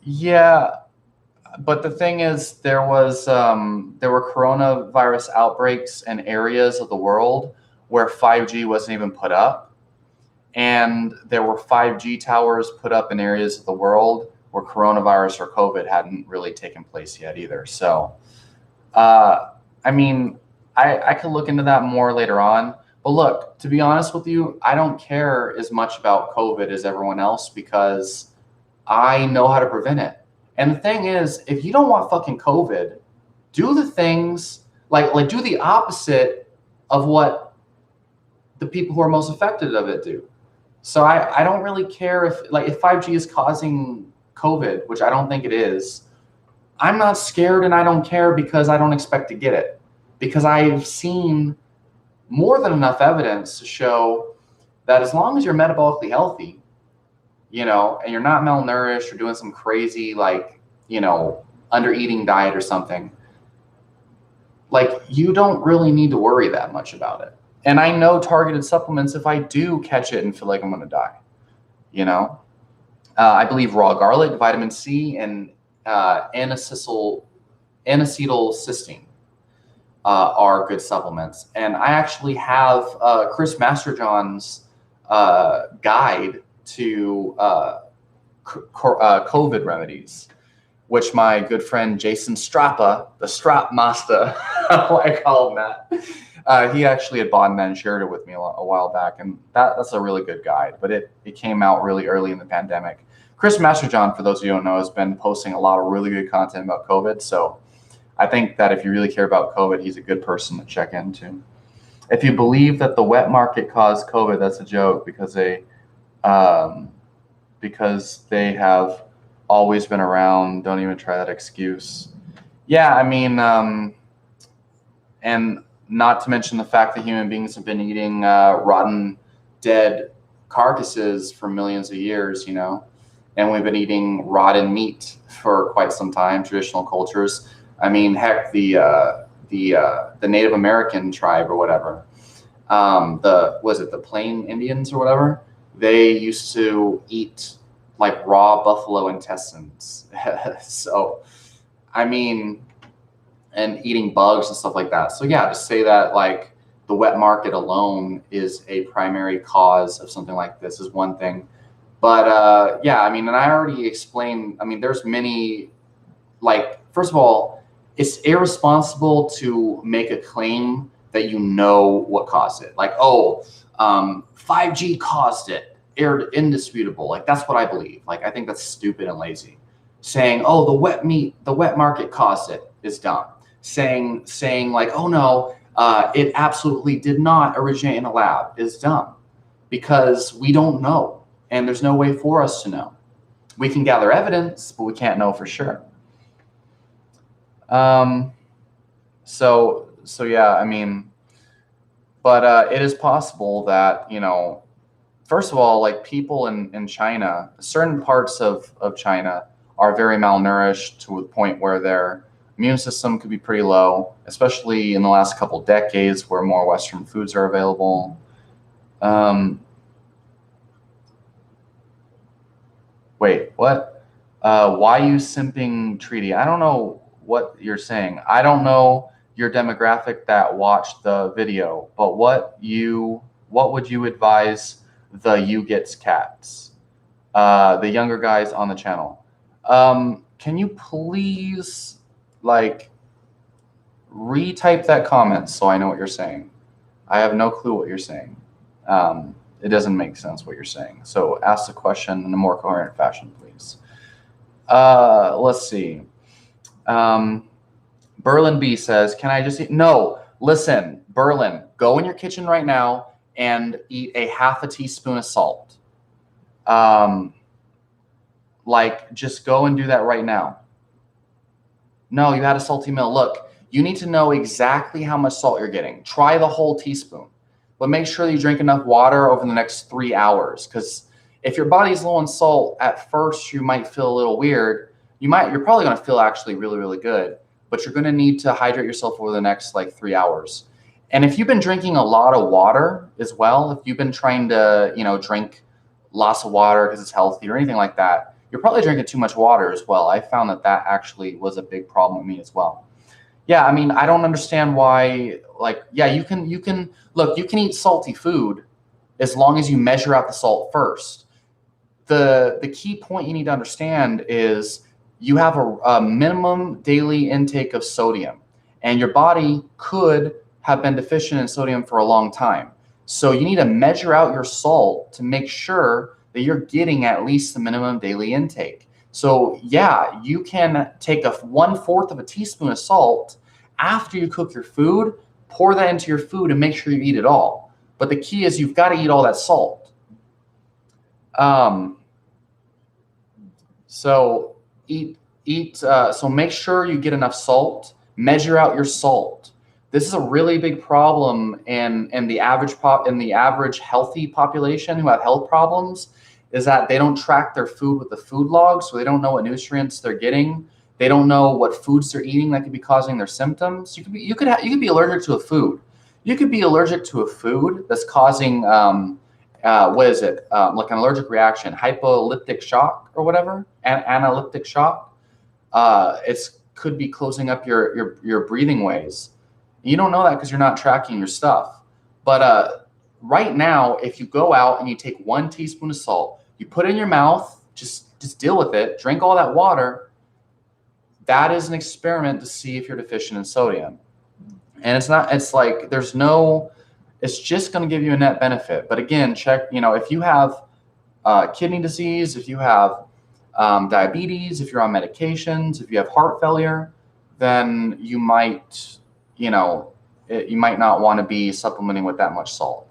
Yeah, but the thing is, there were coronavirus outbreaks in areas of the world where 5G wasn't even put up. And there were 5G towers put up in areas of the world where coronavirus or COVID hadn't really taken place yet either. So, I could look into that more later on. But look, to be honest with you, I don't care as much about COVID as everyone else because I know how to prevent it. And the thing is, if you don't want fucking COVID, do the things like do the opposite of what the people who are most affected of it do. So I don't really care if 5G is causing COVID, which I don't think it is. I'm not scared and I don't care because I don't expect to get it. Because I've seen more than enough evidence to show that as long as you're metabolically healthy, and you're not malnourished or doing some crazy under eating diet or something, you don't really need to worry that much about it. And I know targeted supplements, if I do catch it and feel like I'm going to die, I believe raw garlic, vitamin C, and N-acetylcysteine are good supplements. And I actually have Chris Masterjohn's guide to COVID remedies. which my good friend Jason Strappa, the Strap Master, I call him that. He actually had bought that and shared it with me a while back, and that's a really good guide. But it came out really early in the pandemic. Chris Masterjohn, for those of you who don't know, has been posting a lot of really good content about COVID. So I think that if you really care about COVID, he's a good person to check into. If you believe that the wet market caused COVID, that's a joke because they have always been around. Don't even try that excuse. Yeah, I mean, and not to mention the fact that human beings have been eating rotten, dead carcasses for millions of years, you know, and we've been eating rotten meat for quite some time, traditional cultures. I mean, heck, the Native American tribe or whatever, the Plain Indians or whatever, they used to eat like raw buffalo intestines. So, I mean, and eating bugs and stuff like that. So yeah, to say that like the wet market alone is a primary cause of something like this is one thing. But yeah, I mean, and I already explained, I mean, there's many, like, first of all, it's irresponsible to make a claim that you know what caused it. Like, 5G caused it, indisputable. Like, that's what I believe. Like, I think that's stupid and lazy. Saying, oh, the wet market caused it is dumb. Saying like, oh no, it absolutely did not originate in a lab is dumb because we don't know. And there's no way for us to know. We can gather evidence, but we can't know for sure. So yeah, I mean, but it is possible that, you know, first of all, like people in China, certain parts of China are very malnourished to the point where their immune system could be pretty low, especially in the last couple decades where more Western foods are available. Wait, what? Why you simping treaty? I don't know what you're saying. I don't know your demographic that watched the video, but what would you advise the You Gets Cats, the younger guys on the channel? Can you please like retype that comment so I know what you're saying? I have no clue what you're saying. It doesn't make sense what you're saying. So ask the question in a more coherent fashion, please. Let's see. Berlin B says, can I just eat? No, listen, Berlin, go in your kitchen right now and eat a half a teaspoon of salt. Like, just go and do that right now. No, you had a salty meal. Look, you need to know exactly how much salt you're getting. Try the whole teaspoon. But make sure that you drink enough water over the next 3 hours. Because if your body's low on salt, at first you might feel a little weird. You're probably going to feel actually really, really good. But you're going to need to hydrate yourself over the next like 3 hours. And if you've been drinking a lot of water as well, if you've been trying to, you know, drink lots of water because it's healthy or anything like that, you're probably drinking too much water as well. I found that actually was a big problem with me as well. Yeah, I mean, I don't understand why, like, yeah, you can look, you can eat salty food as long as you measure out the salt first. The key point you need to understand is you have a minimum daily intake of sodium, and your body could have been deficient in sodium for a long time. So you need to measure out your salt to make sure that you're getting at least the minimum daily intake. So yeah, you can take 1/4 of a teaspoon of salt after you cook your food, pour that into your food and make sure you eat it all. But the key is you've got to eat all that salt. So so make sure you get enough salt, measure out your salt. This is a really big problem in the average healthy population who have health problems, is that they don't track their food with the food log, so they don't know what nutrients they're getting. They don't know what foods they're eating that could be causing their symptoms. You could be allergic to a food. You could be allergic to a food that's causing what is it? Like an allergic reaction, hypolytic shock or whatever, analytic shock. It's could be closing up your breathing ways. You don't know that because you're not tracking your stuff. But right now, if you go out and you take 1 teaspoon of salt, you put it in your mouth, just deal with it, drink all that water, that is an experiment to see if you're deficient in sodium. And it's like, it's just going to give you a net benefit. But again, check, if you have kidney disease, if you have diabetes, if you're on medications, if you have heart failure, then you might not want to be supplementing with that much salt.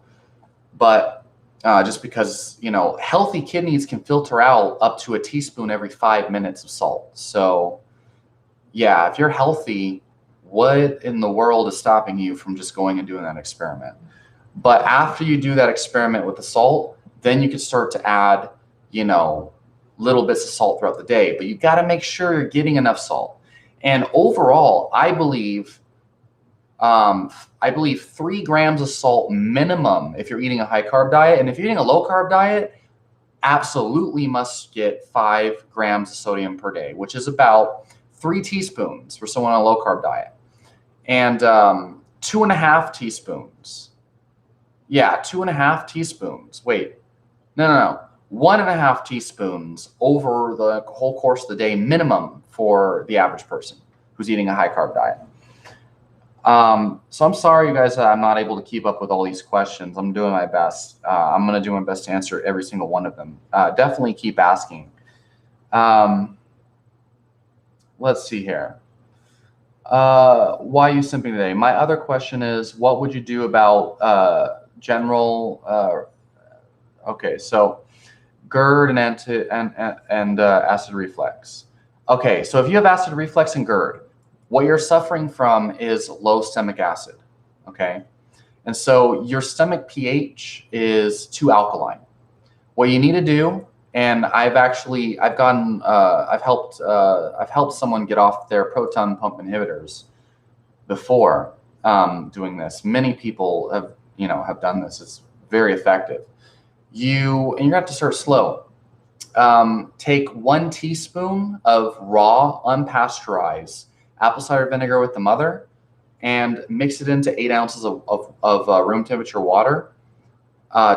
But just because, healthy kidneys can filter out up to a teaspoon every 5 minutes of salt. So yeah, if you're healthy, what in the world is stopping you from just going and doing that experiment? But after you do that experiment with the salt, then you can start to add, little bits of salt throughout the day. But you've got to make sure you're getting enough salt. And overall, I believe 3 grams of salt minimum if you're eating a high carb diet. And if you're eating a low carb diet, absolutely must get 5 grams of sodium per day, which is about 3 teaspoons for someone on a low carb diet. And 2.5 teaspoons. Yeah, 2.5 teaspoons. Wait, no. 1.5 teaspoons over the whole course of the day minimum for the average person who's eating a high carb diet. So I'm sorry, you guys, I'm not able to keep up with all these questions. I'm doing my best. I'm going to do my best to answer every single one of them. Definitely keep asking. Let's see here. Why are you simping today? My other question is, what would you do about general? Okay, so GERD and acid reflux. Okay, so if you have acid reflux and GERD, what you're suffering from is low stomach acid. Okay, and so your stomach pH is too alkaline. What you need to do, and I've helped someone get off their proton pump inhibitors before doing this. Many people have done this. It's very effective. You're gonna have to start slow. Take 1 teaspoon of raw, unpasteurized apple cider vinegar with the mother and mix it into 8 ounces of room temperature water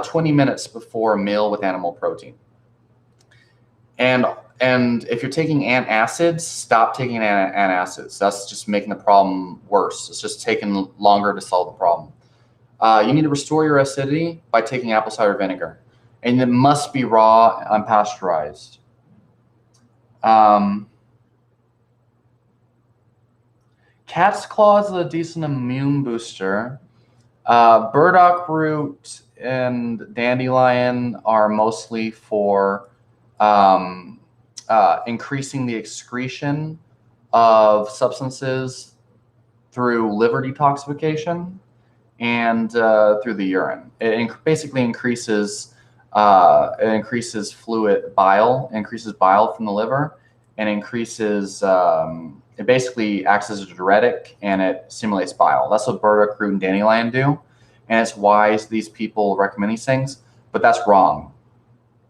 20 minutes before a meal with animal protein. And if you're taking antacids, stop taking antacids. That's just making the problem worse. It's just taking longer to solve the problem. You need to restore your acidity by taking apple cider vinegar. And it must be raw, unpasteurized. Cat's claw is a decent immune booster. Burdock root and dandelion are mostly for increasing the excretion of substances through liver detoxification and through the urine. It basically increases fluid bile, increases bile from the liver, and it basically acts as a diuretic, and it stimulates bile. That's what burdock root and dandelion do, and it's wise these people recommend these things, but that's wrong.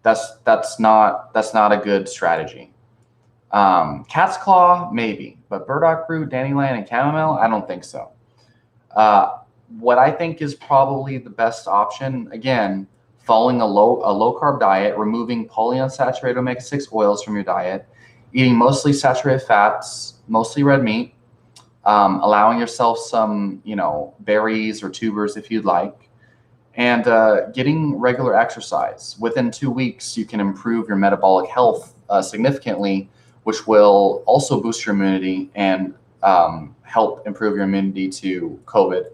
That's not a good strategy. Cat's claw, maybe, but burdock root, dandelion, and chamomile, I don't think so. What I think is probably the best option, again, following a low carb diet, removing polyunsaturated omega-6 oils from your diet, eating mostly saturated fats, mostly red meat, allowing yourself some, berries or tubers if you'd like, and getting regular exercise. Within 2 weeks, you can improve your metabolic health significantly, which will also boost your immunity and help improve your immunity to COVID.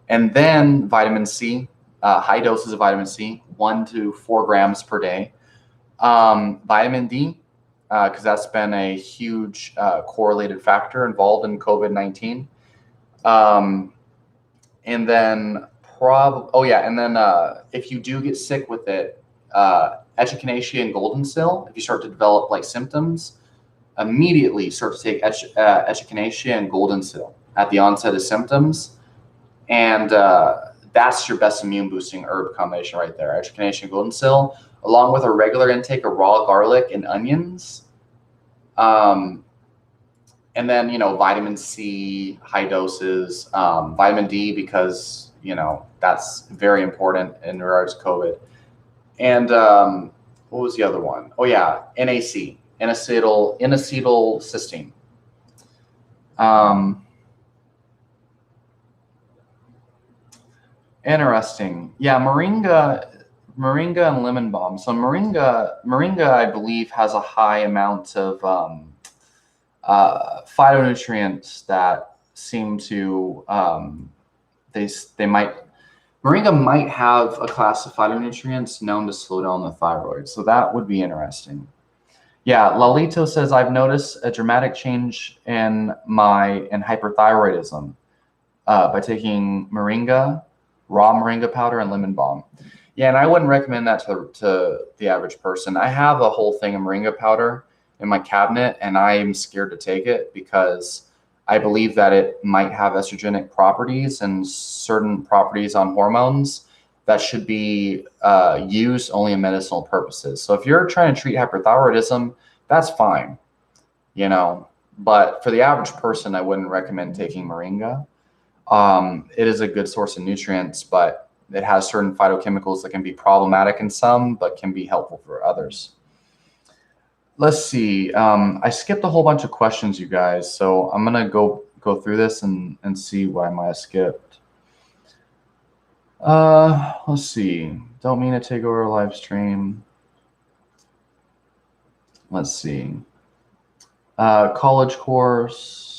And then vitamin C, high doses of vitamin C, 1 to 4 grams per day. Vitamin D, because that's been a huge correlated factor involved in COVID-19. And then if you do get sick with it, echinacea and golden seal, if you start to develop like symptoms, immediately start to take echinacea and golden seal at the onset of symptoms. And that's your best immune boosting herb combination right there. Echinacea and golden seal, along with a regular intake of raw garlic and onions. And then, vitamin C, high doses, vitamin D, because, that's very important in regards to COVID. And what was the other one? Oh yeah, NAC, N-acetyl cysteine. Interesting. Yeah, moringa and lemon balm. So moringa, I believe, has a high amount of phytonutrients that seem to they might moringa might have a class of phytonutrients known to slow down the thyroid. So that would be interesting. Yeah, Lalito says I've noticed a dramatic change in hyperthyroidism by taking raw moringa powder, and lemon balm. Yeah, and I wouldn't recommend that to the average person. I have a whole thing of moringa powder in my cabinet, and I am scared to take it because I believe that it might have estrogenic properties and certain properties on hormones that should be used only in medicinal purposes. So if you're trying to treat hyperthyroidism, that's fine, but for the average person, I wouldn't recommend taking moringa. It is a good source of nutrients, but it has certain phytochemicals that can be problematic in some, but can be helpful for others. Let's see. I skipped a whole bunch of questions, you guys, so I'm gonna go through this and see what I might have skipped. Let's see. Don't mean to take over a live stream. Let's see. College course.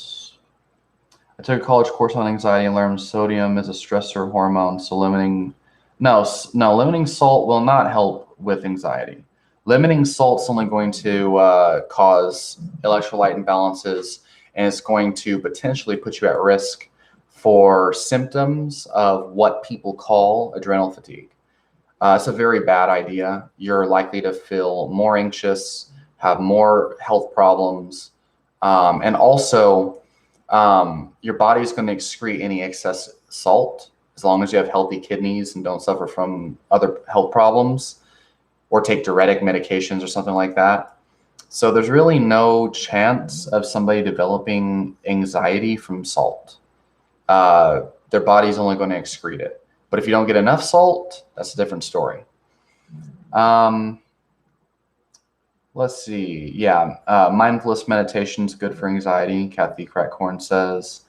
I took a college course on anxiety and learned sodium is a stressor hormone. So limiting salt will not help with anxiety. Limiting salt's only going to cause electrolyte imbalances, and it's going to potentially put you at risk for symptoms of what people call adrenal fatigue. It's a very bad idea. You're likely to feel more anxious, have more health problems, and also your body is going to excrete any excess salt as long as you have healthy kidneys and don't suffer from other health problems or take diuretic medications or something like that. So there's really no chance of somebody developing anxiety from salt. Their body's only going to excrete it. But if you don't get enough salt, that's a different story. Let's see. Yeah, mindfulness meditation is good for anxiety, Kathy Crackcorn says.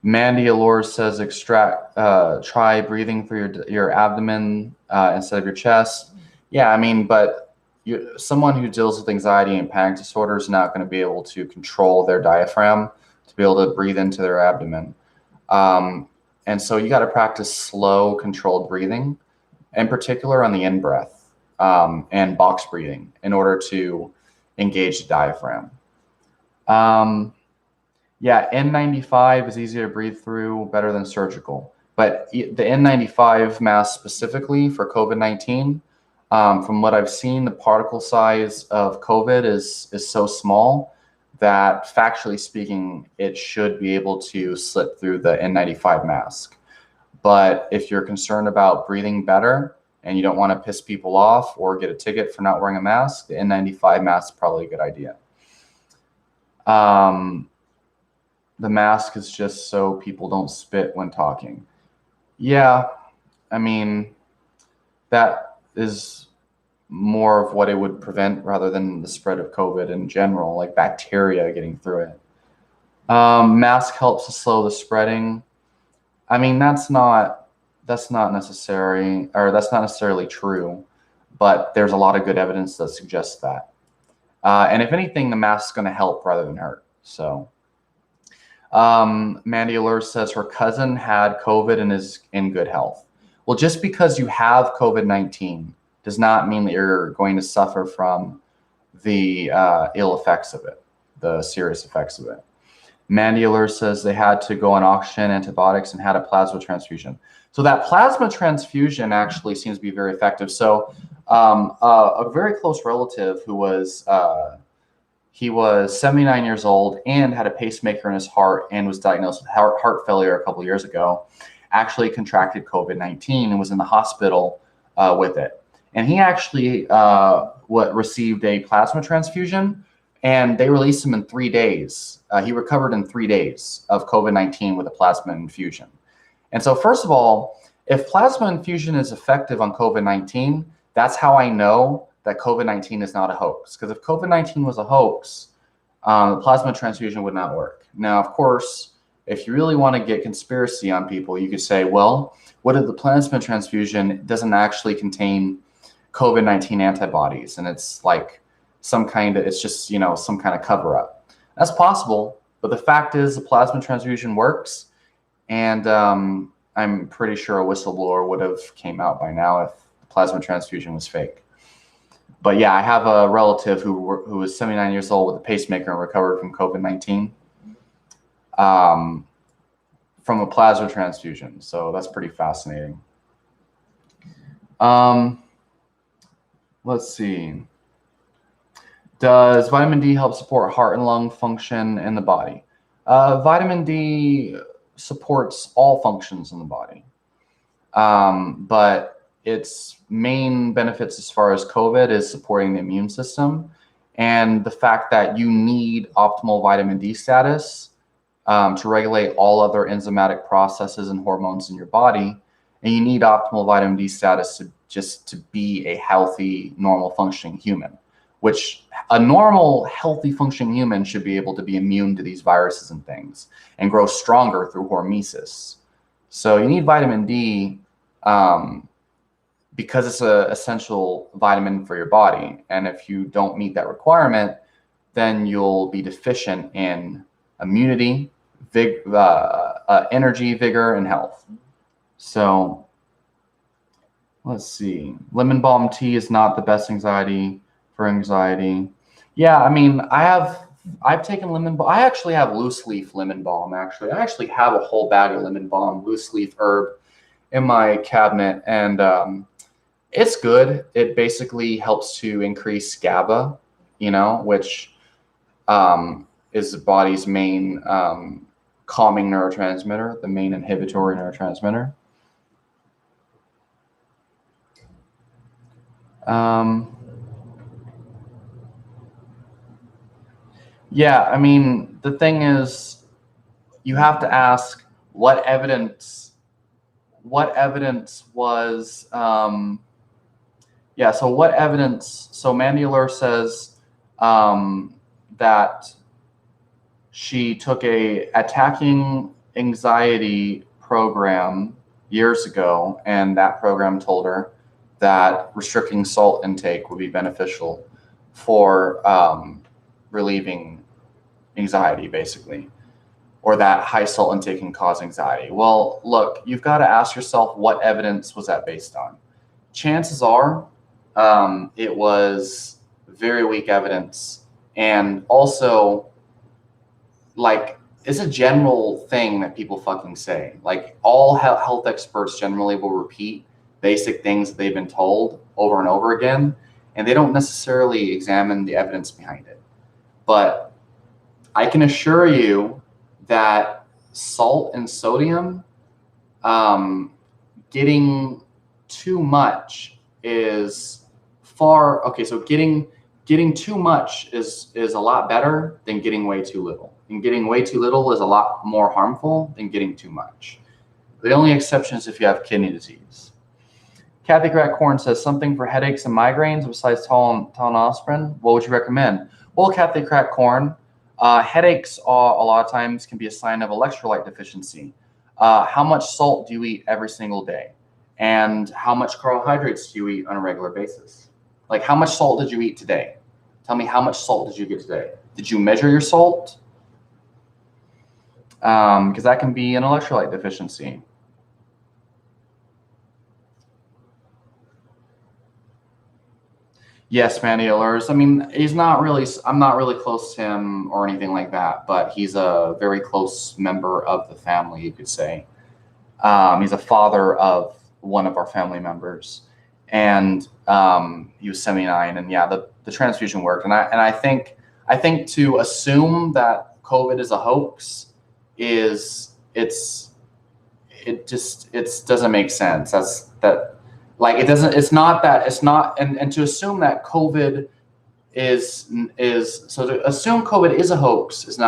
Mandy Allure says try breathing through your abdomen instead of your chest. Yeah, I mean, but someone who deals with anxiety and panic disorder is not going to be able to control their diaphragm to be able to breathe into their abdomen. And so you got to practice slow, controlled breathing, in particular on the in-breath and box breathing in order to engage the diaphragm. Yeah, N95 is easier to breathe through, better than surgical. But the N95 mask specifically for COVID-19, from what I've seen, the particle size of COVID is so small that factually speaking, it should be able to slip through the N95 mask. But if you're concerned about breathing better and you don't want to piss people off or get a ticket for not wearing a mask, the N95 mask is probably a good idea. The mask is just so people don't spit when talking. Yeah, I mean, that is more of what it would prevent rather than the spread of COVID in general, like bacteria getting through it. Mask helps to slow the spreading. I mean, that's not necessary, or that's not necessarily true, but there's a lot of good evidence that suggests that. And if anything, the mask is going to help rather than hurt. So Mandy Allure says her cousin had COVID and is in good health. Well, just because you have COVID-19 does not mean that you're going to suffer from the ill effects of it, the serious effects of it. Mandy Allure says they had to go on oxygen, antibiotics, and had a plasma transfusion. So that plasma transfusion actually seems to be very effective. So a very close relative who was he was 79 years old and had a pacemaker in his heart and was diagnosed with heart failure a couple of years ago, actually contracted COVID-19 and was in the hospital with it. And he actually received a plasma transfusion, and they released him in 3 days. He recovered in 3 days of COVID-19 with a plasma infusion. And so first of all, if plasma infusion is effective on COVID-19, that's how I know that COVID-19 is not a hoax. Because if COVID-19 was a hoax, The plasma transfusion would not work. Now, of course, if you really want to get conspiracy on people, you could say, well, what if the plasma transfusion doesn't actually contain COVID-19 antibodies, and it's like it's just, some kind of cover up. That's possible, but the fact is the plasma transfusion works, and I'm pretty sure a whistleblower would have came out by now if the plasma transfusion was fake. But yeah, I have a relative who was 79 years old with a pacemaker and recovered from COVID-19 from a plasma transfusion. So that's pretty fascinating. Let's see. Does vitamin D help support heart and lung function in the body? Vitamin D supports all functions in the body. But its main benefits as far as COVID is supporting the immune system, and the fact that you need optimal vitamin D status to regulate all other enzymatic processes and hormones in your body. And you need optimal vitamin D status to be a healthy, normal functioning human, which a normal, healthy functioning human should be able to be immune to these viruses and things and grow stronger through hormesis. So you need vitamin D because it's an essential vitamin for your body. And if you don't meet that requirement, then you'll be deficient in immunity, energy, vigor, and health. So let's see. Lemon balm tea is not the best for anxiety. Yeah, I mean, I've taken lemon balm. I actually have loose leaf lemon balm. I actually have a whole bag of lemon balm, loose leaf herb, in my cabinet, and it's good. It basically helps to increase GABA, which is the body's main calming neurotransmitter, the main inhibitory neurotransmitter. Yeah, I mean, the thing is, you have to ask what evidence was, so what evidence, so Mandy Allure says that she took a attacking anxiety program years ago, and that program told her that restricting salt intake would be beneficial for relieving anxiety, basically, or that high salt intake can cause anxiety. Well, look, you've got to ask yourself, what evidence was that based on? Chances are it was very weak evidence, and also, like, it's a general thing that people fucking say. Like, all health experts generally will repeat basic things that they've been told over and over again, and they don't necessarily examine the evidence behind it. But I can assure you that salt and sodium, getting too much is so getting too much is a lot better than getting way too little. And getting way too little is a lot more harmful than getting too much. The only exception is if you have kidney disease. Kathy Crack-Corn says, something for headaches and migraines besides Tylenol aspirin. What would you recommend? Well, Kathy Crack-Corn, headaches a lot of times can be a sign of electrolyte deficiency. How much salt do you eat every single day? And how much carbohydrates do you eat on a regular basis? Like, how much salt did you eat today? Tell me, how much salt did you get today? Did you measure your salt? Because that can be an electrolyte deficiency. Yes, Mandy Allures. I mean, I'm not really close to him or anything like that, but he's a very close member of the family, you could say. He's a father of one of our family members, and he was 79, and yeah, the transfusion worked. And I think to assume that COVID is a hoax it doesn't make sense. And to assume that COVID to assume COVID is a hoax is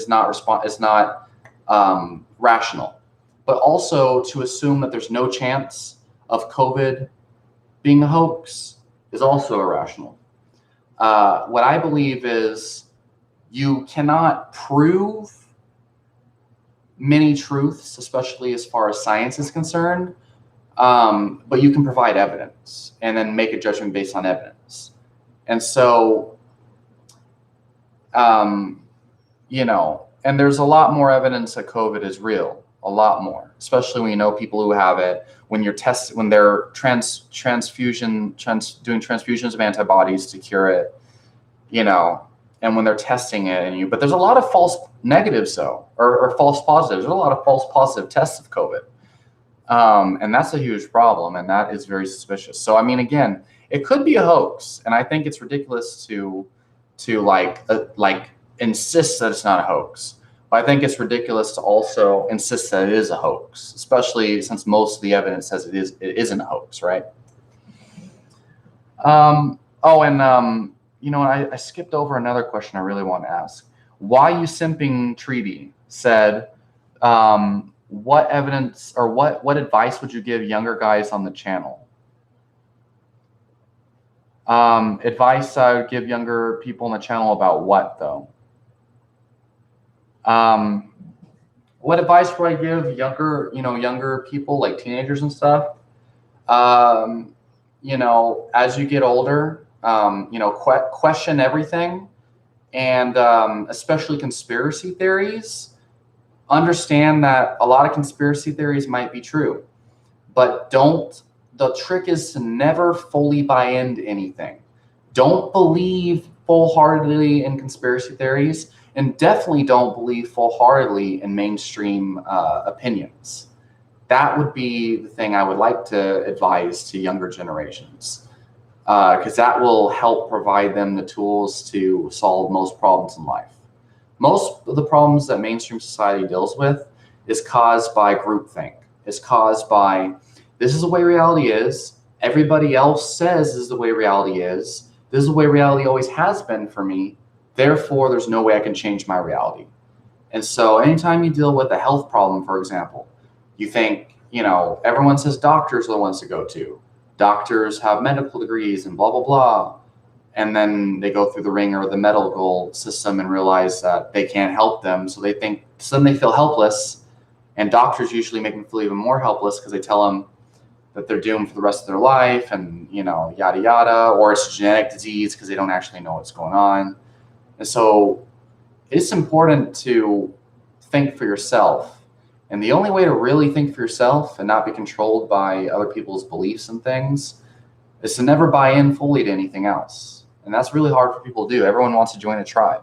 not rational. But also to assume that there's no chance of COVID being a hoax is also irrational. What I believe is You cannot prove many truths, especially as far as science is concerned, but you can provide evidence and then make a judgment based on evidence. And so, and there's a lot more evidence that COVID is real, a lot more, especially when you know people who have it, when you're when they're doing transfusions of antibodies to cure it, and when they're testing it but there's a lot of false negatives though, or false positives. There's a lot of false positive tests of COVID. And that's a huge problem, and that is very suspicious. So, I mean, again, it could be a hoax, and I think it's ridiculous to insist that it's not a hoax. But I think it's ridiculous to also insist that it is a hoax, especially since most of the evidence says it isn't a hoax, right? I skipped over another question I really want to ask. Why You Simping Treaty said, what evidence or what advice would you give younger guys on the channel? Advice I would give younger people on the channel about what, though? What advice would I give younger people, like teenagers and stuff? As you get older, question everything, and especially conspiracy theories. Understand that a lot of conspiracy theories might be true, but the trick is to never fully buy into anything. Don't believe full-heartedly in conspiracy theories, and definitely don't believe full-heartedly in mainstream opinions. That would be the thing I would like to advise to younger generations, because that will help provide them the tools to solve most problems in life. Most of the problems that mainstream society deals with is caused by groupthink. It's caused by, this is the way reality is. Everybody else says this is the way reality is. This is the way reality always has been for me. Therefore, there's no way I can change my reality. And so anytime you deal with a health problem, for example, you think, everyone says doctors are the ones to go to. Doctors have medical degrees and blah, blah, blah. And then they go through the ringer of the medical system and realize that they can't help them. So they feel helpless. And doctors usually make them feel even more helpless because they tell them that they're doomed for the rest of their life and, yada, yada, or it's a genetic disease because they don't actually know what's going on. And so it's important to think for yourself. And the only way to really think for yourself and not be controlled by other people's beliefs and things is to never buy in fully to anything else. And that's really hard for people to do. Everyone wants to join a tribe.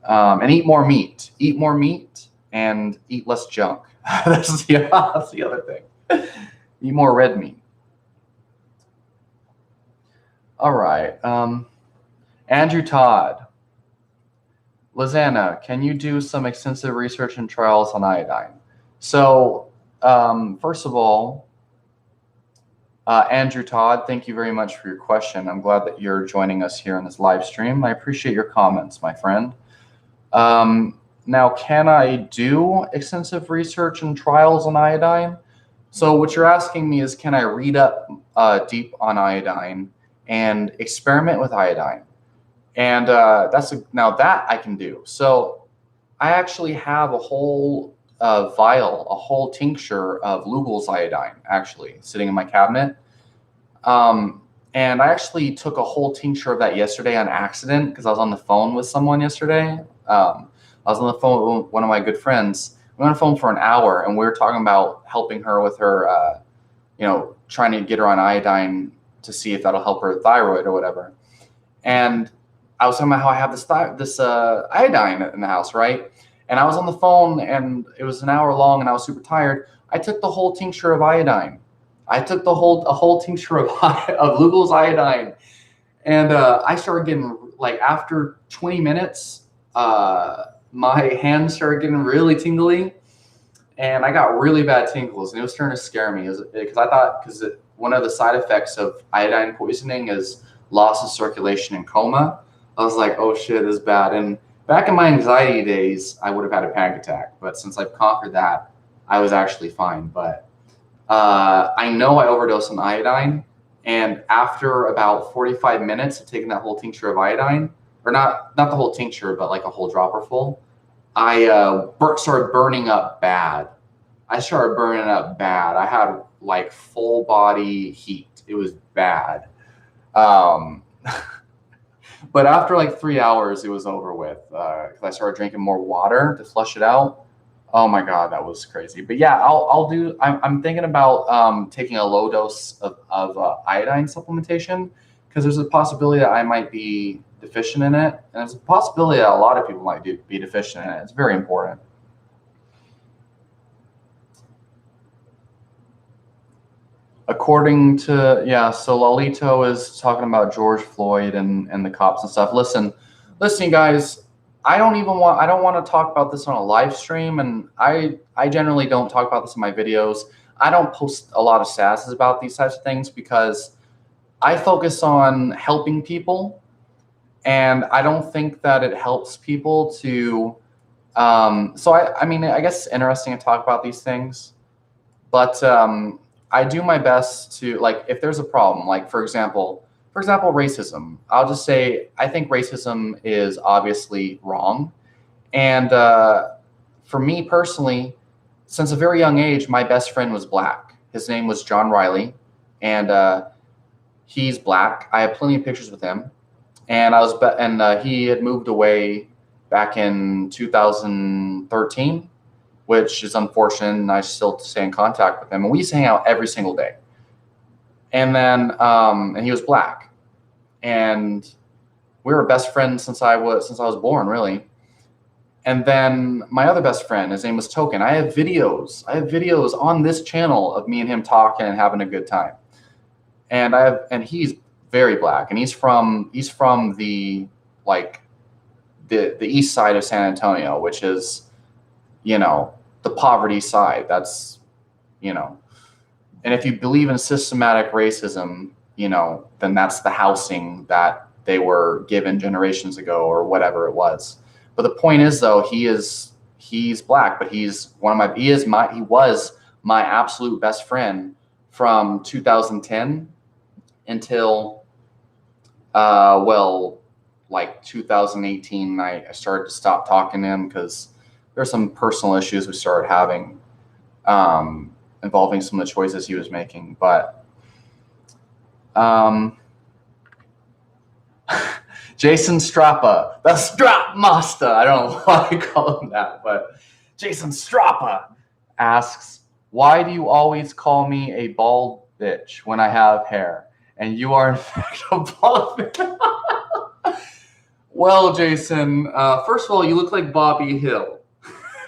And eat more meat. Eat more meat and eat less junk. That's the other thing. Eat more red meat. All right. Andrew Todd. Lizanna, can you do some extensive research and trials on iodine? So, first of all, Andrew Todd, thank you very much for your question. I'm glad that you're joining us here on this live stream. I appreciate your comments, my friend. Now, can I do extensive research and trials on iodine? So what you're asking me is, can I read up deep on iodine and experiment with iodine? And now that I can do. So I actually have a whole vial, a whole tincture of Lugol's iodine, actually, sitting in my cabinet. And I actually took a whole tincture of that yesterday on accident because I was on the phone with someone yesterday. I was on the phone with one of my good friends. We were on the phone for an hour, and we were talking about helping her with her, trying to get her on iodine to see if that'll help her thyroid or whatever. And I was talking about how I have this iodine in the house, right? And I was on the phone, and it was an hour long, and I was super tired. I took the whole tincture of iodine. I took a whole tincture of Lugol's iodine, and I started getting, after 20 minutes, my hands started getting really tingly, and I got really bad tingles, and it was starting to scare me because one of the side effects of iodine poisoning is loss of circulation and coma. I was like, oh shit, this is bad. And back in my anxiety days, I would have had a panic attack. But since I've conquered that, I was actually fine. But I know I overdosed on iodine. And after about 45 minutes of taking that whole tincture of iodine, or not the whole tincture, but like a whole dropper full, I started burning up bad. I started burning up bad. I had like full body heat. It was bad. Um, but after like 3 hours, it was over with because I started drinking more water to flush it out. Oh my God, that was crazy. But yeah, I'll do. I'm thinking about taking a low dose of iodine supplementation because there's a possibility that I might be deficient in it, and there's a possibility that a lot of people might be deficient in it. It's very important. According to, yeah, so Lolito is talking about George Floyd and the cops and stuff. Listen, you guys, I don't want to talk about this on a live stream, and I generally don't talk about this in my videos. I don't post a lot of sasses about these types of things because I focus on helping people, and I don't think that it helps people to so I mean, I guess it's interesting to talk about these things, but I do my best to, like, if there's a problem, like for example, racism. I'll just say I think racism is obviously wrong, and for me personally, since a very young age, my best friend was black. His name was John Riley, and he's black. I have plenty of pictures with him, and he had moved away back in 2013, which is unfortunate, and I still stay in contact with him. And we used to hang out every single day. And then, and he was black, and we were best friends since I was born, really. And then my other best friend, his name was Token. I have videos on this channel of me and him talking and having a good time. And he's very black, and he's from the like the east side of San Antonio, which is, the poverty side. That's, and if you believe in systematic racism, then that's the housing that they were given generations ago or whatever it was. But the point is, though, he's black, but he was my absolute best friend from 2010 until like 2018. I started to stop talking to him because there's some personal issues we started having involving some of the choices he was making. But Jason Strappa, the Strap Master, I don't know why I call him that, but Jason Strappa asks, why do you always call me a bald bitch when I have hair? And you are in fact a bald bitch. Well, Jason, first of all, you look like Bobby Hill.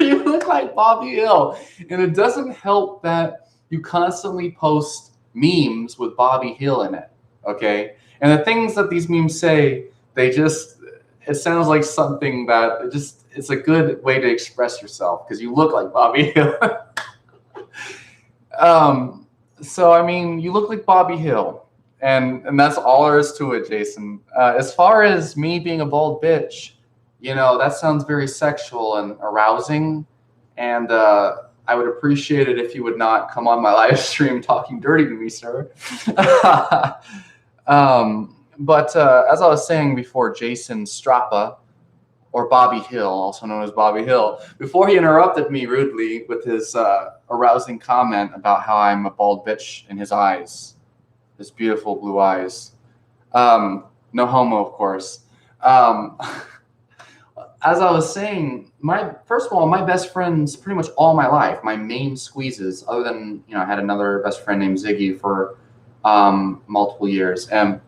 You look like Bobby Hill. And it doesn't help that you constantly post memes with Bobby Hill in it, okay? And the things that these memes say, it sounds like something that it's a good way to express yourself because you look like Bobby Hill. So, I mean, you look like Bobby Hill. And that's all there is to it, Jason. As far as me being a bald bitch, that sounds very sexual and arousing. And I would appreciate it if you would not come on my live stream talking dirty to me, sir. But as I was saying before, Jason Strappa, or Bobby Hill, also known as Bobby Hill, before he interrupted me rudely with his arousing comment about how I'm a bald bitch in his eyes. His beautiful blue eyes. No homo, of course. As I was saying, first of all, my best friends pretty much all my life, my main squeezes, other than, I had another best friend named Ziggy for multiple years. And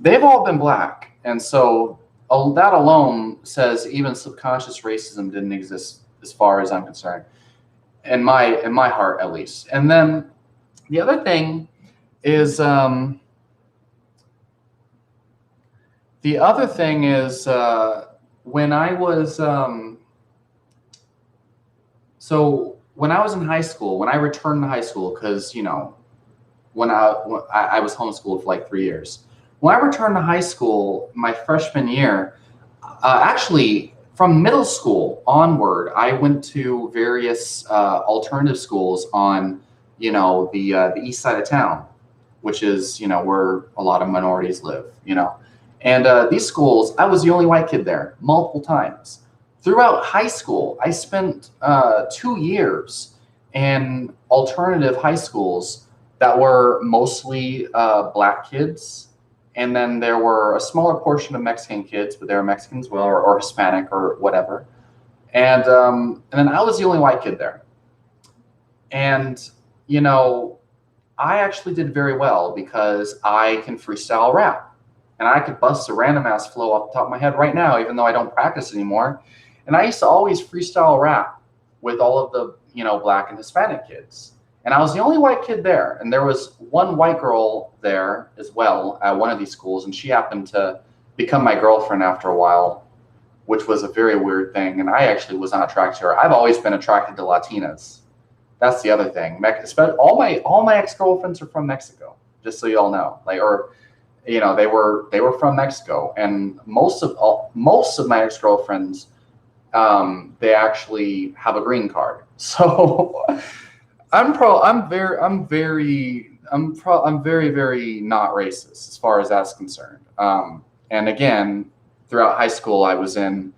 they've all been black. And so that alone says even subconscious racism didn't exist as far as I'm concerned, in my heart, at least. And then the other thing is when I was when I was in high school, when I returned to high school, because when I was homeschooled for like 3 years. When I returned to high school, my freshman year, actually from middle school onward, I went to various alternative schools on the east side of town, which is where a lot of minorities live, And these schools, I was the only white kid there multiple times. Throughout high school, I spent 2 years in alternative high schools that were mostly black kids. And then there were a smaller portion of Mexican kids, but they were Mexicans as well, or Hispanic or whatever. And then I was the only white kid there. And, you know, I actually did very well because I can freestyle rap. And I could bust a random ass flow off the top of my head right now, even though I don't practice anymore. And I used to always freestyle rap with all of the, black and Hispanic kids. And I was the only white kid there. And there was one white girl there as well at one of these schools. And she happened to become my girlfriend after a while, which was a very weird thing. And I actually was not attracted to her. I've always been attracted to Latinas. That's the other thing. All my ex-girlfriends are from Mexico, just so you all know. They were from Mexico, and most of my ex-girlfriends, they actually have a green card. So I'm very very not racist as far as that's concerned. And again, throughout high school, I was the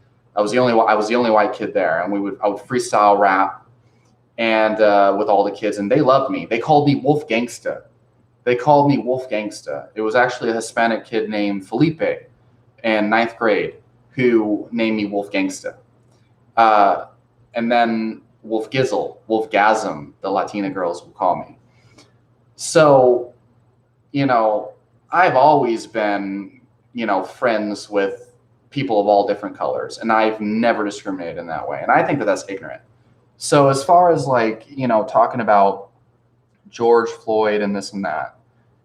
only white kid there, and I would freestyle rap and with all the kids, and they loved me. They called me Wolf Gangsta. It was actually a Hispanic kid named Felipe in 9th grade who named me Wolf Gangsta. And then Wolf Gizzle, Wolf Gasm, the Latina girls would call me. So, I've always been, friends with people of all different colors, and I've never discriminated in that way. And I think that that's ignorant. So as far as talking about George Floyd and this and that,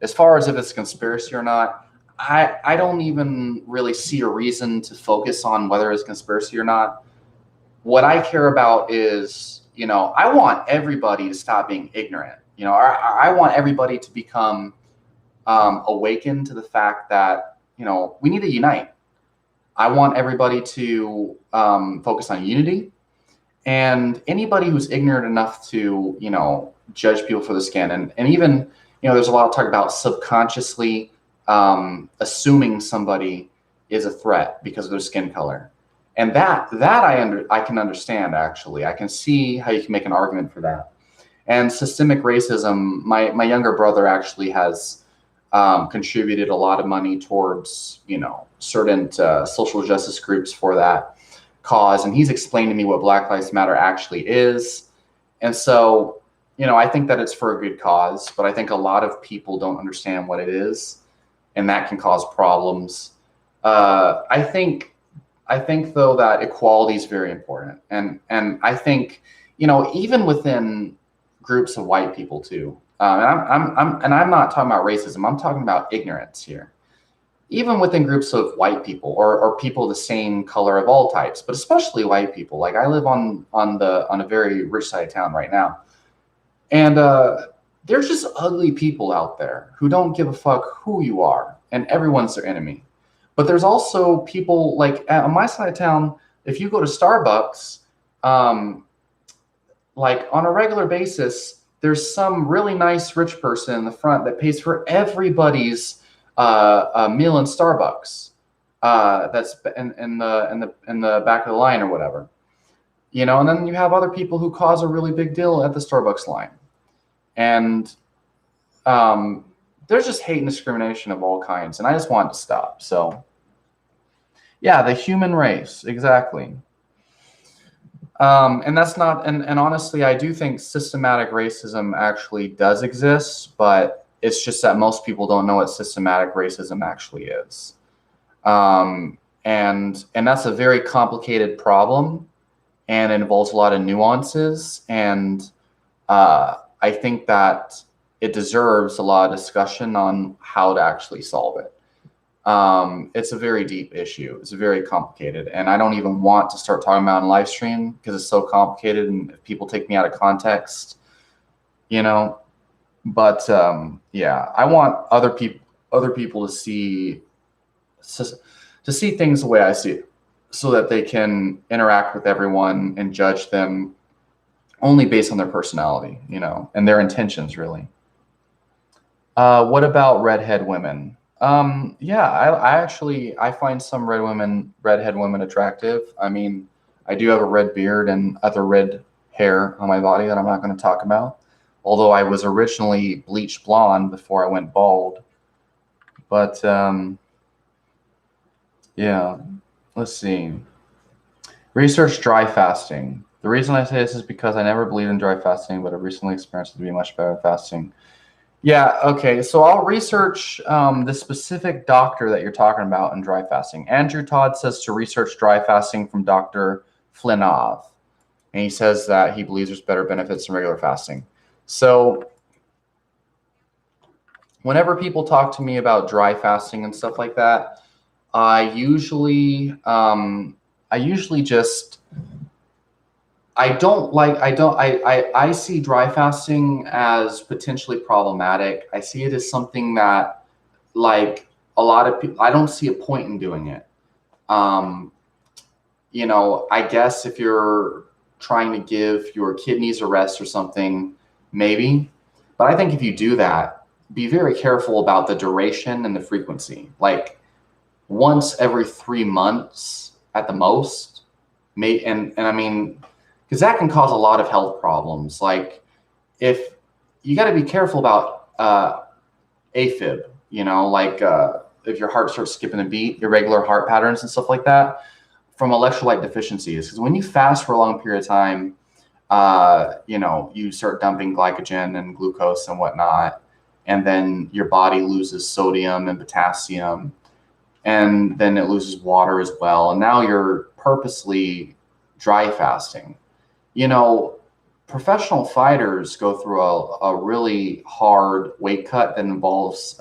as far as if it's a conspiracy or not, I don't even really see a reason to focus on whether it's a conspiracy or not. What I care about is, I want everybody to stop being ignorant. I want everybody to become awakened to the fact that, we need to unite. I want everybody to focus on unity. And anybody who's ignorant enough to, judge people for the skin, and even, there's a lot of talk about subconsciously assuming somebody is a threat because of their skin color. And that I can understand, actually. I can see how you can make an argument for that. And systemic racism, my younger brother actually has contributed a lot of money towards, certain social justice groups for that cause. And he's explained to me what Black Lives Matter actually is. And so, I think that it's for a good cause, but I think a lot of people don't understand what it is, and that can cause problems. I think though that equality is very important. And I think, even within groups of white people too, and I'm not talking about racism, I'm talking about ignorance here. Even within groups of white people or people the same color of all types, but especially white people. Like I live on a very rich side of town right now. And there's just ugly people out there who don't give a fuck who you are, and everyone's their enemy. But there's also people like on my side of town, if you go to Starbucks, like on a regular basis, there's some really nice rich person in the front that pays for everybody's a meal in Starbucks that's in the back of the line or whatever, and then you have other people who cause a really big deal at the Starbucks line, and there's just hate and discrimination of all kinds, and I just want it to stop. So yeah, the human race, exactly. And that's not, and honestly, I do think systematic racism actually does exist, but it's just that most people don't know what systematic racism actually is. And that's a very complicated problem, and it involves a lot of nuances. And I think that it deserves a lot of discussion on how to actually solve it. It's a very deep issue. It's very complicated. And I don't even want to start talking about it on live stream because it's so complicated, and if people take me out of context, But yeah, I want other people to see things the way I see it, so that they can interact with everyone and judge them only based on their personality, and their intentions, really. What about redhead women? Yeah, I actually I find some redhead women attractive. I mean, I do have a red beard and other red hair on my body that I'm not going to talk about. Although I was originally bleached blonde before I went bald. But yeah, let's see. Research dry fasting. The reason I say this is because I never believed in dry fasting, but I've recently experienced it to be much better at fasting. Yeah, okay. So I'll research the specific doctor that you're talking about in dry fasting. Andrew Todd says to research dry fasting from Dr. Flinov. And he says that he believes there's better benefits than regular fasting. So whenever people talk to me about dry fasting and stuff like that, I usually just I see dry fasting as potentially problematic. I see it as something that, like, a lot of people, I don't see a point in doing it. I guess if you're trying to give your kidneys a rest or something, maybe. But I think if you do that, be very careful about the duration and the frequency. Like once every 3 months at the most, and I mean, because that can cause a lot of health problems. Like if you got to be careful about AFib, if your heart starts skipping a beat, irregular heart patterns and stuff like that from electrolyte deficiencies. Because when you fast for a long period of time, you start dumping glycogen and glucose and whatnot, and then your body loses sodium and potassium, and then it loses water as well. And now you're purposely dry fasting. Professional fighters go through a really hard weight cut that involves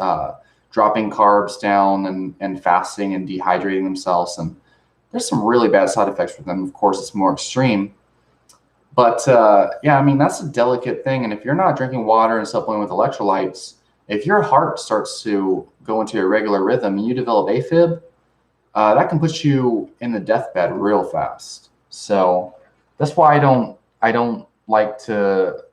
dropping carbs down and fasting and dehydrating themselves. And there's some really bad side effects for them. Of course, it's more extreme. But yeah, I mean, that's a delicate thing. And if you're not drinking water and supplementing with electrolytes, if your heart starts to go into a irregular rhythm and you develop AFib, that can put you in the deathbed real fast. So that's why I don't like to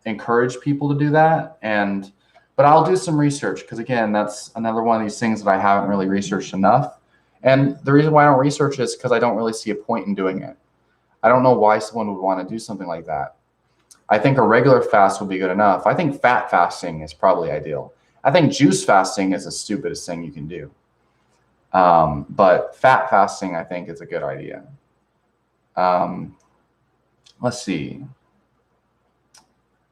encourage people to do that. But I'll do some research because, again, that's another one of these things that I haven't really researched enough. And the reason why I don't research is because I don't really see a point in doing it. I don't know why someone would want to do something like that. I think a regular fast would be good enough. I think fat fasting is probably ideal. I think juice fasting is the stupidest thing you can do. But fat fasting, I think, is a good idea. Let's see.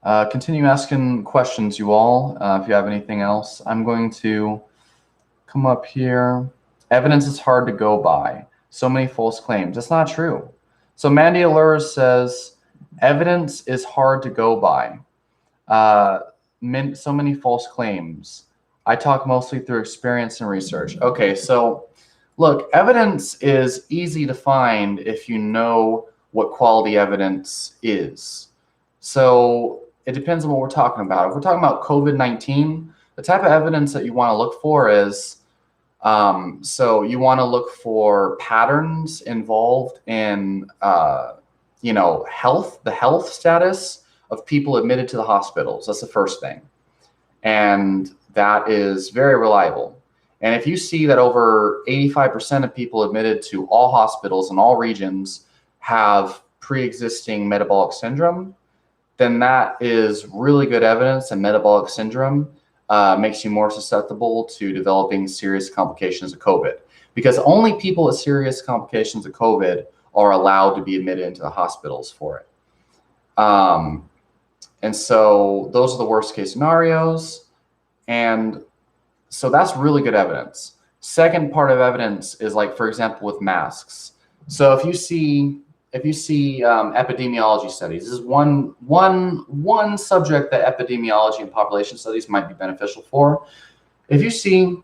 Continue asking questions, you all. If you have anything else, I'm going to come up here. Evidence is hard to go by. So many false claims. That's not true. So Mandy Allure says, evidence is hard to go by. So many false claims. I talk mostly through experience and research. Okay, so look, evidence is easy to find if you know what quality evidence is. So it depends on what we're talking about. If we're talking about COVID-19, the type of evidence that you want to look for is, so you want to look for patterns involved in, the health status of people admitted to the hospitals. That's the first thing. And that is very reliable. And if you see that over 85% of people admitted to all hospitals in all regions have pre-existing metabolic syndrome, then that is really good evidence that metabolic syndrome makes you more susceptible to developing serious complications of COVID, because only people with serious complications of COVID are allowed to be admitted into the hospitals for it. And so those are the worst case scenarios. And so that's really good evidence. Second part of evidence is, like, for example, with masks. So if you see epidemiology studies, this is one subject that epidemiology and population studies might be beneficial for. If you see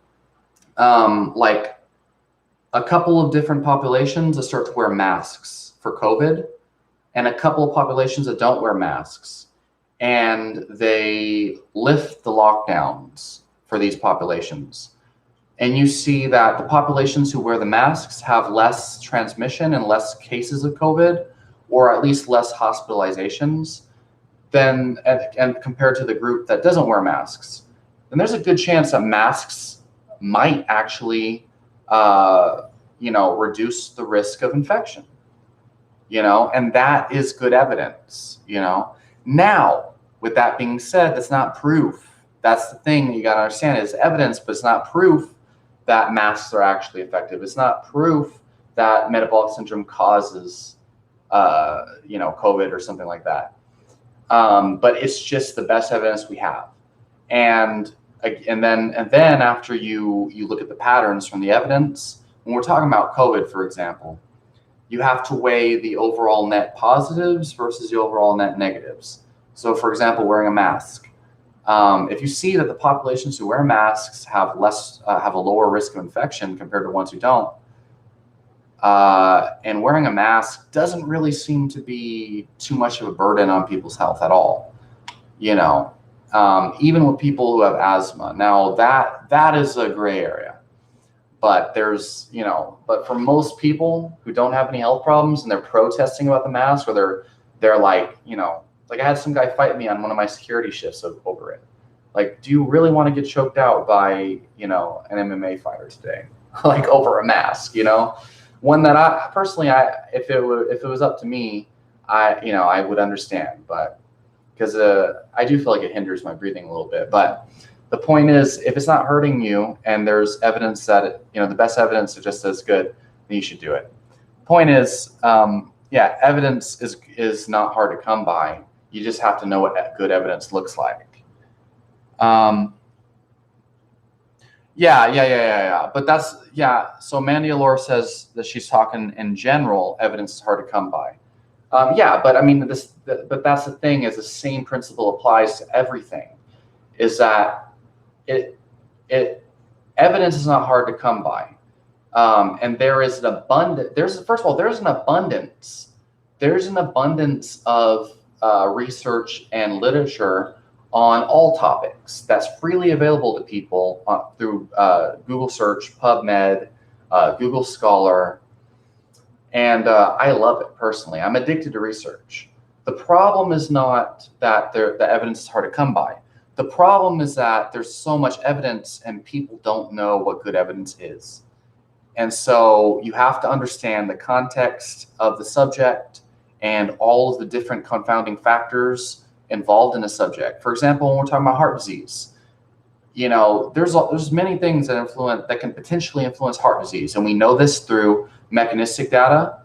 like a couple of different populations that start to wear masks for COVID, and a couple of populations that don't wear masks, and they lift the lockdowns for these populations, and you see that the populations who wear the masks have less transmission and less cases of COVID, or at least less hospitalizations, and compared to the group that doesn't wear masks, then then there's a good chance that masks might actually, reduce the risk of infection, and that is good evidence, Now, with that being said, that's not proof. That's the thing that you got to understand is evidence, but it's not proof that masks are actually effective. It's not proof that metabolic syndrome causes, COVID or something like that. But it's just the best evidence we have. And then after you look at the patterns from the evidence, when we're talking about COVID, for example, you have to weigh the overall net positives versus the overall net negatives. So, for example, wearing a mask. If you see that the populations who wear masks have a lower risk of infection compared to ones who don't, and wearing a mask doesn't really seem to be too much of a burden on people's health at all, even with people who have asthma. Now that is a gray area. But but for most people who don't have any health problems and they're protesting about the mask, or they're like, like I had some guy fight me on one of my security shifts over it. Like, do you really want to get choked out by, an MMA fighter today? Like over a mask, One that I personally, if it was up to me, I would understand, but because I do feel like it hinders my breathing a little bit. But the point is, if it's not hurting you and there's evidence that, the best evidence is just as good, then you should do it. Point is, evidence is not hard to come by. You just have to know what good evidence looks like. But So Mandy Allure says that she's talking in general, evidence is hard to come by. But I mean, but that's the thing, is the same principle applies to everything, is that evidence is not hard to come by. And there's an abundance of research and literature on all topics that's freely available to people through Google search, PubMed, Google Scholar. And I love it personally. I'm addicted to research. The problem is not that the evidence is hard to come by. The problem is that there's so much evidence and people don't know what good evidence is. And so you have to understand the context of the subject and all of the different confounding factors involved in a subject. For example, when we're talking about heart disease, there's many things that can potentially influence heart disease. And we know this through mechanistic data.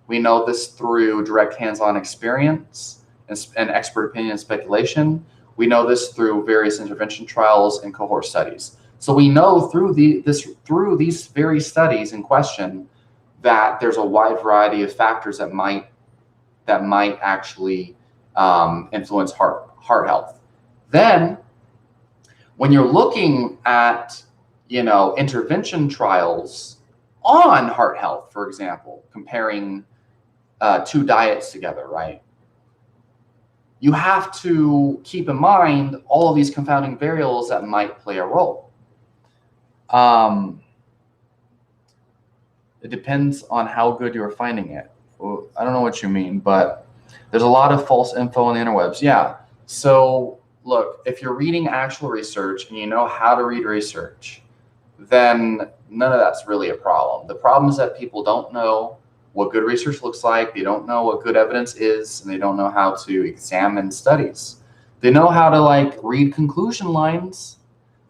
We know this through direct hands-on experience and expert opinion and speculation. We know this through various intervention trials and cohort studies. So we know through these very studies in question that there's a wide variety of factors that might actually influence heart health. Then, when you're looking at intervention trials on heart health, for example, comparing two diets together, right? You have to keep in mind all of these confounding variables that might play a role. It depends on how good you're finding it. Well, I don't know what you mean, but there's a lot of false info on the interwebs. Yeah. So look, if you're reading actual research and you know how to read research, then none of that's really a problem. The problem is that people don't know what good research looks like. They don't know what good evidence is, and they don't know how to examine studies. They know how to read conclusion lines.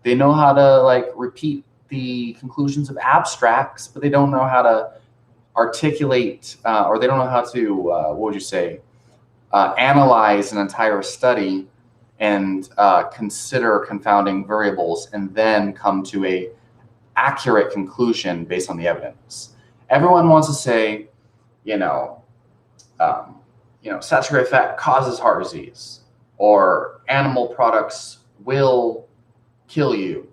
They know how to repeat the conclusions of abstracts, but they don't know how to articulate, or they don't know how to, analyze an entire study and consider confounding variables and then come to a accurate conclusion based on the evidence. Everyone wants to say, saturated fat causes heart disease, or animal products will kill you,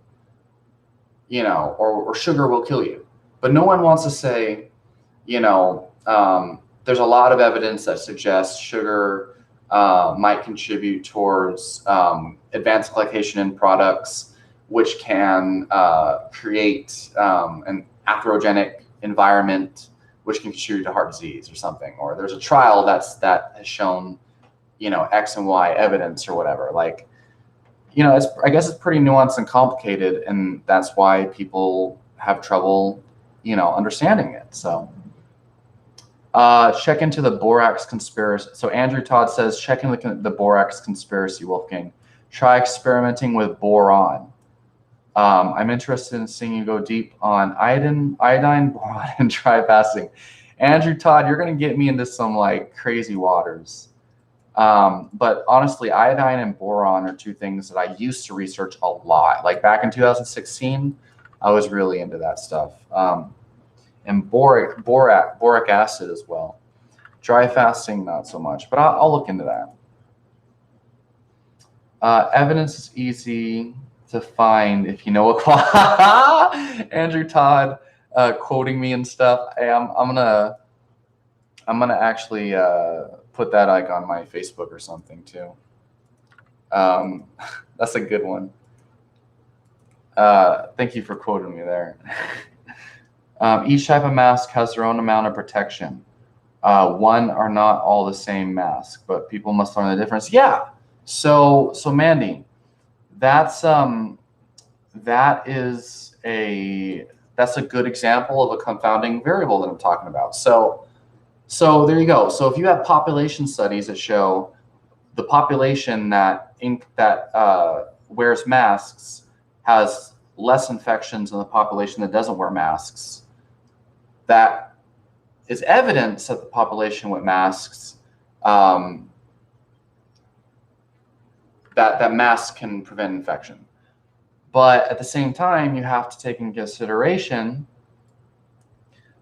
or sugar will kill you. But no one wants to say, there's a lot of evidence that suggests sugar might contribute towards advanced glycation in products, which can create an atherogenic environment, which can contribute to heart disease or something. Or there's a trial that has shown, X and Y evidence or whatever. I guess it's pretty nuanced and complicated, and that's why people have trouble, understanding it. So check into the borax conspiracy. So Andrew Todd says, check in the borax conspiracy, Wolfgang. Try experimenting with boron. I'm interested in seeing you go deep on iodine, boron, and try fasting. Andrew Todd, you're going to get me into some like crazy waters. But honestly, iodine and boron are two things that I used to research a lot. Like back in 2016, I was really into that stuff. And boric acid as well. Dry fasting, not so much, but I'll look into that. Evidence is easy to find if you know what. Andrew Todd quoting me and stuff. Hey, I'm gonna actually put that like on my Facebook or something too. That's a good one. Thank you for quoting me there. Each type of mask has their own amount of protection. One are not all the same mask, but people must learn the difference. Yeah. So Mandy, that's a good example of a confounding variable that I'm talking about. So there you go. So if you have population studies that show the population that wears masks has less infections than the population that doesn't wear masks, that is evidence that the population with masks, that masks can prevent infection. But at the same time, you have to take in consideration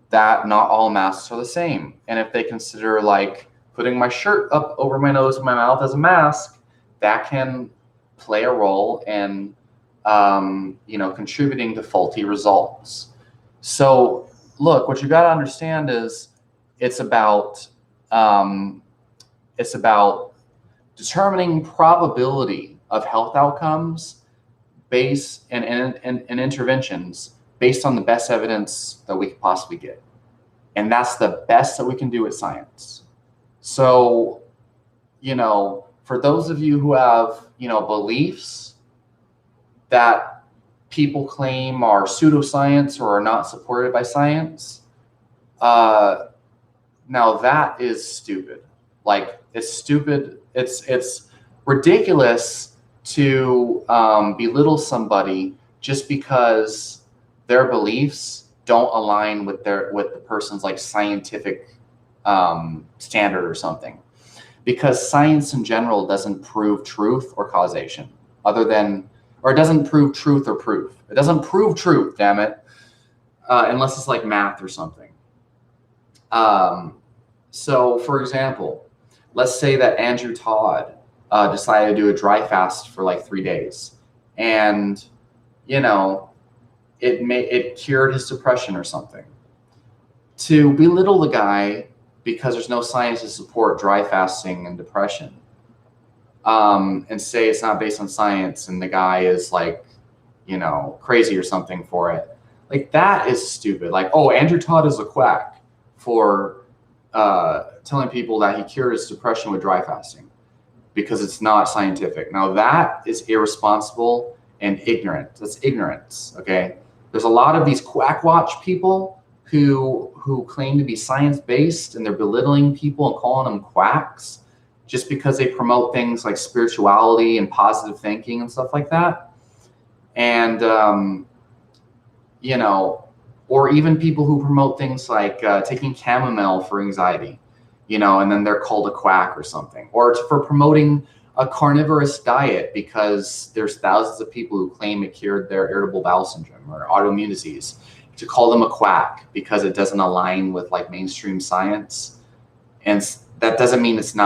that not all masks are the same. And if they consider like putting my shirt up over my nose and my mouth as a mask, that can play a role in contributing to faulty results. So look, what you got to understand is it's about determining probability of health outcomes based and interventions based on the best evidence that we could possibly get. And that's the best that we can do with science. So, for those of you who have, beliefs that people claim are pseudoscience or are not supported by science, now that is stupid. Like, it's stupid. It's ridiculous to belittle somebody just because their beliefs don't align with the person's like scientific standard or something. Because science in general doesn't prove truth or causation, or it doesn't prove truth or proof. It doesn't prove truth, damn it, unless it's like math or something. So, for example, let's say that Andrew Todd decided to do a dry fast for like 3 days, and it cured his depression or something. To belittle the guy because there's no science to support dry fasting and depression, and say it's not based on science and the guy is like, crazy or something for it. Like, that is stupid. Like, oh, Andrew Todd is a quack for telling people that he cured his depression with dry fasting because it's not scientific. Now, that is irresponsible and ignorant. That's ignorance, okay? There's a lot of these quack watch people who claim to be science-based, and they're belittling people and calling them quacks just because they promote things like spirituality and positive thinking and stuff like that. And, or even people who promote things like taking chamomile for anxiety, and then they're called a quack or something, or for promoting a carnivorous diet because there's thousands of people who claim it cured their irritable bowel syndrome or autoimmune disease. To call them a quack because it doesn't align with like mainstream science. And that doesn't mean it has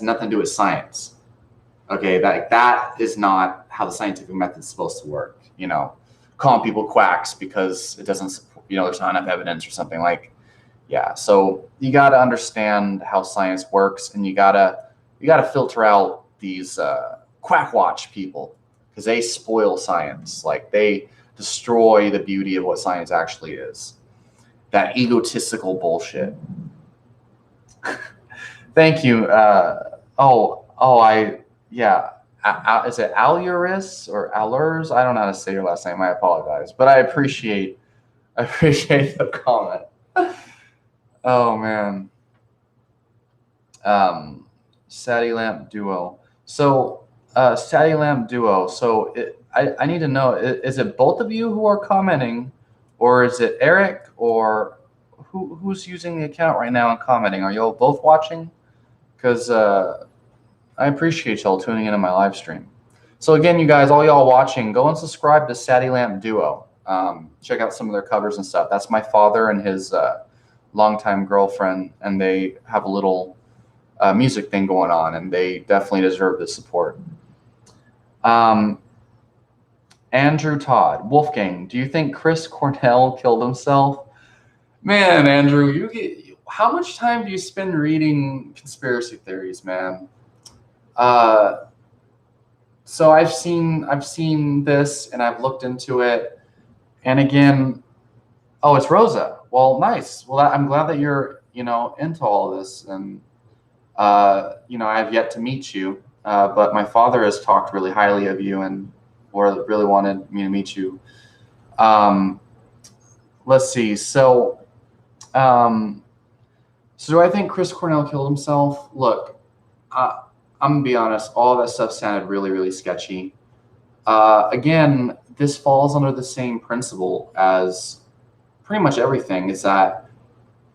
nothing to do with science. Okay, that is not how the scientific method is supposed to work. Calling people quacks because it doesn't, there's not enough evidence or something like, yeah. So you got to understand how science works, and you gotta filter out these quack watch people because they spoil science. Like, they destroy the beauty of what science actually is. That egotistical bullshit. Thank you. yeah, is it Aluris or Alurs? I don't know how to say your last name. I apologize, but I appreciate the comment. Oh man. Sadie Lamp Duo. So, Sadie Lamp Duo. So, I need to know, is it both of you who are commenting, or is it Eric, or who's using the account right now and commenting? Are y'all both watching? Because I appreciate y'all tuning into my live stream. So again, you guys, all y'all watching, go and subscribe to Sadie Lamp Duo. Check out some of their covers and stuff. That's my father and his longtime girlfriend, and they have a little music thing going on, and they definitely deserve the support. Andrew Todd, Wolfgang, do you think Chris Cornell killed himself? Man, Andrew, how much time do you spend reading conspiracy theories, man? So I've seen this and I've looked into it, and again, oh, it's Rosa. Well, nice. Well, I'm glad that you're into all of this, and I have yet to meet you, but my father has talked really highly of you and or really wanted me to meet you. Let's see. So do I think Chris Cornell killed himself? Look, I'm gonna be honest. All that stuff sounded really, really sketchy. Again, this falls under the same principle as pretty much everything. Is that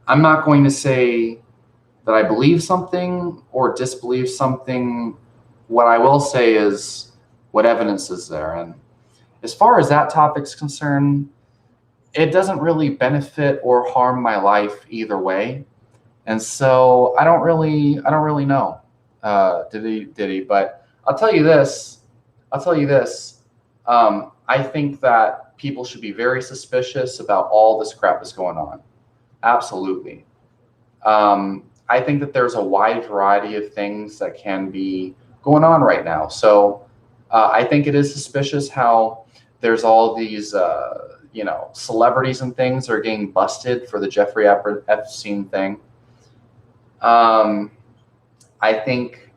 I'm not going to say that I believe something or disbelieve something. What I will say is what evidence is there. And as far as that topic's concerned, it doesn't really benefit or harm my life either way. And so I don't really know. Did he? But I'll tell you this. I think that people should be very suspicious about all this crap that's going on. Absolutely. I think that there's a wide variety of things that can be going on right now. So I think it is suspicious how there's all these, celebrities and things are getting busted for the Jeffrey Epstein thing. I think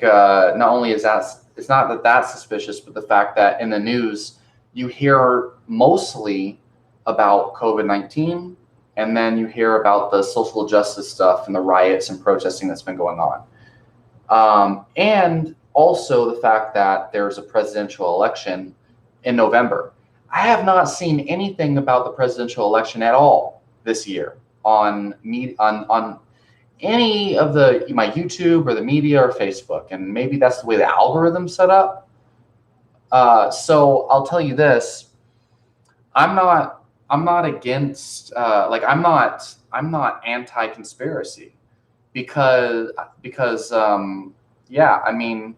not only is that, it's not that that's suspicious, but the fact that in the news you hear mostly about COVID-19, and then you hear about the social justice stuff and the riots and protesting that's been going on. And also the fact that there's a presidential election in November. I have not seen anything about the presidential election at all this year on any of my YouTube or the media or Facebook, and maybe that's the way the algorithm's set up. So I'll tell you this: I'm not against I'm not anti-conspiracy because I mean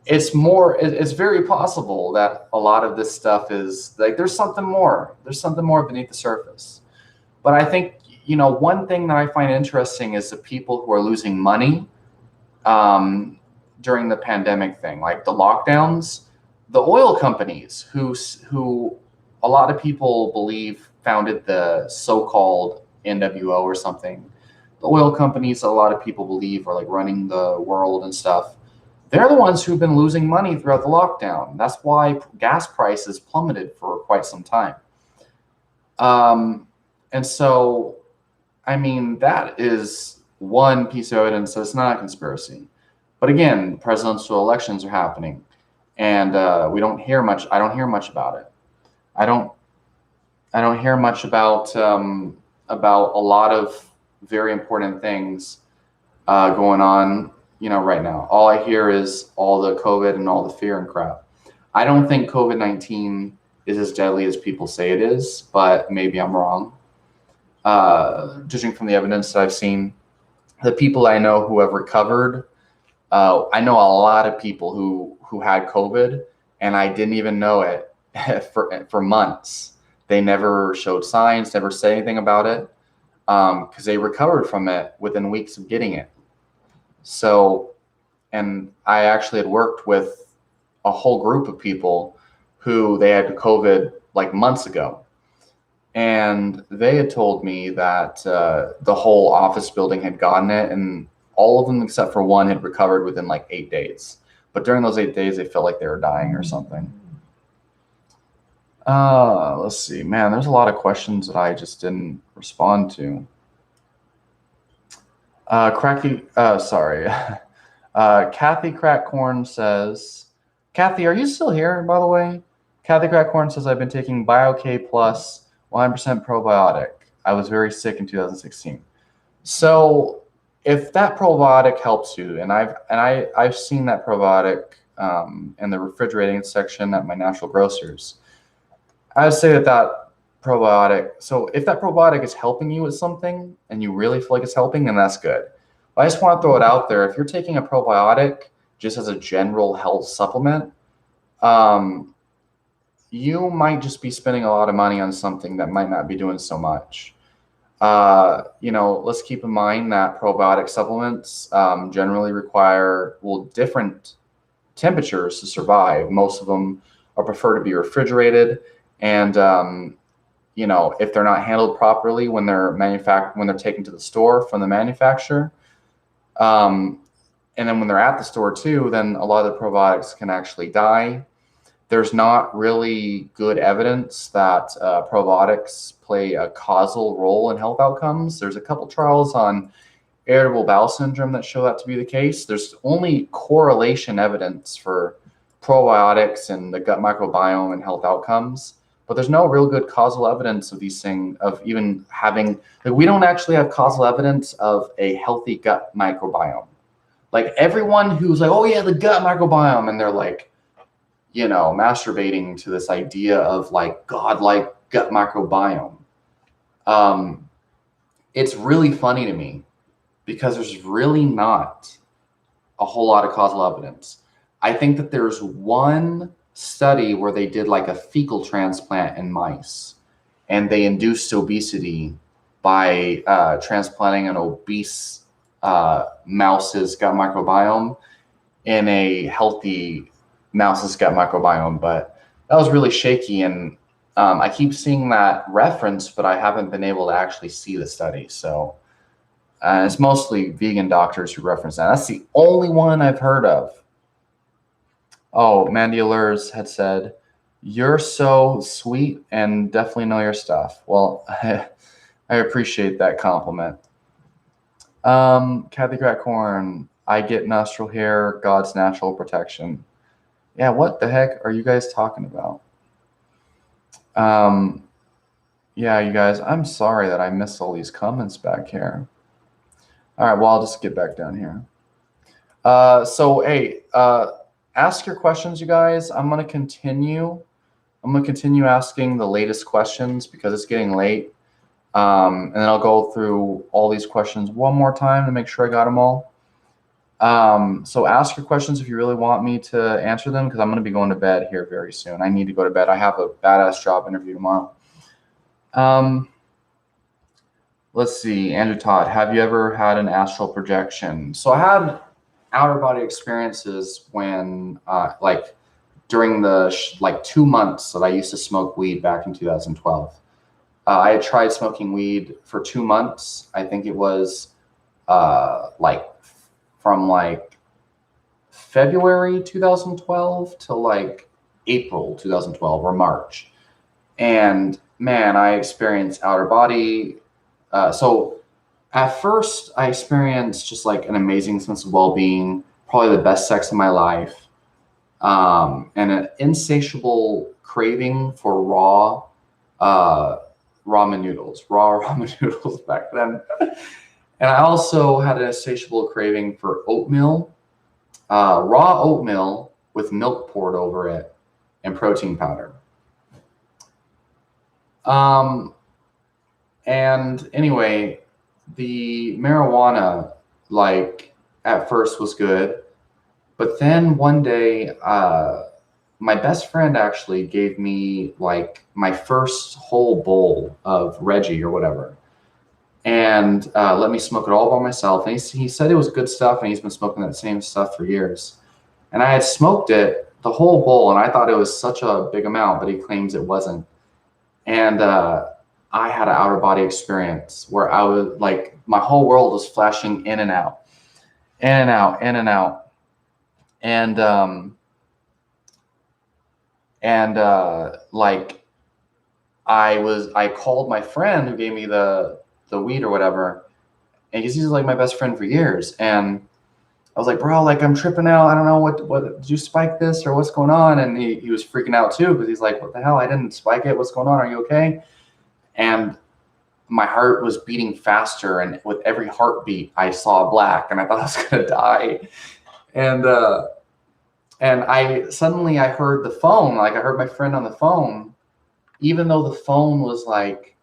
it's very possible that a lot of this stuff is like there's something more beneath the surface. But I think one thing that I find interesting is the people who are losing money during the pandemic thing, like the lockdowns, the oil companies who a lot of people believe founded the so-called NWO or something. The oil companies, a lot of people believe, are like running the world and stuff. They're the ones who've been losing money throughout the lockdown. That's why gas prices plummeted for quite some time. And so, I mean, that is one piece of evidence that it's not a conspiracy. But again, presidential elections are happening, and we don't hear much. I don't hear much about it. I don't hear much about a lot of very important things going on, right now. All I hear is all the COVID and all the fear and crap. I don't think COVID-19 is as deadly as people say it is, but maybe I'm wrong. Judging from the evidence that I've seen, the people I know who have recovered, I know a lot of people who had COVID, and I didn't even know it for months. They never showed signs, never said anything about it, because they recovered from it within weeks of getting it. So, and I actually had worked with a whole group of people who they had COVID like months ago. And they had told me that the whole office building had gotten it, and all of them except for one had recovered within like 8 days. But during those 8 days, they felt like they were dying or something. Let's see, man, there's a lot of questions that I just didn't respond to. Kathy Crackcorn says, Kathy, are you still here, by the way? Kathy Crackcorn says, I've been taking BioK Plus 100% probiotic. I was very sick in 2016. So if that probiotic helps you, and I've seen that probiotic in the refrigerating section at my Natural Grocers, I would say that probiotic. So if that probiotic is helping you with something and you really feel like it's helping, then that's good. But I just want to throw it out there. If you're taking a probiotic just as a general health supplement, you might just be spending a lot of money on something that might not be doing so much. Let's keep in mind that probiotic supplements generally require, different temperatures to survive. Most of them are preferred to be refrigerated. And, if they're not handled properly when they're taken to the store from the manufacturer, and then when they're at the store too, then a lot of the probiotics can actually die. There's not really good evidence that probiotics play a causal role in health outcomes. There's a couple trials on irritable bowel syndrome that show that to be the case. There's only correlation evidence for probiotics and the gut microbiome and health outcomes. But there's no real good causal evidence of these things, of even having, we don't actually have causal evidence of a healthy gut microbiome. Like everyone who's like, oh yeah, the gut microbiome, and they're like, masturbating to this idea of like godlike gut microbiome. It's really funny to me because there's really not a whole lot of causal evidence. I think that there's one study where they did like a fecal transplant in mice, and they induced obesity by transplanting an obese mouse's gut microbiome in a healthy mouse's gut microbiome. But that was really shaky, and I keep seeing that reference, but I haven't been able to actually see the study. So it's mostly vegan doctors who reference that. That's the only one I've heard of. Oh, Mandy Allures had said, you're so sweet and definitely know your stuff. Well, I appreciate that compliment. Kathy Crackcorn, I get nostril hair, God's natural protection. Yeah, what the heck are you guys talking about? Yeah, you guys, I'm sorry that I missed all these comments back here. All right, well, I'll just get back down here. Ask your questions, you guys. I'm going to continue asking the latest questions because it's getting late. And then I'll go through all these questions one more time to make sure I got them all. So ask your questions if you really want me to answer them, because I'm going to be going to bed here very soon. I need to go to bed. I have a badass job interview tomorrow. Let's see. Andrew Todd, have you ever had an astral projection? So I had outer body experiences when during the 2 months that I used to smoke weed back in 2012. I had tried smoking weed for 2 months. I think it was from February 2012 to April 2012 or March. And man, I experienced outer body. So at first, I experienced just an amazing sense of well-being, probably the best sex of my life, and an insatiable craving for raw ramen noodles back then. And I also had an insatiable craving for oatmeal, raw oatmeal with milk poured over it and protein powder. And anyway, the marijuana, at first was good, but then one day, my best friend actually gave me my first whole bowl of Reggie or whatever, and let me smoke it all by myself. And he said it was good stuff, and he's been smoking that same stuff for years. And I had smoked it, the whole bowl, and I thought it was such a big amount, but he claims it wasn't. And I had an outer body experience where I was my whole world was flashing in and out. in and out, in and out. And like I called my friend who gave me the weed or whatever, and he's like my best friend for years. And I was like, bro, like I'm tripping out. I don't know what did you spike this or what's going on? And he was freaking out too, because he's like, what the hell? I didn't spike it. What's going on? Are you okay? And my heart was beating faster, and with every heartbeat I saw black, and I thought I was gonna die. And I heard the phone, like I heard my friend on the phone, even though the phone was like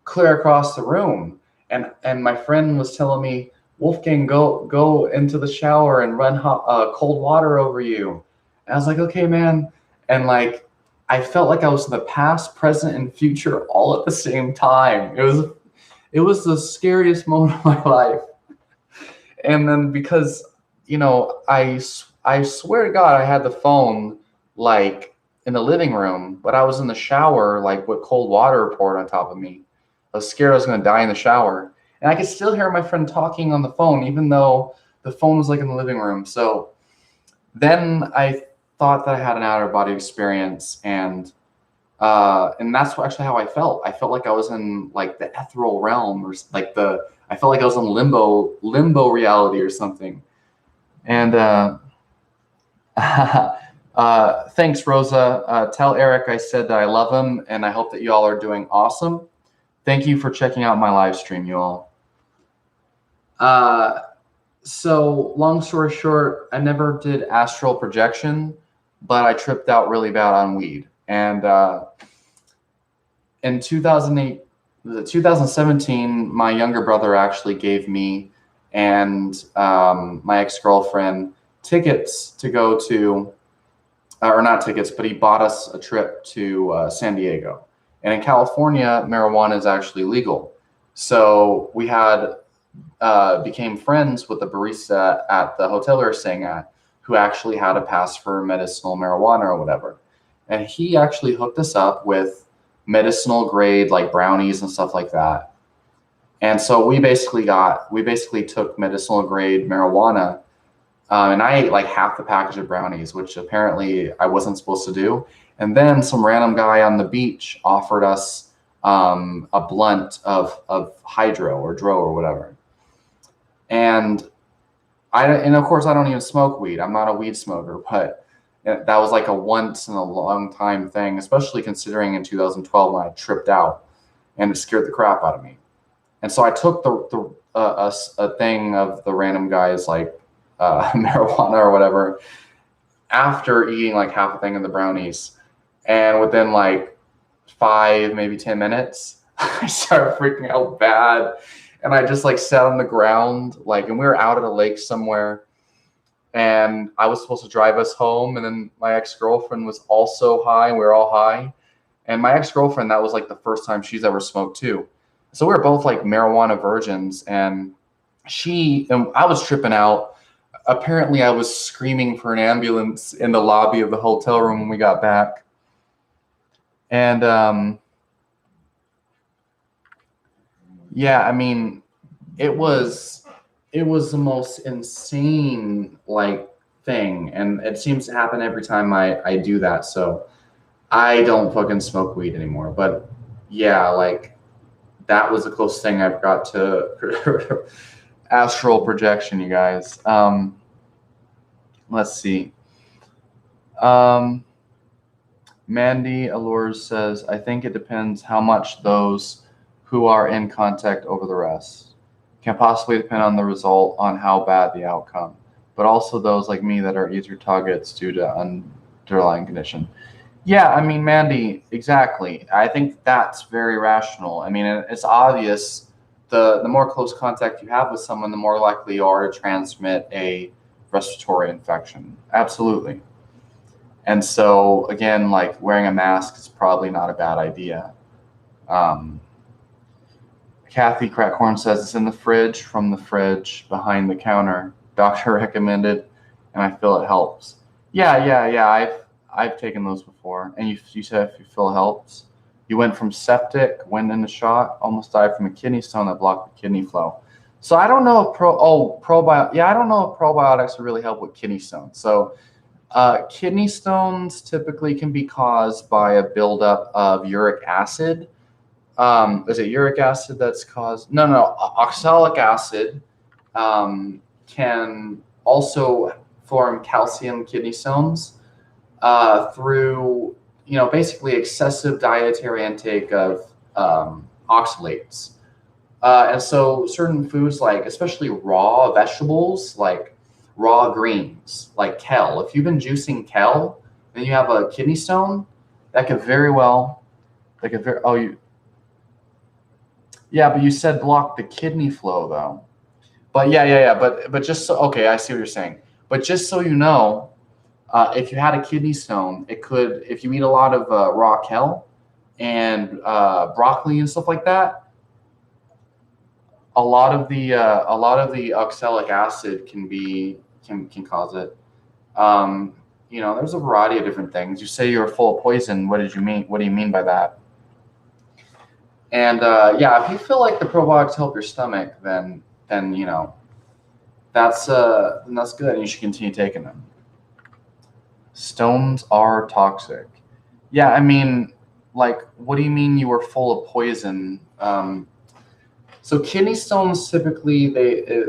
clear across the room. And my friend was telling me, Wolfgang, go into the shower and run cold water over you. And I was like, okay, man. And like, I felt like I was in the past, present, and future all at the same time. It was the scariest moment of my life. And then because, I swear to God, I had the phone like in the living room, but I was in the shower, like with cold water poured on top of me. I was scared I was going to die in the shower. And I could still hear my friend talking on the phone, even though the phone was like in the living room. So then I thought that I had an outer body experience, and that's actually how I felt. I felt like I was in like the ethereal realm, or like I felt like I was in limbo reality or something. And thanks, Rosa. Tell Eric I said that I love him, and I hope that you all are doing awesome. Thank you for checking out my live stream, you all. So long story short, I never did astral projection, but I tripped out really bad on weed. And in 2017, my younger brother actually gave me and my ex-girlfriend tickets to go to, or not tickets, but he bought us a trip to San Diego. And in California, marijuana is actually legal. So we became friends with the barista at the hotel we were staying at, who actually had a pass for medicinal marijuana or whatever. And he actually hooked us up with medicinal grade, like brownies and stuff like that. And so we basically took medicinal grade marijuana, and I ate like half the package of brownies, which apparently I wasn't supposed to do. And then some random guy on the beach offered us a blunt of hydro or dro or whatever. And of course I don't even smoke weed. I'm not a weed smoker, but that was like a once in a long time thing, especially considering in 2012 when I tripped out and it scared the crap out of me. And so I took a thing of the random guy's like marijuana or whatever after eating like half a thing of the brownies. And within like 5, maybe 10 minutes, I started freaking out bad. And I just like sat on the ground, like, and we were out at a lake somewhere. And I was supposed to drive us home. And then my ex-girlfriend was also high. We were all high. And my ex-girlfriend, that was like the first time she's ever smoked too. So we were both like marijuana virgins. And I was tripping out. Apparently I was screaming for an ambulance in the lobby of the hotel room when we got back. And yeah, I mean, it was the most insane like thing, and it seems to happen every time I do that. So I don't fucking smoke weed anymore. But yeah, like that was the closest thing I've got to astral projection, you guys. Let's see. Mandy Allures says, I think it depends how much those who are in contact over the rest. Can possibly depend on the result, on how bad the outcome, but also those like me that are easier targets due to underlying condition. Yeah, I mean, Mandy, exactly. I think that's very rational. I mean, it's obvious the more close contact you have with someone, the more likely you are to transmit a respiratory infection. Absolutely. And so, again, like wearing a mask is probably not a bad idea. Kathy Crackhorn says it's in the fridge, from the fridge behind the counter. Doctor recommended, and I feel it helps. Yeah. I've taken those before. And you said if you feel it helps. You went from septic, went in the shot, almost died from a kidney stone that blocked the kidney flow. So I don't know if I don't know if probiotics will really help with kidney stones. So kidney stones typically can be caused by a buildup of uric acid. Is it uric acid that's caused? No. Oxalic acid can also form calcium kidney stones through, basically excessive dietary intake of oxalates. And so certain foods, like especially raw vegetables, like raw greens, like kale. If you've been juicing kale, then you have a kidney stone. That could very well, yeah, but you said block the kidney flow though. But yeah. But just so, okay, I see what you're saying. But just so you know, if you had a kidney stone, it could, if you eat a lot of raw kale and broccoli and stuff like that, a lot of the oxalic acid can cause it. There's a variety of different things. You say you're full of poison. What did you mean? What do you mean by that? And yeah, if you feel like the probiotics help your stomach, then that's good, and you should continue taking them. Stones are toxic. Yeah, I mean, like, what do you mean you were full of poison? So kidney stones typically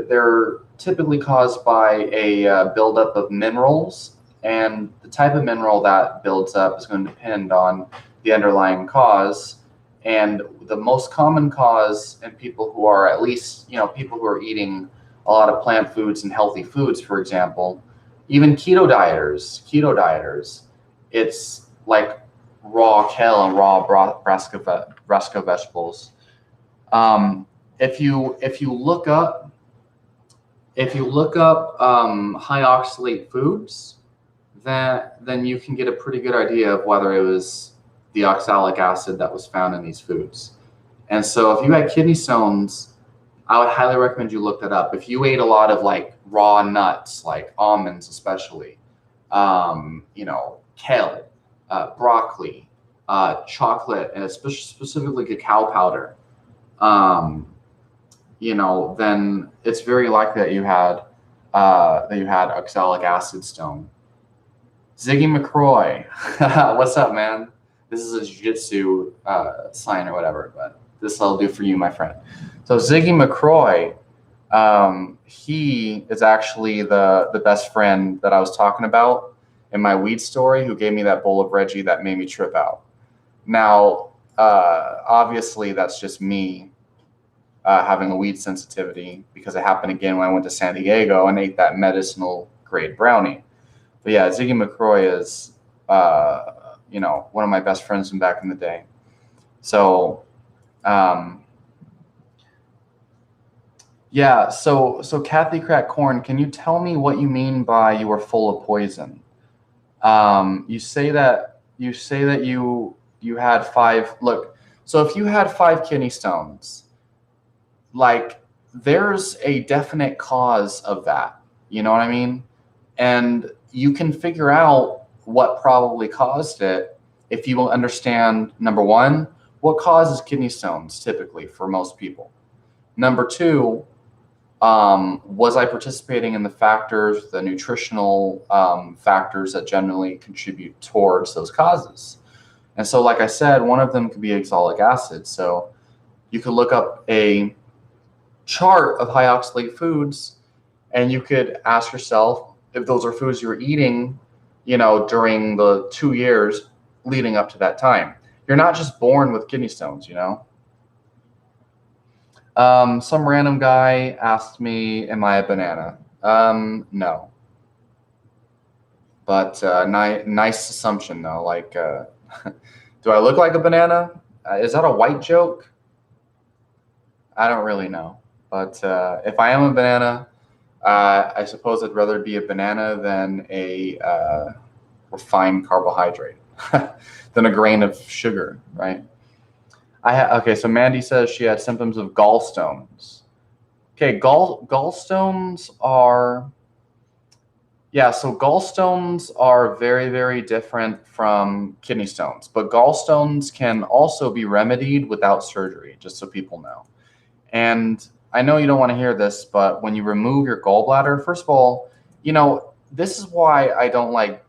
they're typically caused by a buildup of minerals, and the type of mineral that builds up is going to depend on the underlying cause. And the most common cause in people who are, at least people who are eating a lot of plant foods and healthy foods, for example, even keto dieters, it's like raw kale and raw brassica vegetables. If you look up high oxalate foods, then you can get a pretty good idea of whether it was the oxalic acid that was found in these foods. And so if you had kidney stones, I would highly recommend you look that up. If you ate a lot of like raw nuts, like almonds especially, kale, broccoli, chocolate, and specifically cacao powder, then it's very likely that you had oxalic acid stone. Ziggy McCroy, what's up, man? This is a jiu-jitsu sign or whatever, but this I'll do for you, my friend. So Ziggy McCroy, he is actually the best friend that I was talking about in my weed story, who gave me that bowl of Reggie that made me trip out. Now, obviously, that's just me having a weed sensitivity, because it happened again when I went to San Diego and ate that medicinal grade brownie. But yeah, Ziggy McCroy is, one of my best friends from back in the day. So, yeah. So Kathy Crack Corn, can you tell me what you mean by you were full of poison? You say that you had 5. Look, so if you had 5 kidney stones, like, there's a definite cause of that. You know what I mean? And you can figure out what probably caused it if you will understand, number one, what causes kidney stones typically for most people. Number two, was I participating in the nutritional factors that generally contribute towards those causes? And so, like I said, one of them could be oxalic acid. So you could look up a chart of high oxalate foods, and you could ask yourself if those are foods you were eating, during the 2 years leading up to that time. You're not just born with kidney stones, Some random guy asked me, am I a banana? No. But nice assumption, though. Like, do I look like a banana? Is that a white joke? I don't really know. But if I am a banana, I suppose I'd rather be a banana than a refined carbohydrate, than a grain of sugar, right? Okay, so Mandy says she had symptoms of gallstones. Okay, gallstones are, so gallstones are very, very different from kidney stones, but gallstones can also be remedied without surgery, just so people know. And I know you don't want to hear this, but when you remove your gallbladder, first of all, this is why I don't like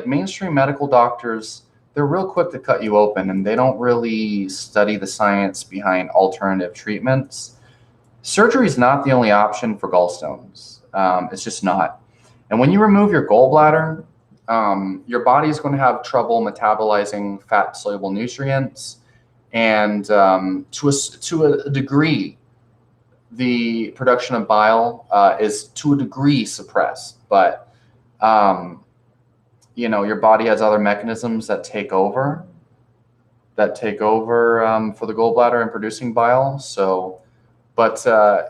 mainstream medical doctors. They're real quick to cut you open, and they don't really study the science behind alternative treatments. Surgery is not the only option for gallstones. It's just not. And when you remove your gallbladder, your body is going to have trouble metabolizing fat-soluble nutrients, and to a degree, the production of bile is to a degree suppressed. But your body has other mechanisms that take over for the gallbladder and producing bile. So, but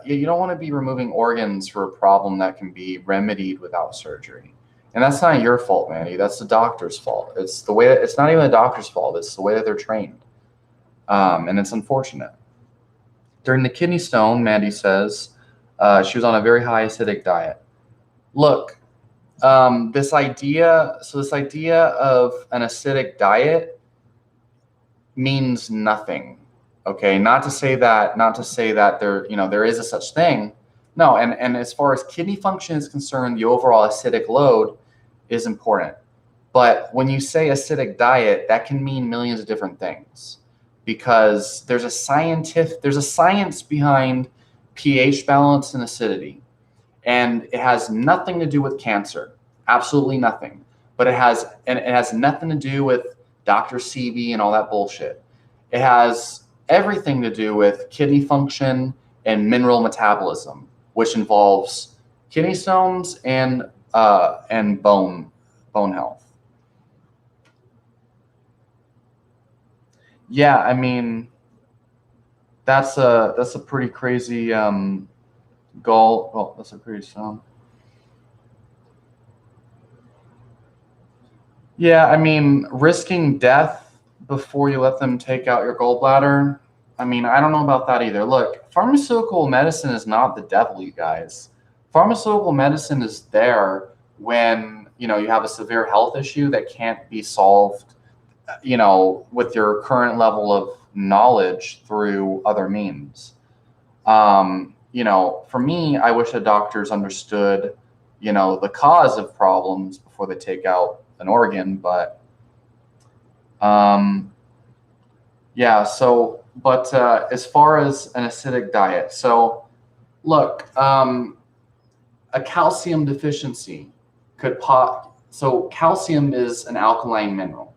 you don't want to be removing organs for a problem that can be remedied without surgery. And that's not your fault, Mandy. That's the doctor's fault. It's the way it's not even the doctor's fault. It's the way that they're trained. And it's unfortunate. During the kidney stone, Mandy says she was on a very high acidic diet. Look, this idea of an acidic diet means nothing. Okay, not to say that there is a such thing. No, and as far as kidney function is concerned, the overall acidic load is important. But when you say acidic diet, that can mean millions of different things, because there's a science behind pH balance and acidity, and it has nothing to do with cancer, absolutely nothing. But it has nothing to do with Dr. Sebi and all that bullshit. It has everything to do with kidney function and mineral metabolism, which involves kidney stones and bone health. Yeah, I mean, that's a pretty crazy goal. Well, that's a pretty Yeah, I mean, risking death before you let them take out your gallbladder. I mean, I don't know about that either. Look, pharmaceutical medicine is not the devil, you guys. Pharmaceutical medicine is there when, you have a severe health issue that can't be solved, with your current level of knowledge through other means. For me, I wish that doctors understood, the cause of problems before they take out an organ, but yeah. So, but as far as an acidic diet, so look, a calcium deficiency could pop. So calcium is an alkaline mineral,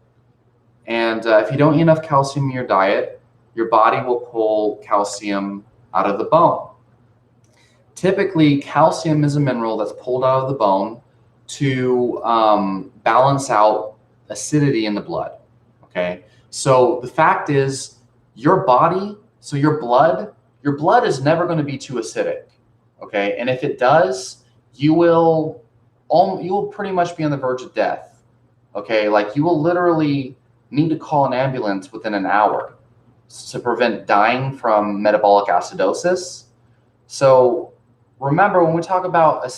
and if you don't eat enough calcium in your diet, your body will pull calcium out of the bone. Typically, calcium is a mineral that's pulled out of the bone to balance out acidity in the blood. Okay, so the fact is, your blood is never going to be too acidic. Okay, and if it does, you will pretty much be on the verge of death. Okay, like you will literally need to call an ambulance within an hour to prevent dying from metabolic acidosis. So remember, when we talk about an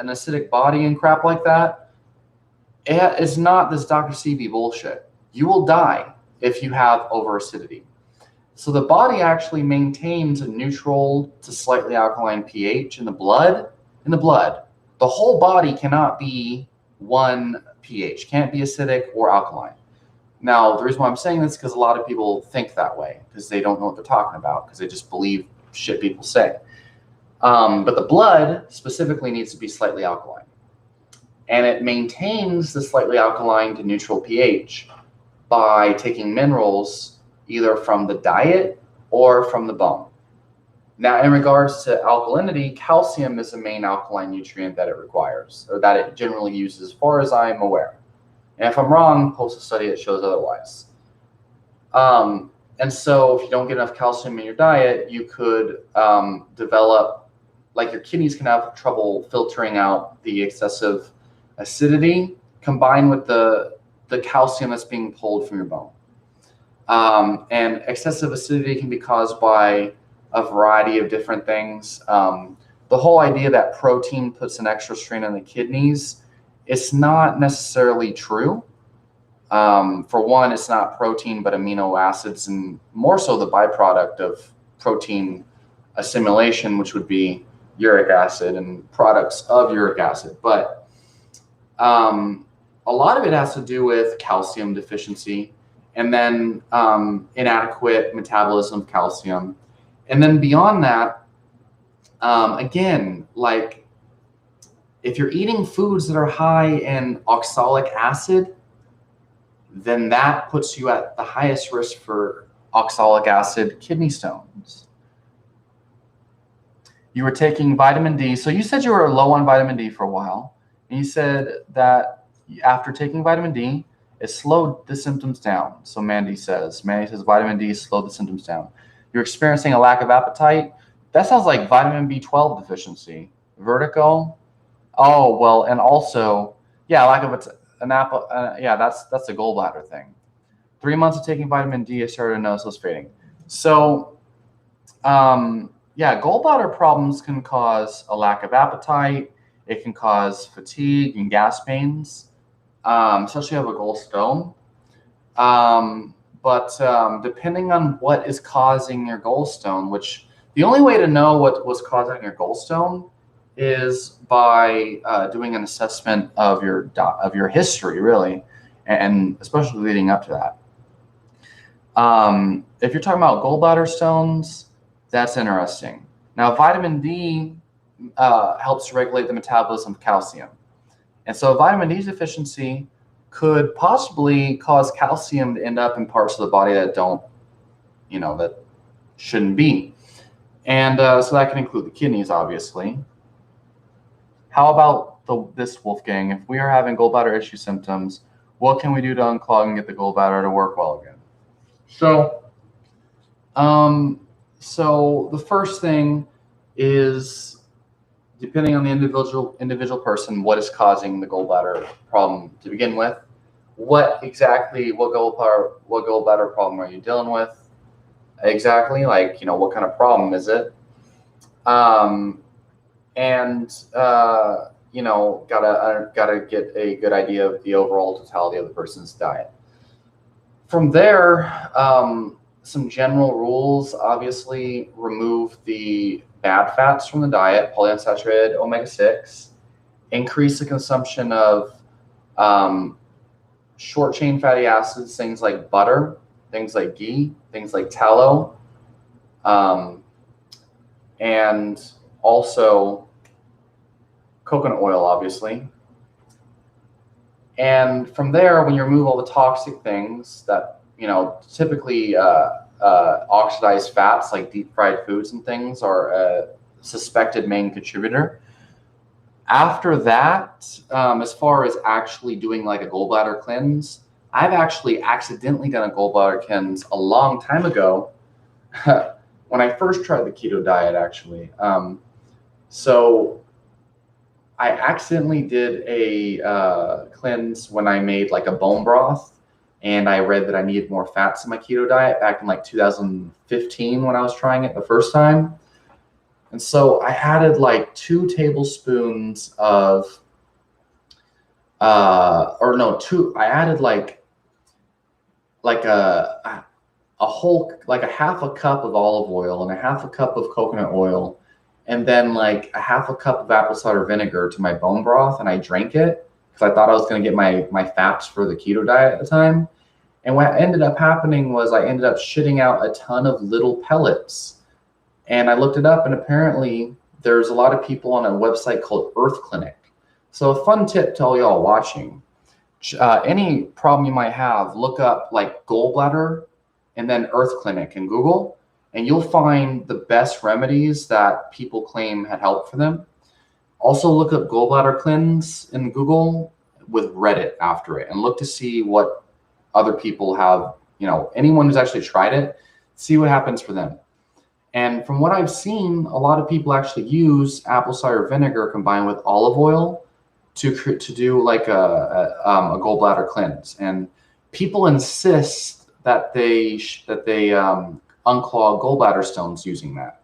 acidic body and crap like that, it's not this Dr. Sebi bullshit. You will die if you have overacidity. So the body actually maintains a neutral to slightly alkaline pH in the blood. The whole body cannot be one pH, can't be acidic or alkaline. Now, the reason why I'm saying this is because a lot of people think that way because they don't know what they're talking about, because they just believe shit people say. But the blood specifically needs to be slightly alkaline. And it maintains the slightly alkaline to neutral pH by taking minerals either from the diet or from the bone. Now, in regards to alkalinity, calcium is the main alkaline nutrient that it requires, or that it generally uses, as far as I'm aware. And if I'm wrong, post a study that shows otherwise. And so if you don't get enough calcium in your diet, you could develop, like your kidneys can have trouble filtering out the excessive acidity combined with the calcium that's being pulled from your bone. And excessive acidity can be caused by a variety of different things. The whole idea that protein puts an extra strain on the kidneys, it's not necessarily true. For one, it's not protein, but amino acids, and more so the byproduct of protein assimilation, which would be uric acid and products of uric acid. But a lot of it has to do with calcium deficiency, and then inadequate metabolism of calcium. And then beyond that, again, like if you're eating foods that are high in oxalic acid, then that puts you at the highest risk for oxalic acid kidney stones. You were taking vitamin D. So you said you were low on vitamin D for a while. And you said that after taking vitamin D, it slowed the symptoms down. So Mandy says vitamin D slowed the symptoms down. You're experiencing a lack of appetite. That sounds like vitamin B12 deficiency. Vertigo. Oh, well, and also, yeah, lack of an apple. Yeah, that's a gallbladder thing. 3 months of taking vitamin D, I started to notice those fading. So, yeah, gallbladder problems can cause a lack of appetite. It can cause fatigue and gas pains, especially if you have a gallstone. But depending on what is causing your gallstone, which the only way to know what was causing your gallstone is by doing an assessment of your history, really, and especially leading up to that. If you're talking about gallbladder stones, that's interesting. Now, vitamin D helps regulate the metabolism of calcium. And so vitamin D deficiency could possibly cause calcium to end up in parts of the body that don't, that shouldn't be. And so that can include the kidneys, obviously. How about this, Wolfgang? If we are having gallbladder issue symptoms, what can we do to unclog and get the gallbladder to work well again? So, so the first thing is, depending on the individual person, what is causing the gallbladder problem to begin with? What gallbladder problem are you dealing with? Exactly, like, what kind of problem is it? Gotta get a good idea of the overall totality of the person's diet. From there, some general rules, obviously, remove the bad fats from the diet, polyunsaturated omega-6, increase the consumption of short chain fatty acids, things like butter, things like ghee, things like tallow, and also coconut oil, obviously. And from there, when you remove all the toxic things that, typically oxidized fats like deep fried foods and things are a suspected main contributor. After that, as far as actually doing like a gallbladder cleanse, I've actually accidentally done a gallbladder cleanse a long time ago when I first tried the keto diet, actually. So I accidentally did a cleanse when I made like a bone broth, and I read that I needed more fats in my keto diet back in like 2015 when I was trying it the first time. And so I added like 2 tablespoons of, I added like a half a cup of olive oil and a half a cup of coconut oil, and then like a half a cup of apple cider vinegar to my bone broth, and I drank it because I thought I was going to get my fats for the keto diet at the time. And what ended up happening was I ended up shitting out a ton of little pellets. And I looked it up, and apparently there's a lot of people on a website called Earth Clinic. So a fun tip to all y'all watching, any problem you might have, look up like gallbladder and then Earth Clinic in Google, and you'll find the best remedies that people claim had helped for them. Also look up gallbladder cleanse in Google with Reddit after it, and look to see what other people have, anyone who's actually tried it, see what happens for them. And from what I've seen, a lot of people actually use apple cider vinegar combined with olive oil to do like a gallbladder cleanse. And people insist that they unclog gallbladder stones using that.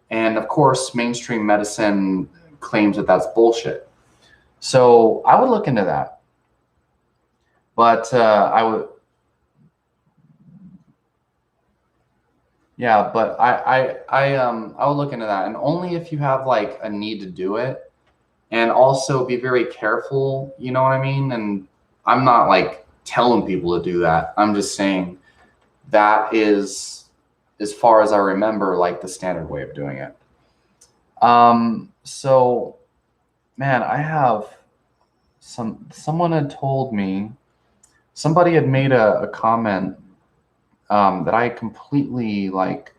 And of course, mainstream medicine claims that that's bullshit. So I would look into that. But I would. Yeah, but I will look into that, and only if you have like a need to do it, and also be very careful. You know what I mean? And I'm not like telling people to do that. I'm just saying that is, as far as I remember, like the standard way of doing it. So man, I have someone had told me, somebody had made a comment that I completely like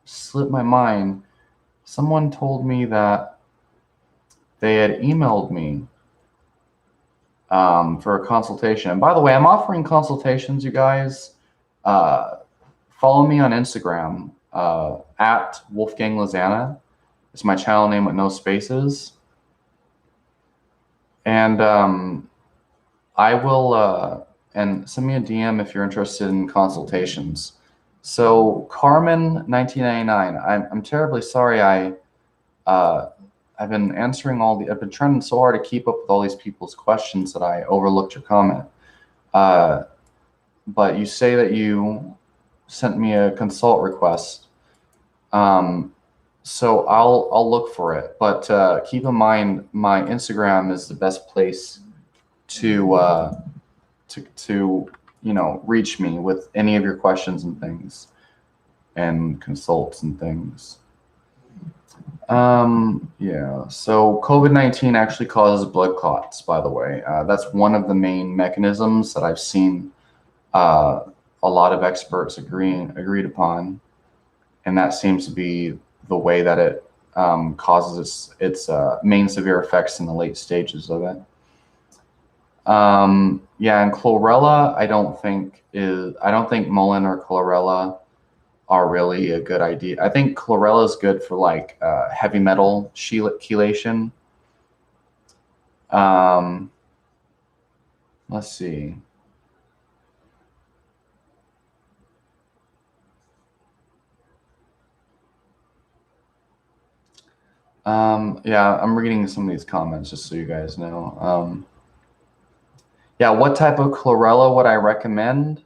slipped my mind. Someone told me that they had emailed me for a consultation. And by the way, I'm offering consultations, you guys. Uh, Follow me on Instagram at Wolfgang Lozana. It's my channel name with no spaces. And I will, and send me a DM if you're interested in consultations. So Carmen 1999, I'm terribly sorry. Uh, I've been answering I've been trying so hard to keep up with all these people's questions that I overlooked your comment. Uh, but you say that you sent me a consult request. Um, so I'll look for it. But keep in mind, my Instagram is the best place to reach me with any of your questions and things and consults and things. Yeah. So COVID-19 actually causes blood clots, by the way. That's one of the main mechanisms that I've seen uh, a lot of experts agreed upon, and that seems to be the way that it causes its main severe effects in the late stages of it. Yeah, and chlorella, I don't think Mullen or chlorella are really a good idea. I think chlorella is good for like heavy metal chelation. Um, let's see. Yeah, I'm reading some of these comments just so you guys know. Yeah, what type of chlorella would I recommend?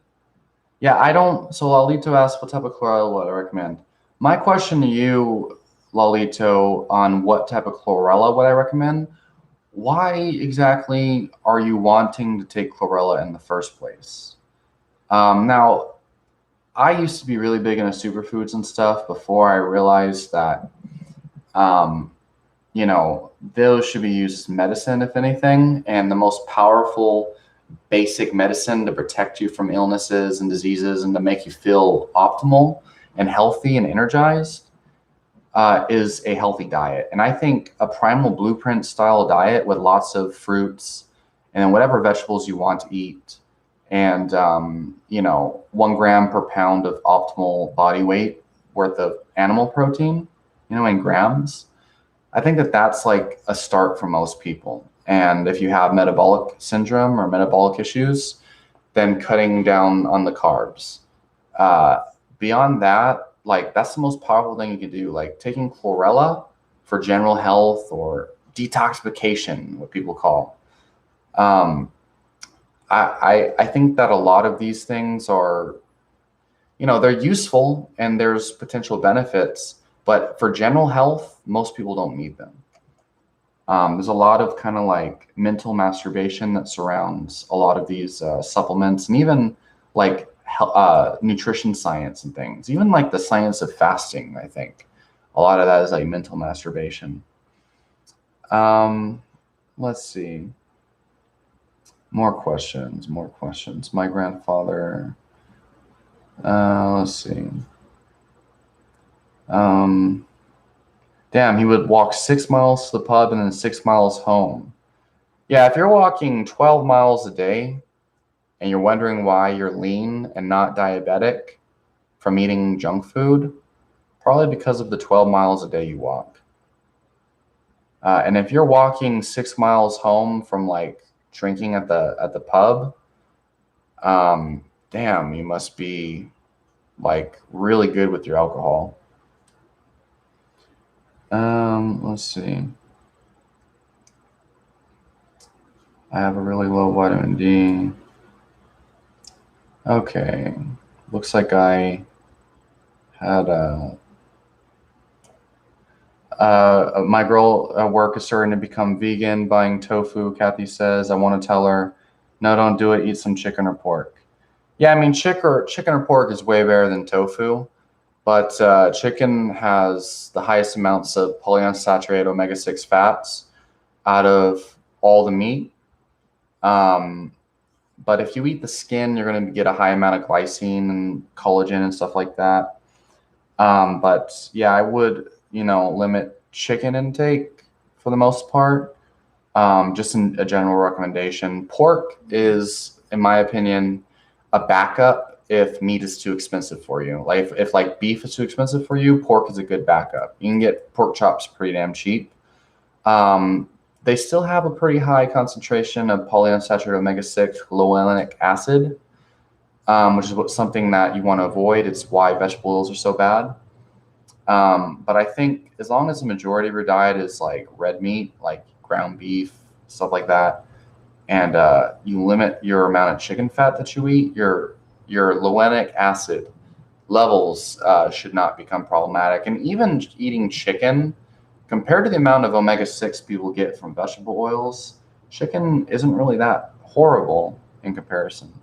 Yeah, I don't. So Lalito asked, what type of chlorella would I recommend? My question to you, Lalito, on what type of chlorella would I recommend? Why exactly are you wanting to take chlorella in the first place? Now, I used to be really big into superfoods and stuff before I realized that, um, those should be used as medicine, if anything. And the most powerful basic medicine to protect you from illnesses and diseases and to make you feel optimal and healthy and energized is a healthy diet. And I think a primal blueprint style diet with lots of fruits and whatever vegetables you want to eat, and 1 gram per pound of optimal body weight worth of animal protein, in grams. I think that that's like a start for most people. And if you have metabolic syndrome or metabolic issues, then cutting down on the carbs. Uh, Beyond that, like that's the most powerful thing you can do. Like taking chlorella for general health or detoxification, what people call. Um, I think that a lot of these things are, they're useful and there's potential benefits, but for general health, most people don't need them. There's a lot of kind of like mental masturbation that surrounds a lot of these supplements, and even like nutrition science and things. Even like the science of fasting, I think a lot of that is like mental masturbation. Um, let's see. More questions. More questions. My grandfather. Let's see. Um, Damn, he would walk 6 miles to the pub and then 6 miles home. Yeah, if you're walking 12 miles a day and you're wondering why you're lean and not diabetic from eating junk food, probably because of the 12 miles a day you walk. And if you're walking 6 miles home from like drinking at the pub, damn, you must be like really good with your alcohol. Let's see. I have a really low vitamin D. Okay. Looks like I had my girl at work is starting to become vegan, buying tofu. Kathy says, I want to tell her, no, don't do it. Eat some chicken or pork. Yeah, I mean, chicken or pork is way better than tofu, but chicken has the highest amounts of polyunsaturated omega-6 fats out of all the meat. But if you eat the skin, you're going to get a high amount of glycine and collagen and stuff like that. But yeah, I would, limit chicken intake for the most part. Just a general recommendation. Pork is, in my opinion, a backup if meat is too expensive for you. Like if like beef is too expensive for you, pork is a good backup. You can get pork chops pretty damn cheap. They still have a pretty high concentration of polyunsaturated omega-6 linoleic acid, which is something that you want to avoid. It's why vegetable oils are so bad. But I think as long as the majority of your diet is like red meat, like ground beef, stuff like that, and you limit your amount of chicken fat that you eat, your linoleic acid levels should not become problematic. And even eating chicken, compared to the amount of omega-6 people get from vegetable oils, chicken isn't really that horrible in comparison.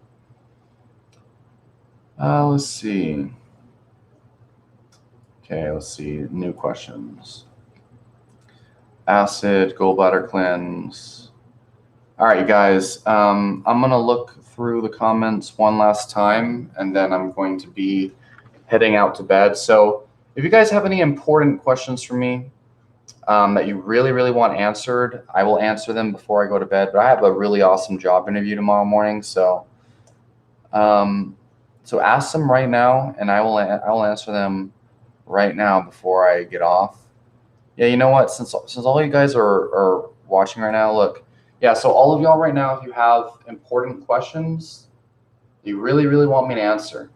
Let's see. Okay, let's see. New questions. Acid, gallbladder cleanse. All right, you guys. I'm going to look through the comments one last time, and then I'm going to be heading out to bed. So if you guys have any important questions for me that you really, really want answered, I will answer them before I go to bed. But I have a really awesome job interview tomorrow morning. So ask them right now, and I will answer them right now before I get off. Yeah, you know what? Since all you guys are watching right now, look. Yeah, so all of y'all right now, if you have important questions you really, really want me to answer,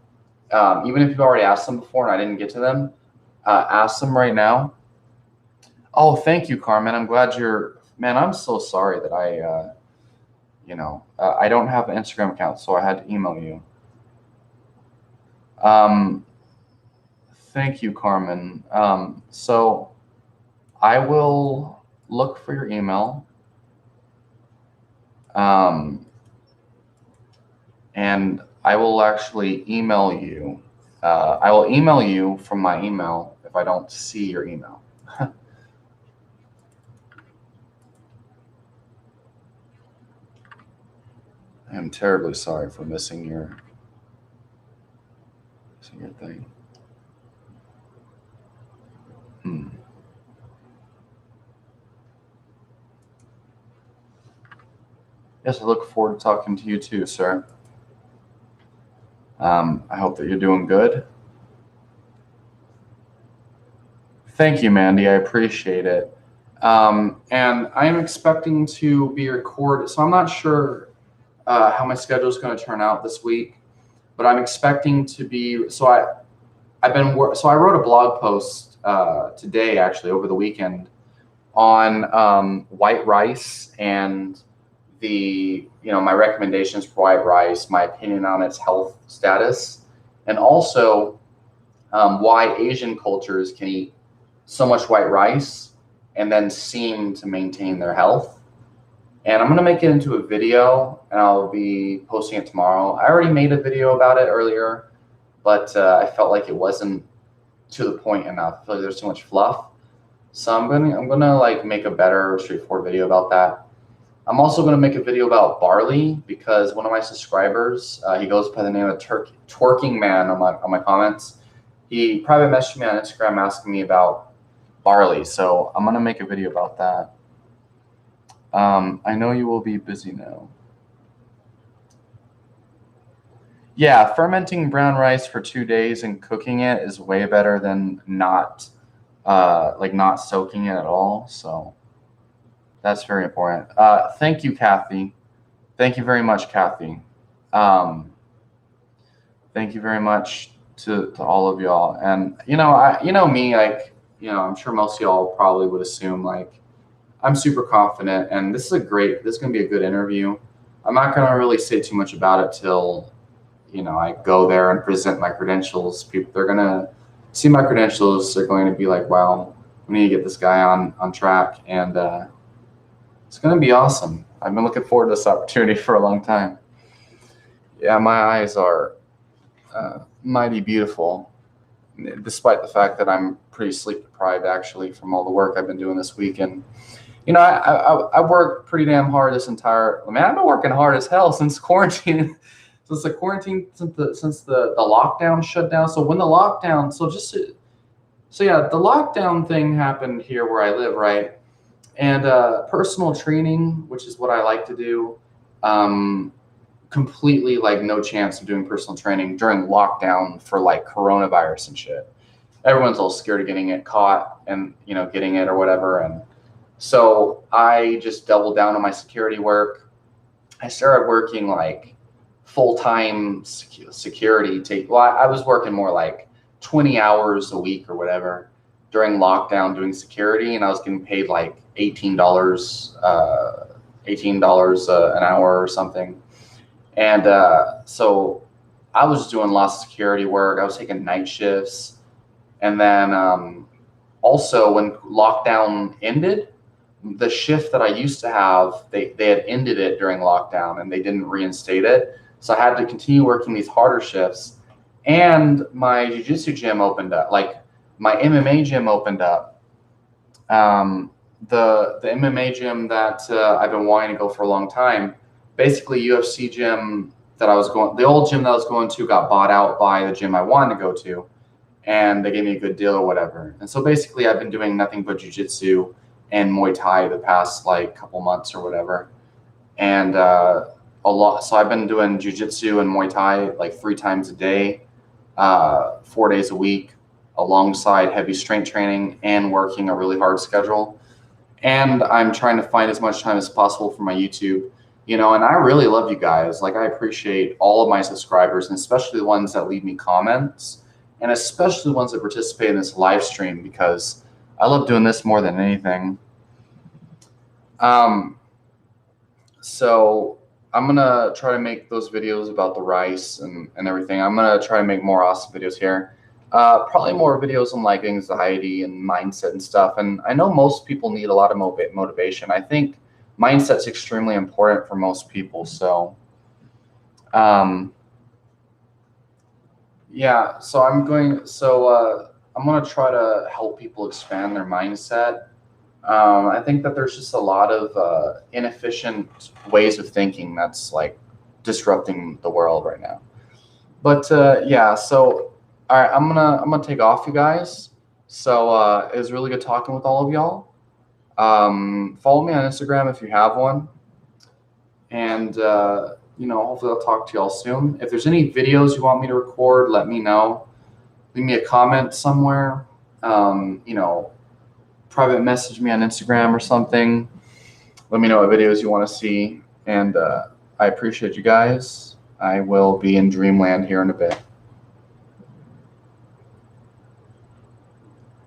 even if you've already asked them before and I didn't get to them, ask them right now. Oh, thank you, Carmen. I'm glad man, I'm so sorry that I don't have an Instagram account, so I had to email you. Thank you, Carmen. So I will look for your email. And I will actually email you. I will email you from my email if I don't see your email. I am terribly sorry for missing your thing. Yes, I look forward to talking to you too, sir. I hope that you're doing good. Thank you, Mandy. I appreciate it. And I am expecting to be recorded. So I'm not sure how my schedule is going to turn out this week, but I'm expecting to be. So I wrote a blog post today, actually over the weekend, on white rice and my recommendations for white rice, my opinion on its health status, and also why Asian cultures can eat so much white rice and then seem to maintain their health. And I'm going to make it into a video, and I'll be posting it tomorrow. I already made a video about it earlier, but I felt like it wasn't to the point enough. I feel like there's too much fluff. So I'm gonna like make a better, straightforward video about that. I'm also going to make a video about barley because one of my subscribers, he goes by the name of Twerking Man on my comments. He private messaged me on Instagram asking me about barley, so I'm going to make a video about that. I know you will be busy now. Yeah, fermenting brown rice for 2 days and cooking it is way better than not soaking it at all. So that's very important. Thank you, Kathy. Thank you very much, Kathy. Thank you very much to all of y'all. And me, I'm sure most of y'all probably would assume like I'm super confident, and this is going to be a good interview. I'm not going to really say too much about it till I go there and present my credentials. People, they're gonna see my credentials, they're going to be like, wow, we need to get this guy on track, and it's going to be awesome. I've been looking forward to this opportunity for a long time. Yeah, my eyes are mighty beautiful, despite the fact that I'm pretty sleep deprived actually from all the work I've been doing this week. And I worked pretty damn hard this entire. Man, I've been working hard as hell since quarantine, since the lockdown shut down. So when the lockdown, the lockdown thing happened here where I live, right? And personal training, which is what I like to do, completely like no chance of doing personal training during lockdown for like coronavirus and shit. Everyone's all scared of getting it caught and getting it or whatever. And so I just doubled down on my security work. I started working like full-time security. I was working more like 20 hours a week or whatever during lockdown doing security, and I was getting paid like $18 an hour or something. And so I was doing lots of security work. I was taking night shifts. And then also when lockdown ended, the shift that I used to have, they had ended it during lockdown and they didn't reinstate it. So I had to continue working these harder shifts. And my jiu-jitsu gym opened up, like my MMA gym opened up. The MMA gym that I've been wanting to go for a long time, basically UFC gym that I was going, the old gym that I was going to got bought out by the gym I wanted to go to, and they gave me a good deal or whatever. And so basically I've been doing nothing but jiu-jitsu and Muay Thai the past like couple months or whatever. And so I've been doing jiu-jitsu and Muay Thai like 3 times a day, 4 days a week, alongside heavy strength training and working a really hard schedule. And I'm trying to find as much time as possible for my YouTube, and I really love you guys. Like, I appreciate all of my subscribers, and especially the ones that leave me comments, and especially the ones that participate in this live stream, because I love doing this more than anything. So I'm going to try to make those videos about the rice and everything. I'm going to try to make more awesome videos here. Probably more videos on like anxiety and mindset and stuff. And I know most people need a lot of motivation. I think mindset's extremely important for most people. So, yeah, so I'm going to try to help people expand their mindset. I think that there's just a lot of inefficient ways of thinking that's like disrupting the world right now. But yeah, so all right, I'm gonna take off, you guys. So it was really good talking with all of y'all. Follow me on Instagram if you have one, and hopefully I'll talk to y'all soon. If there's any videos you want me to record, let me know. Leave me a comment somewhere. Private message me on Instagram or something. Let me know what videos you want to see, and I appreciate you guys. I will be in dreamland here in a bit.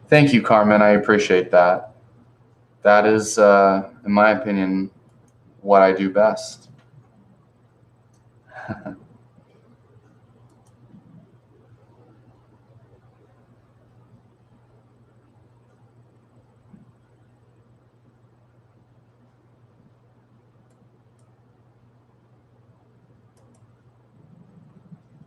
Thank you, Carmen. I appreciate that. That is, in my opinion, what I do best.